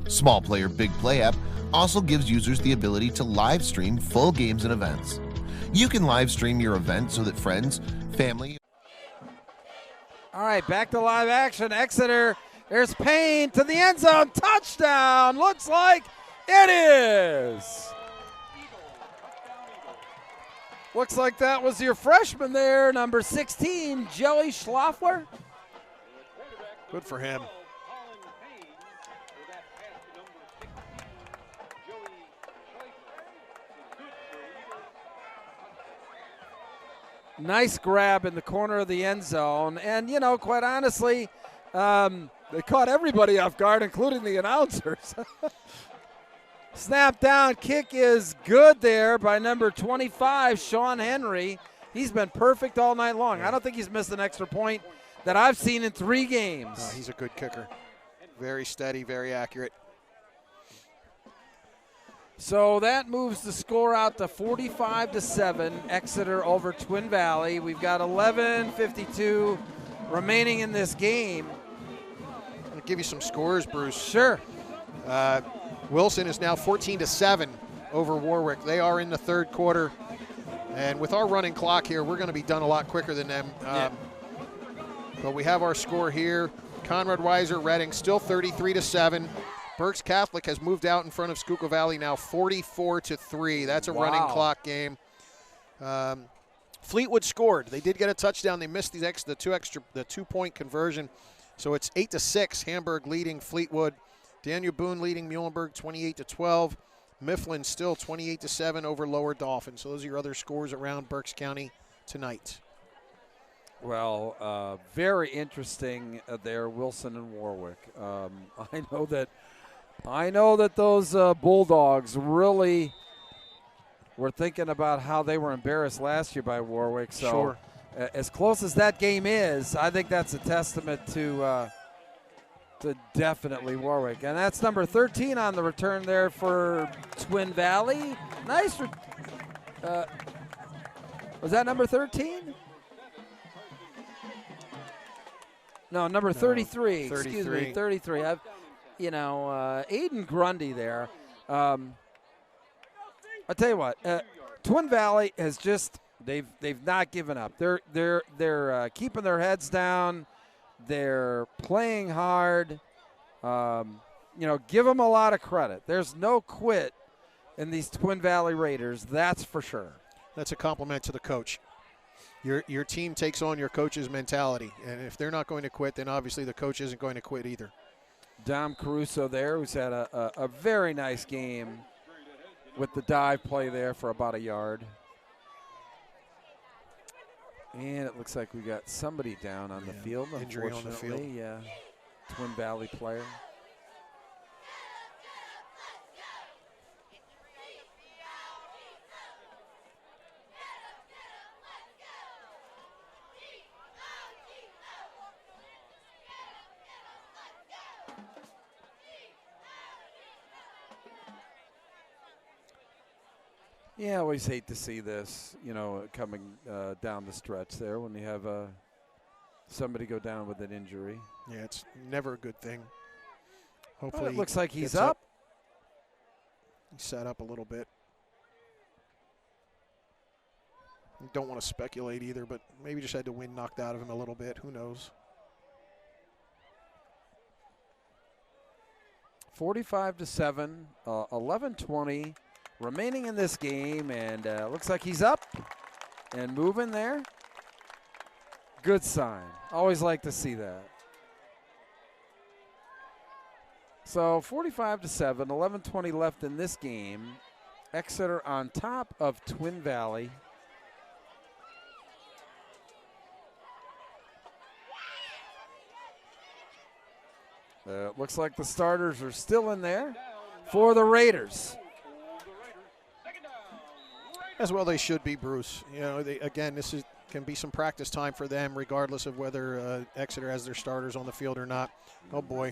B: Small Player Big Play app also gives users the ability to live stream full games and events. You can live stream your event so that friends, family.
C: All right, back to live action. Exeter. There's Payne to the end zone. Touchdown. Looks like it is. Looks like that was your freshman there, number 16, Joey Schlaffer.
D: Good for him.
C: Nice grab in the corner of the end zone. And, you know, quite honestly, They caught everybody off guard, including the announcers. Snap down, kick is good there by number 25, Sean Henry. He's been perfect all night long. I don't think he's missed an extra point that I've seen in 3 games.
D: No, he's a good kicker. Very steady, very accurate.
C: So that moves the score out to 45-7, Exeter over Twin Valley. We've got 11:52 remaining in this game.
D: I'll give you some scores, Bruce.
C: Sure.
D: Wilson is now 14-7 over Warwick. They are in the 3rd quarter. And with our running clock here, we're going to be done a lot quicker than them. But we have our score here. Conrad Weiser, Reading, still 33-7. Berks Catholic has moved out in front of Schuylkill Valley now 44-3. That's a running clock game. Fleetwood scored. They did get a touchdown. They missed the 2-point conversion. So it's 8-6. Hamburg leading Fleetwood. Daniel Boone leading Muhlenberg 28-12. Mifflin still 28-7 over Lower Dauphin. So those are your other scores around Berks County tonight.
C: Well, very interesting there, Wilson and Warwick. I know that those Bulldogs really were thinking about how they were embarrassed last year by Warwick. So
D: Sure.
C: As close as that game is, I think that's a testament to definitely Warwick. And that's number 13 on the return there for Twin Valley. Nice. Was that number 13? No, number 33.
D: 33.
C: Excuse me, 33. Aiden Grundy there. I'll tell you what, Twin Valley has just they've not given up. They're keeping their heads down. They're playing hard. Give them a lot of credit. There's no quit in these Twin Valley Raiders, that's for sure.
D: That's a compliment to the coach. Your team takes on your coach's mentality, and if they're not going to quit, then obviously the coach isn't going to quit either.
C: Dom Caruso there, who's had a very nice game with the dive play there for about a yard. And it looks like we got somebody down on the field,
D: injury on the field.
C: unfortunately. Yeah, Twin Valley player. Yeah, I always hate to see this, coming down the stretch there when you have somebody go down with an injury.
D: Yeah, it's never a good thing. Hopefully
C: it looks like he's
D: gets
C: up.
D: He's set up a little bit. Don't want to speculate either, but maybe just had the wind knocked out of him a little bit. Who knows?
C: 45-7, 11:20 remaining in this game, and looks like he's up and moving there. Good sign. Always like to see that. So 45-7, 11:20 left in this game. Exeter on top of Twin Valley. Looks like the starters are still in there for the Raiders.
D: As well they should be, Bruce. Again, this can be some practice time for them, regardless of whether Exeter has their starters on the field or not. Oh, boy.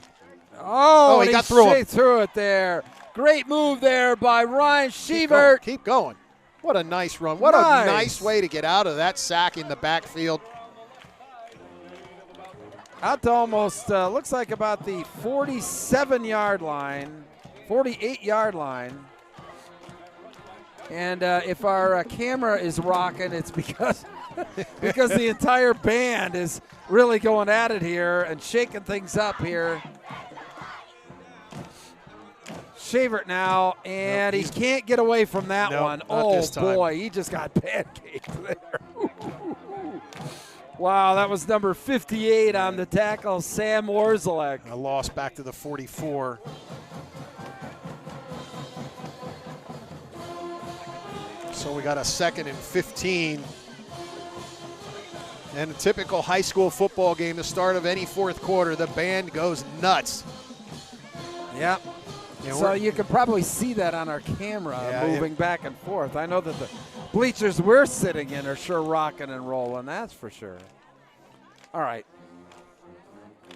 C: Oh,
D: he got through him.
C: Through it there. Great move there by Ryan Shevert.
D: Keep going. What a nice run. What a nice way to get out of that sack in the backfield.
C: Out to almost, looks like about the 47-yard line, 48-yard line. And if our camera is rocking, it's because the entire band is really going at it here and shaking things up here. Shavert now, and he can't get away from that one. Oh, boy, he just got pancaked there. Wow, that was number 58 on the tackle, Sam Orzelek.
D: A loss back to the 44. So we got a 2nd and 15. And a typical high school football game, the start of any fourth quarter, the band goes nuts.
C: Yep.
D: Yeah,
C: So you can probably see that on our camera
D: Yeah,
C: moving back and forth. I know that the bleachers we're sitting in are sure rocking and rolling, that's for sure. All right.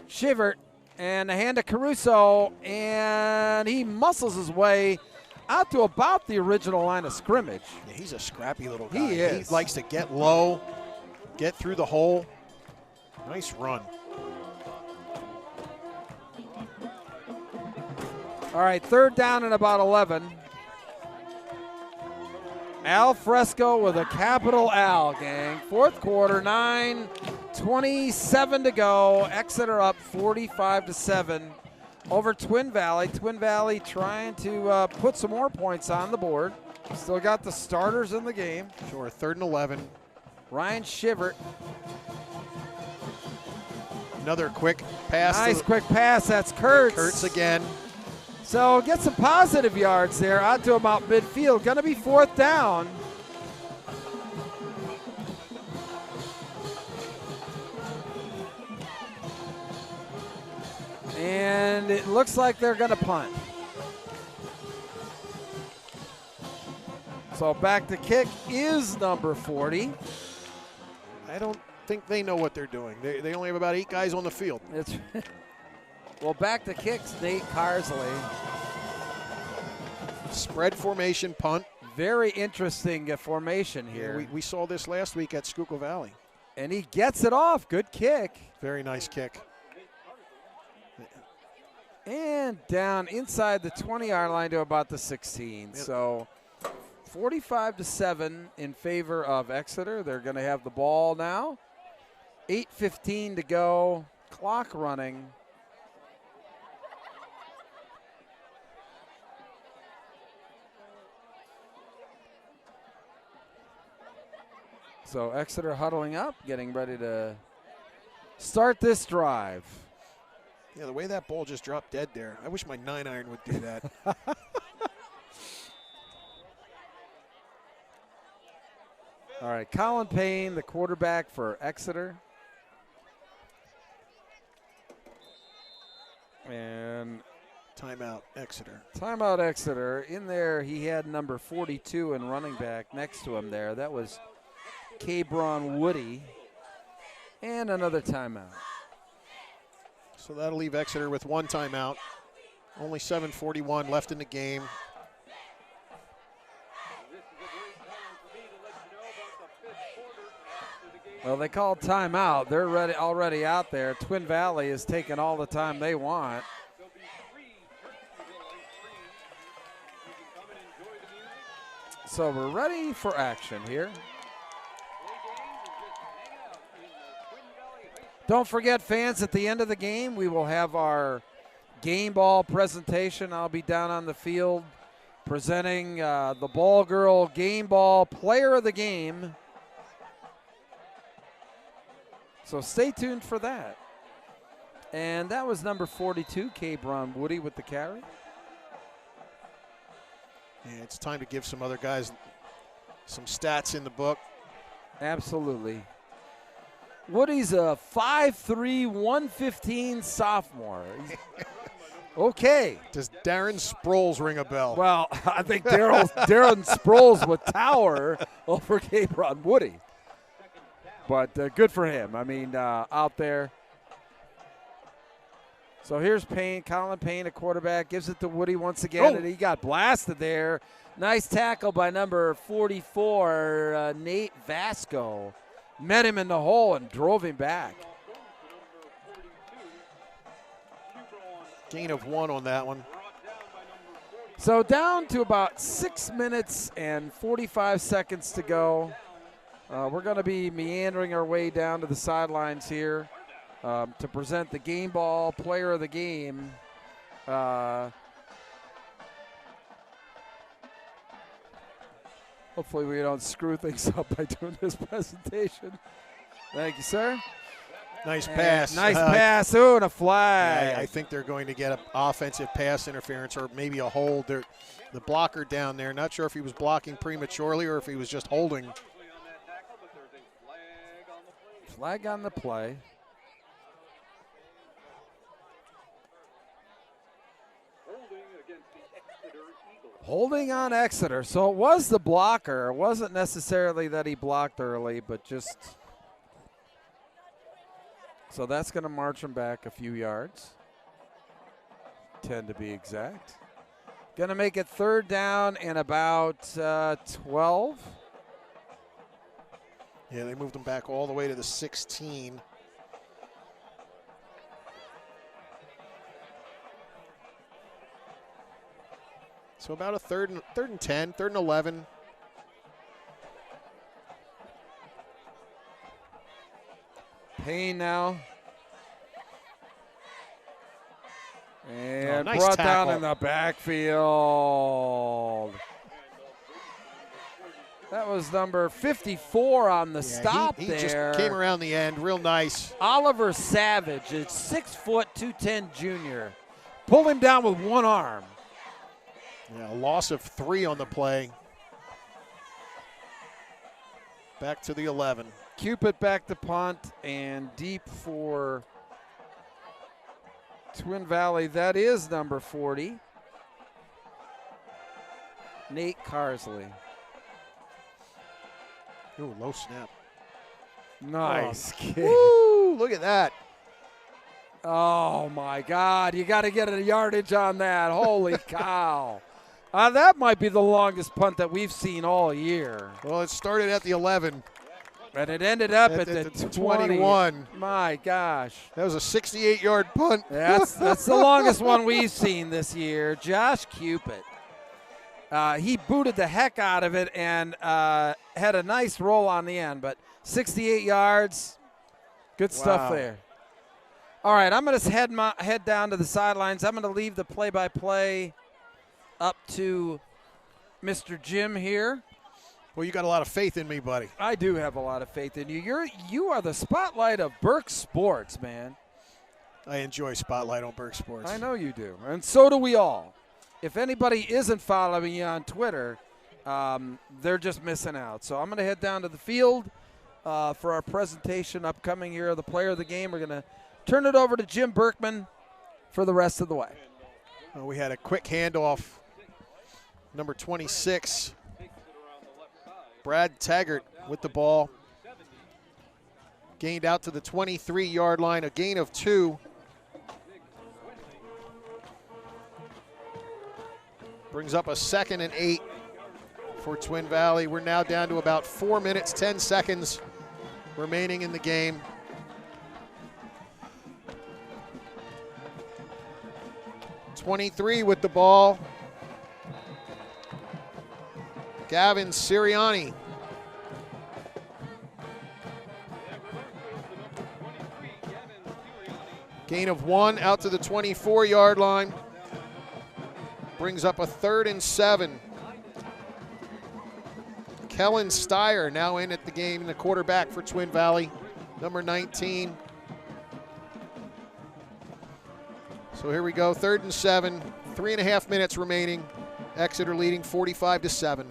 C: Shivert and a hand to Caruso, and he muscles his way out to about the original line of scrimmage.
D: Yeah, he's a scrappy little guy.
C: He is.
D: He likes to get low, get through the hole. Nice run.
C: All right, third down and about 11. Al Fresco with a capital Al, gang. Fourth quarter, 9:27 to go. Exeter up 45-7 over Twin Valley. Twin Valley trying to put some more points on the board. Still got the starters in the game.
D: Sure, 3rd and 11.
C: Ryan Shivert.
D: Another quick pass.
C: Nice quick pass. That's Kurtz.
D: Kurtz again.
C: So get some positive yards there out to about midfield. Going to be 4th down. And it looks like they're going to punt. So back to kick is number 40.
D: I don't think they know what they're doing. They only have about 8 guys on the field.
C: It's well, back to kicks, Nate Carsley.
D: Spread formation punt.
C: Very interesting formation here.
D: Yeah, we saw this last week at Schuylkill Valley.
C: And he gets it off. Good kick.
D: Very nice kick.
C: And down inside the 20-yard line to about the 16.
D: Yep.
C: So 45-7 in favor of Exeter. They're going to have the ball now. 8:15 to go. Clock running. So Exeter huddling up, getting ready to start this drive.
D: Yeah, the way that ball just dropped dead there. I wish my 9-iron would do that.
C: All right, Colin Payne, the quarterback for Exeter. And
D: Timeout, Exeter.
C: timeout Exeter. In there, he had number 42 and running back next to him there. That was Cabron Woody. And another timeout.
D: So that'll leave Exeter with 1 timeout. Only 7:41 left in the game.
C: Well, they called timeout. They're ready, already out there. Twin Valley is taking all the time they want. So we're ready for action here. Don't forget, fans, at the end of the game, we will have our game ball presentation. I'll be down on the field presenting the Ball Girl Game Ball Player of the Game. So stay tuned for that. And that was number 42, Cabron Woody with the carry.
D: Yeah, it's time to give some other guys some stats in the book.
C: Absolutely. Woody's a 5'3", 115 sophomore. Okay.
D: Does Darren Sproles ring a bell?
C: Well, I think Darren Sproles would tower over Cabron Woody. But good for him. I mean, out there. So here's Payne, Colin Payne, a quarterback, gives it to Woody once again, and he got blasted there. Nice tackle by number 44, Nate Vasco. Met him in the hole and drove him back.
D: Gain of 1 on that one.
C: So down to about 6 minutes and 45 seconds to go. We're going to be meandering our way down to the sidelines here to present the game ball player of the game. Hopefully we don't screw things up by doing this presentation. Thank you, sir.
D: Nice pass.
C: Nice pass. Ooh, and a flag.
D: I think they're going to get an offensive pass interference or maybe a hold. The blocker down there, not sure if he was blocking prematurely or if he was just holding.
C: Flag on the play.
E: Holding against the Exeter Eagles.
C: Holding on Exeter. So it was the blocker. It wasn't necessarily that he blocked early, but just. So that's going to march him back a few yards. 10 to be exact. Going to make it 3rd down and about 12.
D: Yeah, they moved him back all the way to the 16. So about a third and 10, 3rd and 11.
C: Payne now. And
D: nice
C: brought
D: tackle.
C: down in the backfield. That was number 54 on the stop
D: he
C: there.
D: just came around the end real nice.
C: Oliver Savage, a 6 foot 210 junior. Pulled him down with one arm.
D: Yeah, a loss of 3 on the play. Back to the 11.
C: Cupid back to punt and deep for Twin Valley. That is number 40. Nate Carsley.
D: Ooh, low snap.
C: Nice kick.
D: Woo, look at that.
C: Oh, my God. You got to get a yardage on that. Holy cow. That might be the longest punt that we've seen all year.
D: Well, it started at the 11.
C: And it ended up at the
D: 21.
C: My gosh.
D: That was a 68-yard punt.
C: That's the longest one we've seen this year. Josh Cupid. He booted the heck out of it and had a nice roll on the end, but 68 yards, good stuff there. All right, I'm going to head down to the sidelines. I'm going to leave the play-by-play up to Mr. Jim here.
D: Well, you got a lot of faith in me, buddy.
C: I do have a lot of faith in you. You are the spotlight of Burke Sports, man.
D: I enjoy Spotlight on Burke Sports.
C: I know you do, and so do we all. If anybody isn't following you on Twitter, they're just missing out. So I'm going to head down to the field for our presentation upcoming here of the player of the game. We're going to turn it over to Jim Berkman for the rest of the way.
D: Well, we had a quick handoff. Number 26, Brad Taggart with the ball. Gained out to the 23-yard line, a gain of 2. Brings up a 2nd and 8 for Twin Valley. We're now down to about 4 minutes, 10 seconds remaining in the game. '23 with the ball. Gavin Sirianni. Gain of 1 out to the 24-yard line. Brings up a 3rd and 7. Kellen Steyer now in at the game, the quarterback for Twin Valley, number 19. So here we go, 3rd and 7, 3.5 minutes remaining. Exeter leading 45-7.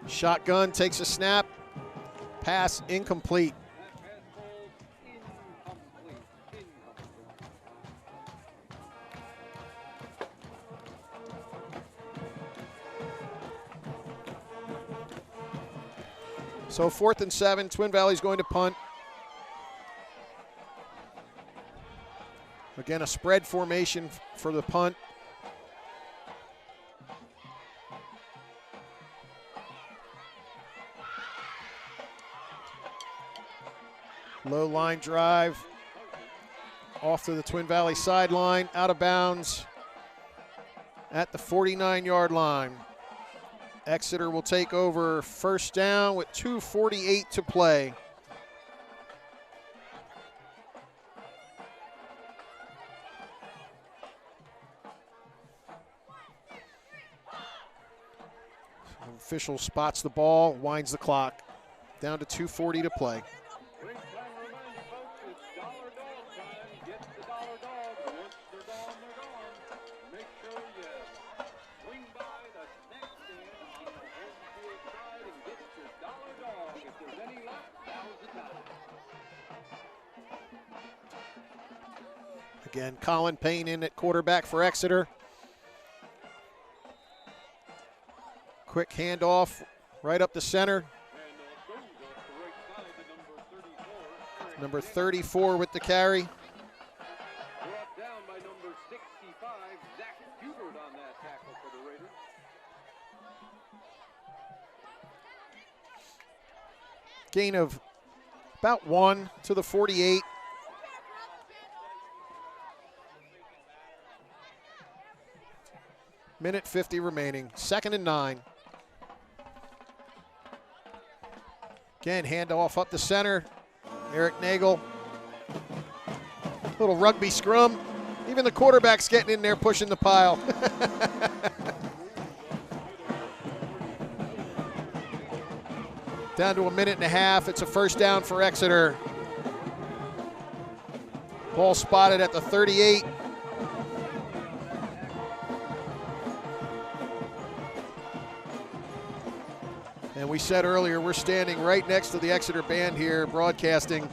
D: Shotgun takes a snap, pass incomplete. So 4th and 7, Twin Valley's going to punt. Again, a spread formation for the punt. Low line drive. Off to the Twin Valley sideline, out of bounds at the 49-yard line. Exeter will take over 1st down with 2:48 to play. Official spots the ball, winds the clock. Down to 2:40 to play. Again, Colin Payne in at quarterback for Exeter. Quick handoff right up the center. Number 34 with the carry.
E: Brought down by number 65, Zach Hubert on that tackle for the Raiders.
D: Gain of about 1 to the 48. Minute 50 remaining. 2nd and 9. Again, handoff up the center. Eric Nagel. Little rugby scrum. Even the quarterback's getting in there pushing the pile. Down to a minute and a half. It's a first down for Exeter. Ball spotted at the 38. And we said earlier, we're standing right next to the Exeter band here broadcasting.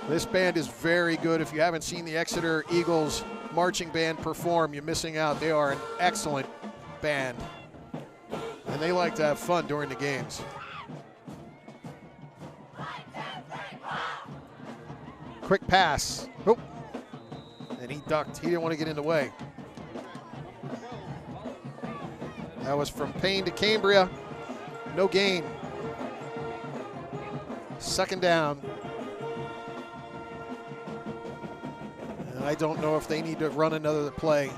D: This band is very good. If you haven't seen the Exeter Eagles marching band perform, you're missing out. They are an excellent band. And they like to have fun during the games. Quick pass. Oh. And he ducked. He didn't want to get in the way. That was from Payne to Cambria. No gain. 2nd down. And I don't know if they need to run another play.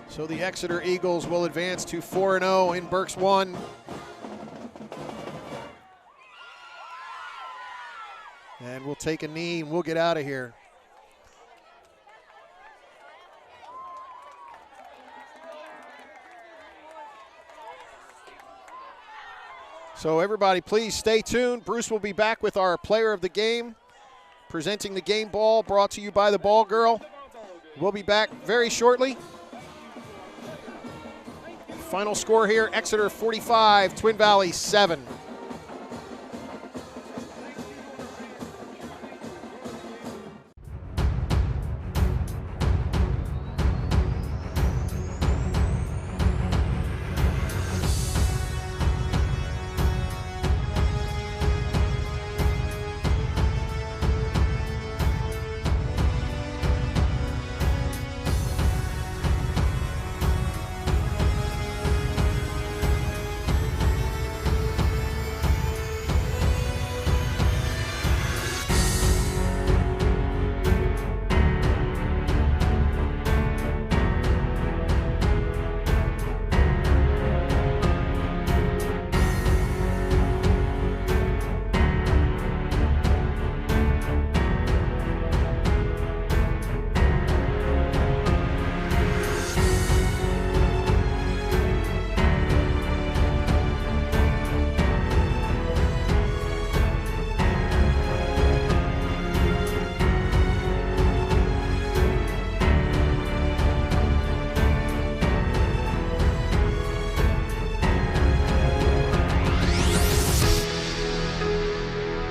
D: So the Exeter Eagles will advance to 4-0 in Berks 1. And we'll take a knee and we'll get out of here. So everybody, please stay tuned. Bruce will be back with our player of the game, presenting the game ball, brought to you by the Ball Girl. We'll be back very shortly. Final score here, Exeter 45, Twin Valley 7.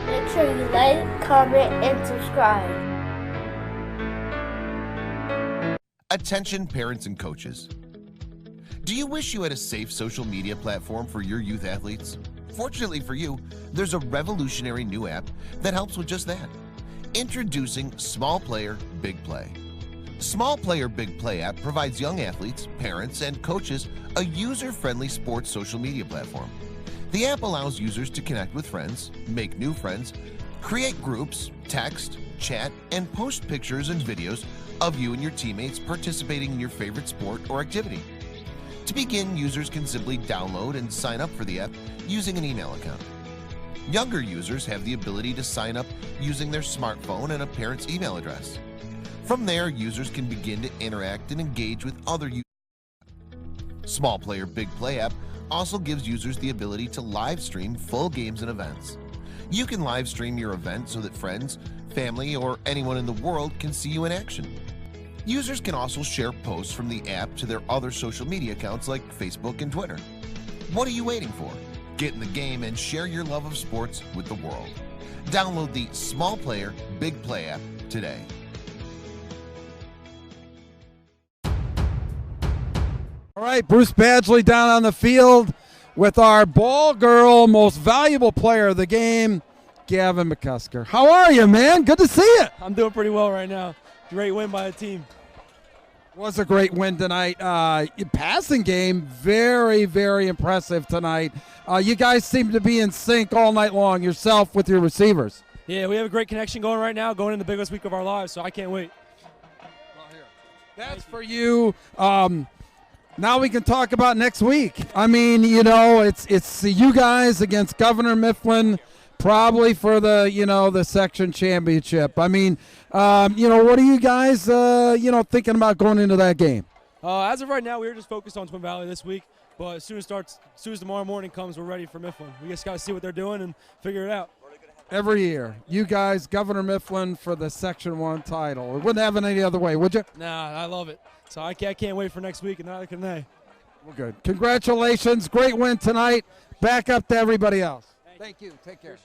A: Make sure you like, comment, and subscribe.
B: Attention parents and coaches. Do you wish you had a safe social media platform for your youth athletes? Fortunately for you, there's a revolutionary new app that helps with just that. Introducing Small Player, Big Play. Small Player, Big Play app provides young athletes, parents, and coaches a user-friendly sports social media platform. The app allows users to connect with friends, make new friends, create groups, text, chat, and post pictures and videos of you and your teammates participating in your favorite sport or activity. To begin, users can simply download and sign up for the app using an email account. Younger users have the ability to sign up using their smartphone and a parent's email address. From there, users can begin to interact and engage with other users. Small Player Big Play app also gives users the ability to live stream full games and events. You can live stream your event so that friends, family, or anyone in the world can see you in action. Users can also share posts from the app to their other social media accounts like Facebook and Twitter. What are you waiting for? Get in the game and share your love of sports with the world. Download the Small Player, Big Play app today.
C: All right, Bruce Badgley down on the field with our ball girl, most valuable player of the game, Gavin McCusker. How are you, man? Good to see you.
F: I'm doing pretty well right now. Great win by the team.
C: Was a great win tonight. Passing game, very, very impressive tonight. You guys seem to be in sync all night long, yourself with your receivers.
F: Yeah, we have a great connection going right now, going in the biggest week of our lives, so I can't wait.
C: That's for you. Now we can talk about next week. I mean, you know, it's you guys against Governor Mifflin, probably for the, you know, the section championship. I mean, you know, what are you guys, you know, thinking about going into that game?
F: As of right now, we're just focused on Twin Valley this week, but as soon as tomorrow morning comes, we're ready for Mifflin. We just got to see what they're doing and figure it out.
C: Every year, you guys, Governor Mifflin for the Section 1 title. It wouldn't have it any other way, would you?
F: Nah, I love it. So I can't wait for next week, and neither can they.
C: Well, good. Congratulations. Great win tonight. Back up to everybody else. Thank you. Take care.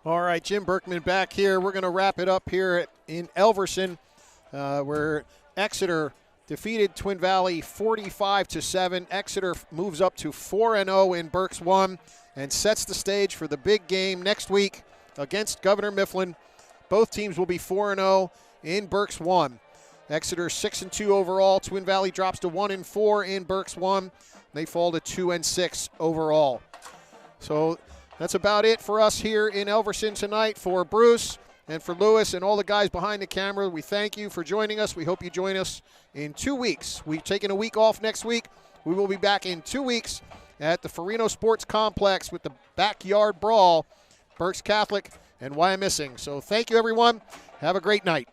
D: All right, Jim Berkman back here. We're going to wrap it up here in Elverson, where Exeter defeated Twin Valley 45-7. Exeter moves up to 4-0 in Berks 1 and sets the stage for the big game next week against Governor Mifflin. Both teams will be 4-0 in Berks 1. Exeter 6-2 overall. Twin Valley drops to 1-4 in Berks 1. They fall to 2-6 overall. So that's about it for us here in Elverson tonight. For Bruce and for Lewis and all the guys behind the camera, we thank you for joining us. We hope you join us in 2 weeks. We've taken a week off next week. We will be back in 2 weeks at the Farino Sports Complex with the Backyard Brawl, Berks Catholic and Wyomissing. So thank you, everyone. Have a great night.